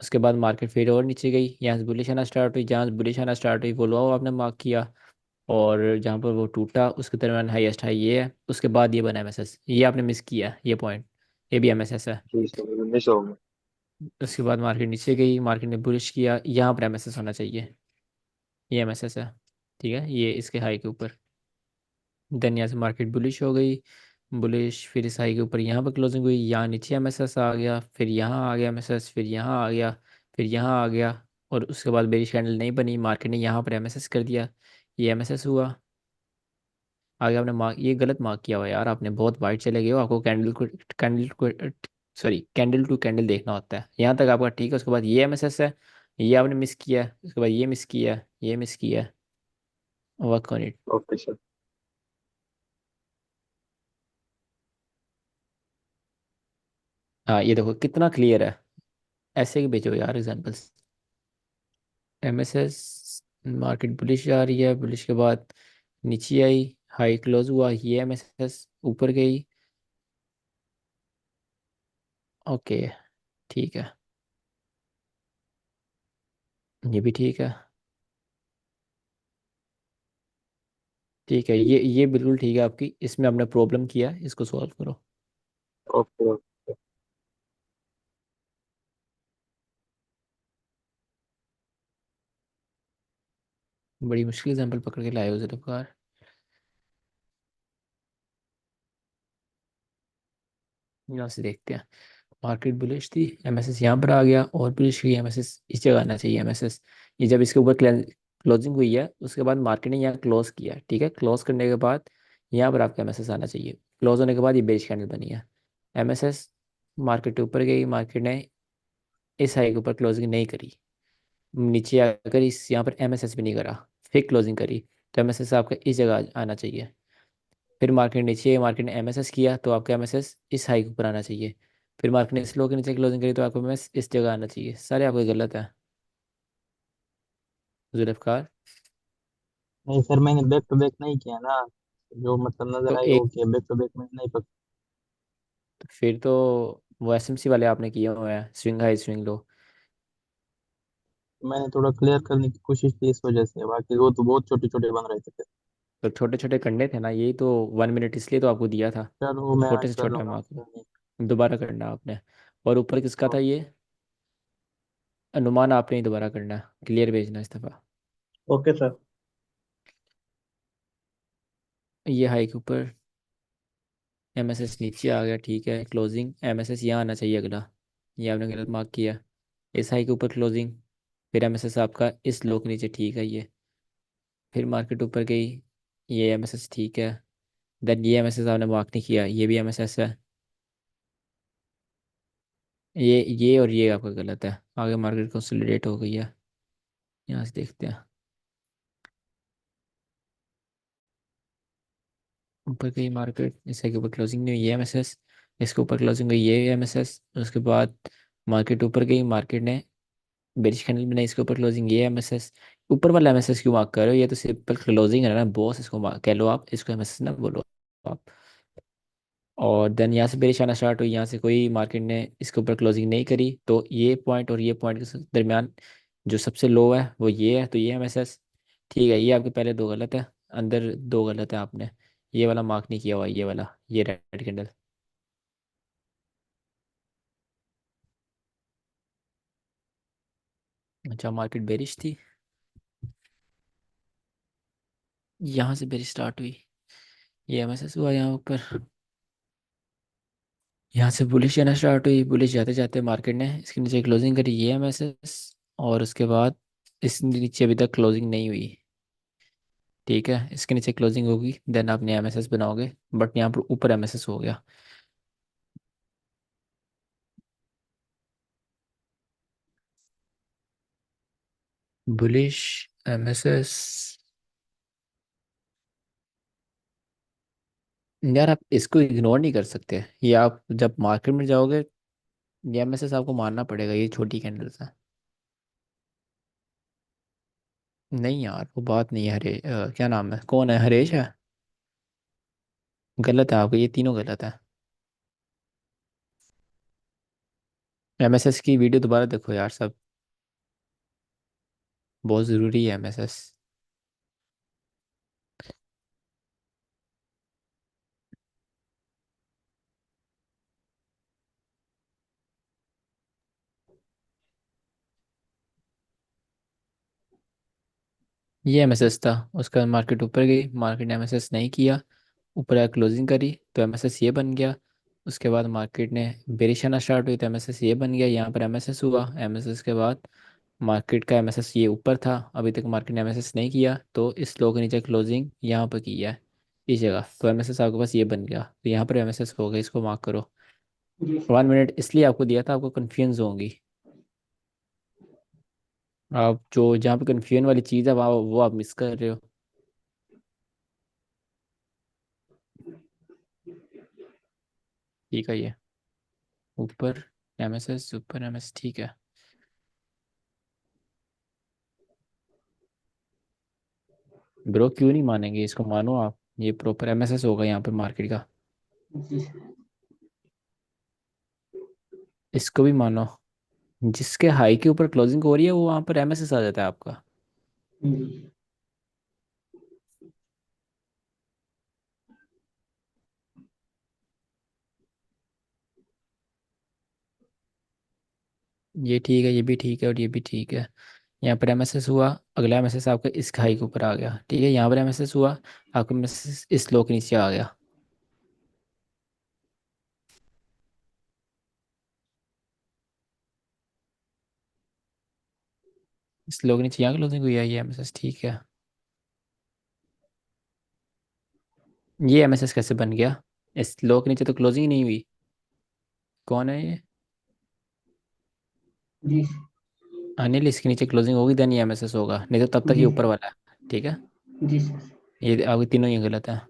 उसके बाद मार्केट फिर और नीचे गई, यहाँ से बुलिश आना स्टार्ट हुई, जहाँ से बुलिश आना स्टार्ट हुई वो लो आपने मार्क किया। और जहाँ पर वो टूटा उसके दरम्यान हाईएस्ट हाई ये है, उसके बाद ये बना एमएसएस, ये आपने मिस किया ये पॉइंट, ये भी एमएसएस है। जी सर, मिस हो गया। उसके बाद मार्केट नीचे गई, मार्केट ने बुलिश किया, यहाँ पर एमएसएस होना चाहिए, ये एमएसएस है, ठीक है, ये इसके हाई के ऊपर। देन यहाँ से मार्केट बुलिश हो गई, बुलिश, फिर इस हाई के ऊपर यहाँ पर क्लोजिंग हुई, यहाँ नीचे एमएसएस आ गया, फिर यहाँ आ गया एमएसएस, फिर यहाँ आ गया, फिर यहाँ आ गया। और उसके बाद बेरिश कैंडल नहीं बनी, मार्केट ने यहाँ पर एमएसएस कर दिया, ये एमएसएस हुआ। आगे आपने मार्क, ये गलत मार्क किया हुआ है यार, आपने बहुत वाइट चले गए हो, आपको कैंडल को सॉरी कैंडल टू कैंडल देखना होता है, यहाँ तक आपका ठीक है। उसके बाद ये एमएसएस है, ये आपने मिस किया है। उसके बाद ये मिस किया है, ये मिस किया है, work on it. Okay sir. हाँ, ये देखो कितना क्लियर है, ऐसे ही भेजो यार एग्जांपल्स। एमएसएस, मार्केट बुलिश आ रही है, बुलिश के बाद नीचे आई, हाई क्लोज हुआ, ये एमएसएस ऊपर गई, ओके, ठीक है, ये भी ठीक है, ठीक है, ये बिल्कुल ठीक है आपकी, इसमें आपने प्रॉब्लम किया, इसको सॉल्व करो। ओके। बड़ी मुश्किल एग्जाम्पल पकड़ के लाए हो जुल्फ़िकार। यहाँ से देखते हैं, मार्केट बुलिश थी, एमएसएस यहाँ पर आ गया, और बुलिश की एमएसएस इस जगह आना चाहिए, एमएसएस। ये जब इसके ऊपर क्लोजिंग हुई है, उसके बाद मार्केट ने यहाँ क्लोज किया, ठीक है। क्लोज करने के बाद यहाँ पर आपका एमएसएस आना चाहिए, क्लोज होने के बाद ये बेच कैंडल बनी है, एमएसएस। मार्केट ऊपर गई, मार्केट ने इस हाई के ऊपर क्लोजिंग नहीं करी, नीचे आकर इस यहाँ पर एमएसएस भी नहीं करा, फिर क्लोजिंग करी, तो एमएसएस आपका इस जगह आना चाहिए। फिर मार्केट नीचे, मार्केट ने एमएसएस किया, तो आपका एमएसएस इस हाई के ऊपर आना चाहिए। फिर मार्केट ने स्लो के नीचे क्लोजिंग करी, तो आपको एमएस इस जगह आना चाहिए, सारे आपके गलत है जुल्फ़िकार। नहीं सर, मैंने बैक टू बैक नहीं किया ना, जो मतलब नजर तो आई वो एक, किया, बैक टू बैक मैंने नहीं पकड़ा। तो फिर तो वो एसएमसी वाले आपने किए हुए हैं, स्विंग हाई स्विंग लो। मैंने थोड़ा क्लियर करने की कोशिश की इस वजह से, बाकी वो तो बहुत छोटे छोटे बन रहे थे। तो छोटे छोटे करने थे ना, यही तो 1 मिनट इसलिए तो आपको दिया था, चलो मैं छोटे आज से कर छोटा लूंगा मार्क उसको। दोबारा करना आपने। और ऊपर किसका था ये, अनुमान आपने ही दोबारा करना है, क्लियर भेजना इस दफ़ा। Okay sir. ये हाई के ऊपर एमएसएस नीचे आ गया, ठीक है, क्लोजिंग एमएसएस यहाँ आना चाहिए अगला, ये आपने गलत मार्क किया। इस हाई के ऊपर क्लोजिंग, फिर एमएसएस आपका इस लो के नीचे, ठीक है ये। फिर मार्केट ऊपर गई, ये एमएसएस ठीक है। देन ये एमएसएस आपने मार्क नहीं किया, ये भी एमएसएस है, ये और ये आपका गलत है। आगे मार्केट कंसोलिडेट हो गई है, यहाँ से देखते हैं। ऊपर गई मार्केट, इसके ऊपर क्लोजिंग नहीं हुई, ये एमएसएस, इसके ऊपर क्लोजिंग हुई, ये एमएसएस। उसके बाद मार्केट ऊपर गई, मार्केट ने बेरिश कैंडल बनाई, इसके ऊपर क्लोजिंग, ये एमएसएस। ऊपर वाला एमएसएस क्यों मार्क कर रहे हो, ये तो सिंपल क्लोजिंग है ना बॉस, इसको कह लो आप, इसको एमएसएस ना बोलो आप। और देन यहाँ से बेरिश आना स्टार्ट हुई, यहाँ से कोई मार्केट ने इसके ऊपर क्लोजिंग नहीं करी, तो ये पॉइंट और ये पॉइंट के दरमियान जो सबसे लो है वो ये है, तो ये MSS। ठीक है, ये आपके पहले दो गलत है, अंदर दो गलत है, आपने ये वाला मार्क नहीं किया हुआ, ये वाला, ये रेड कैंडल। अच्छा, मार्केट बेरिश थी, यहाँ से बेरिश स्टार्ट हुई, ये MSS हुआ यहाँ ऊपर, यहाँ से बुलिश आना स्टार्ट हुई, बुलिश जाते जाते मार्केट ने इसके नीचे क्लोजिंग करी, ये MSS। और उसके बाद इस नीचे अभी तक क्लोजिंग नहीं हुई। ठीक है, इसके नीचे क्लोजिंग होगी, देन आप नया MSS बनाओगे, बट यहाँ पर ऊपर MSS हो गया। Bullish MSS। यार आप इसको इग्नोर नहीं कर सकते, ये आप जब मार्केट में जाओगे ये MSS आपको मानना पड़ेगा, ये छोटी कैंडल्स है। नहीं यार, वो बात नहीं है। क्या नाम है, कौन है, हरेश है? गलत है आपका, ये तीनों गलत है। MSS की वीडियो दोबारा देखो यार सब, बहुत ज़रूरी है MSS। ये MSS था, उसका मार्केट ऊपर गई, मार्केट ने MSS नहीं किया, ऊपर आकर क्लोजिंग करी तो MSS ये बन गया। उसके बाद मार्केट ने बेरिश आना स्टार्ट हुई तो MSS ये बन गया, यहाँ पर MSS हुआ, MSS के बाद मार्केट का MSS ये ऊपर था, अभी तक मार्केट ने MSS नहीं किया, तो इस लो के नीचे क्लोजिंग यहाँ पर की है, इस जगह, तो MSS आपके पास ये बन गया, तो यहाँ पर MSS हो गया, इसको मार्क करो। जी 1 मिनट इसलिए आपको दिया था, आपको कन्फ्यूज होंगी, आप जो जहाँ पे कन्फ्यूजन वाली चीज़ है वहाँ वो आप मिस कर रहे हो। ठीक है, ये ऊपर MSS, ऊपर MS, ठीक है। ब्रो क्यों नहीं मानेंगे, इसको मानो आप, ये प्रॉपर MSS होगा यहाँ पे मार्केट का, जी इसको भी मानो। जिसके हाई के ऊपर क्लोजिंग हो रही है वो वहाँ पर MSS आ जाता है आपका। जी ये ठीक है, ये भी ठीक है, और ये भी ठीक है। यहाँ पर MSS हुआ, अगला MSS आपका इस हाई के ऊपर आ गया, ठीक है, यहाँ पर MSS हुआ, आपका MSS इस लो के नीचे आ गया। इस लो के नीचे यहाँ क्लोजिंग हुई है, ये MSS, ठीक है। ये MSS कैसे बन गया, इस लो के नीचे तो क्लोजिंग नहीं हुई, कौन है ये? जी अनिल, इसके नीचे क्लोजिंग होगी देन ये MSS होगा, नहीं तो तब तक ये जी ऊपर वाला है। ठीक है, जी सर। ये आपके तीनों ये गलत है।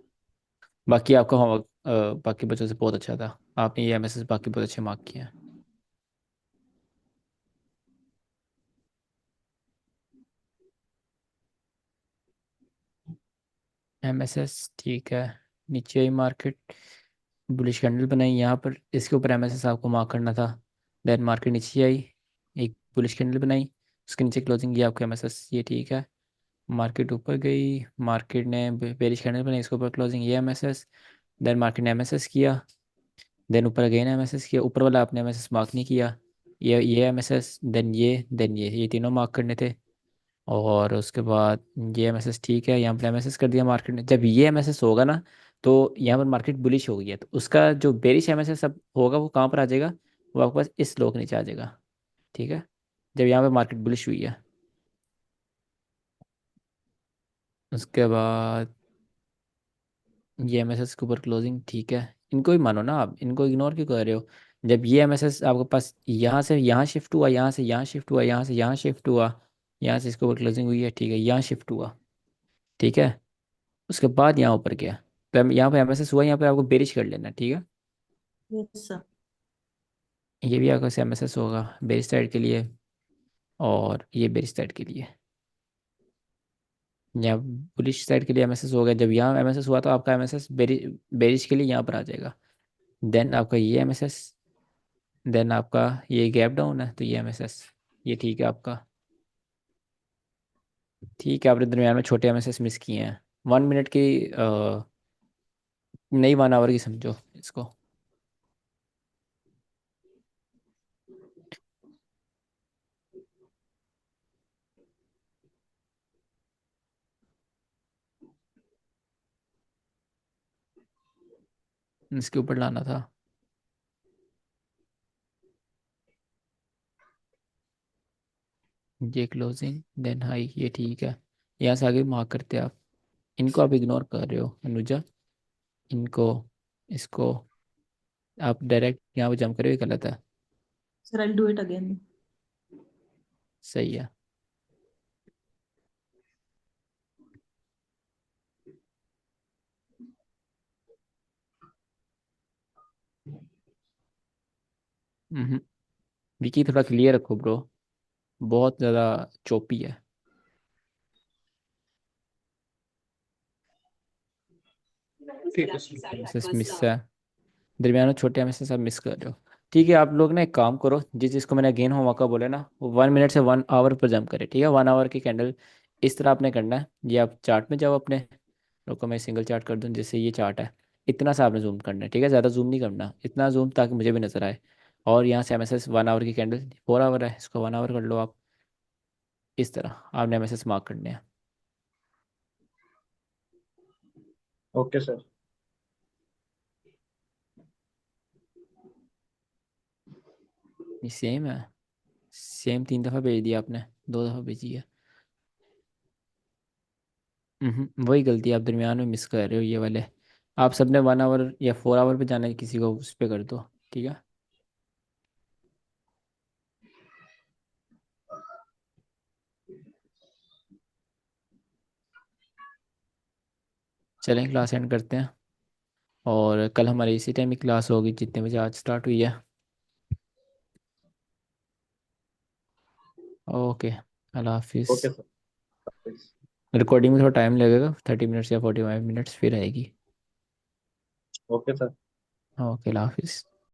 बाकी आपका होमवर्क बाकी बच्चों से बहुत अच्छा था, आपने ये MSS बाकी बहुत अच्छे मार्क किए हैं। MSS ठीक है, नीचे आई मार्केट, बुलिश कैंडल बनाई यहाँ पर, इसके ऊपर MSS आपको मार्क करना था, देन मार्केट नीचे आई, एक बुलिश कैंडल बनाई, उसके नीचे क्लोजिंग किया आपको MSS, ये ठीक है। मार्केट ऊपर गई, मार्केट ने बेरिश कैंडल बनाई, इसके ऊपर क्लोजिंग, ये MSS, देन मार्केट ने MSS किया, देन ऊपर अगेन MSS किया, ऊपर वाला आपने MSS मार्क नहीं किया, ये MSS, देन ये तीनों मार्क करने थे। और उसके बाद ये MSS ठीक है, यहाँ पर MSS कर दिया मार्केट ने, जब ये MSS होगा ना तो यहाँ पर मार्केट बुलिश हो गई है, तो उसका जो बेरिश MSS अब होगा वो कहाँ पर आ जाएगा, वो आपके पास इस लो के नीचे आ जाएगा। ठीक है, जब यहाँ पे मार्केट बुलिश हुई है, उसके बाद ये MSS के ऊपर क्लोजिंग, ठीक है, इनको ही मानो ना आप, इनको इग्नोर क्यों कर रहे हो? जब ये MSS आपके पास यहाँ से यहाँ शिफ्ट हुआ, यहाँ से यहाँ शिफ्ट हुआ, यहाँ से यहाँ शिफ्ट हुआ, यहाँ से इसके ऊपर क्लोजिंग हुई है, ठीक है, यहाँ शिफ्ट हुआ, ठीक है, उसके बाद यहाँ ऊपर गया, तो यहाँ पे MSS हुआ, यहाँ पे आपको बेरिश कर लेना, ठीक है। Yes, sir. ये भी आपका MSS होगा बेरिश साइड के लिए, और ये बेरिश साइड के लिए, यहाँ बुलिश साइड के लिए MSS हो गया, जब यहाँ MSS हुआ तो आपका MSS बेरिश के लिए यहाँ पर आ जाएगा। देन आपका ये MSS, देन आपका ये गैप डाउन है तो ये MSS, ये ठीक है आपका। ठीक है, आपने दरम्यान में छोटे MSS मिस किए हैं। 1 मिनट की नहीं, 1 आवर की समझो इसको। इसके ऊपर लाना था। ये क्लोजिंग देन हाई, ये ठीक है। यहाँ से आगे मार्क करते हैं आप। इनको आप इग्नोर कर रहे हो अनुजा, इनको, इसको आप डायरेक्ट यहाँ पे जंप करोगे, गलत है। Sir, I'll do it again. सही है। विकी थोड़ा क्लियर रखो ब्रो, बहुत ज़्यादा चोपी है। मिसेस मिस है, दरमियान में छोटे MSS आप मिस कर रहे हो। ठीक है, आप लोग ना एक काम करो, जिस जिसको मैंने अगेन होमवर्क का बोला ना, वो 1 मिनट से 1 आवर पर जंप करे। ठीक है, 1 आवर की कैंडल इस तरह आपने करना है। ये आप चार्ट में जाओ अपने, रुको मैं सिंगल चार्ट कर दूँ, जैसे ये चार्ट है, इतना सा आपने जूम करना है। ठीक है, ज़्यादा जूम नहीं करना, इतना जूम ताकि मुझे भी नजर आए। और यहाँ से MSS 1 आवर की कैंडल, 4 आवर है, इसको 1 आवर कर लो आप। इस तरह आपने MSS मार्क करने हैं। Okay sir. ये सेम है, सेम 3 दफ़ा भेज दिया आपने, 2 दफ़ा भेजी है। वही गलती आप दरमियान में मिस कर रहे हो, ये वाले। आप सबने 1 आवर या 4 आवर पे जाना है, किसी को उस पर कर दो। ठीक है, चलें क्लास एंड करते हैं। और कल हमारी इसी टाइम की क्लास होगी जितने बजे आज स्टार्ट हुई है। ओके, अल्लाह हाफिज़। Okay sir. रिकॉर्डिंग में थोड़ा टाइम लगेगा, 30 मिनट्स या 45 मिनट्स, फिर आएगी। Okay sir. ओके, अल्लाह हाफिज़।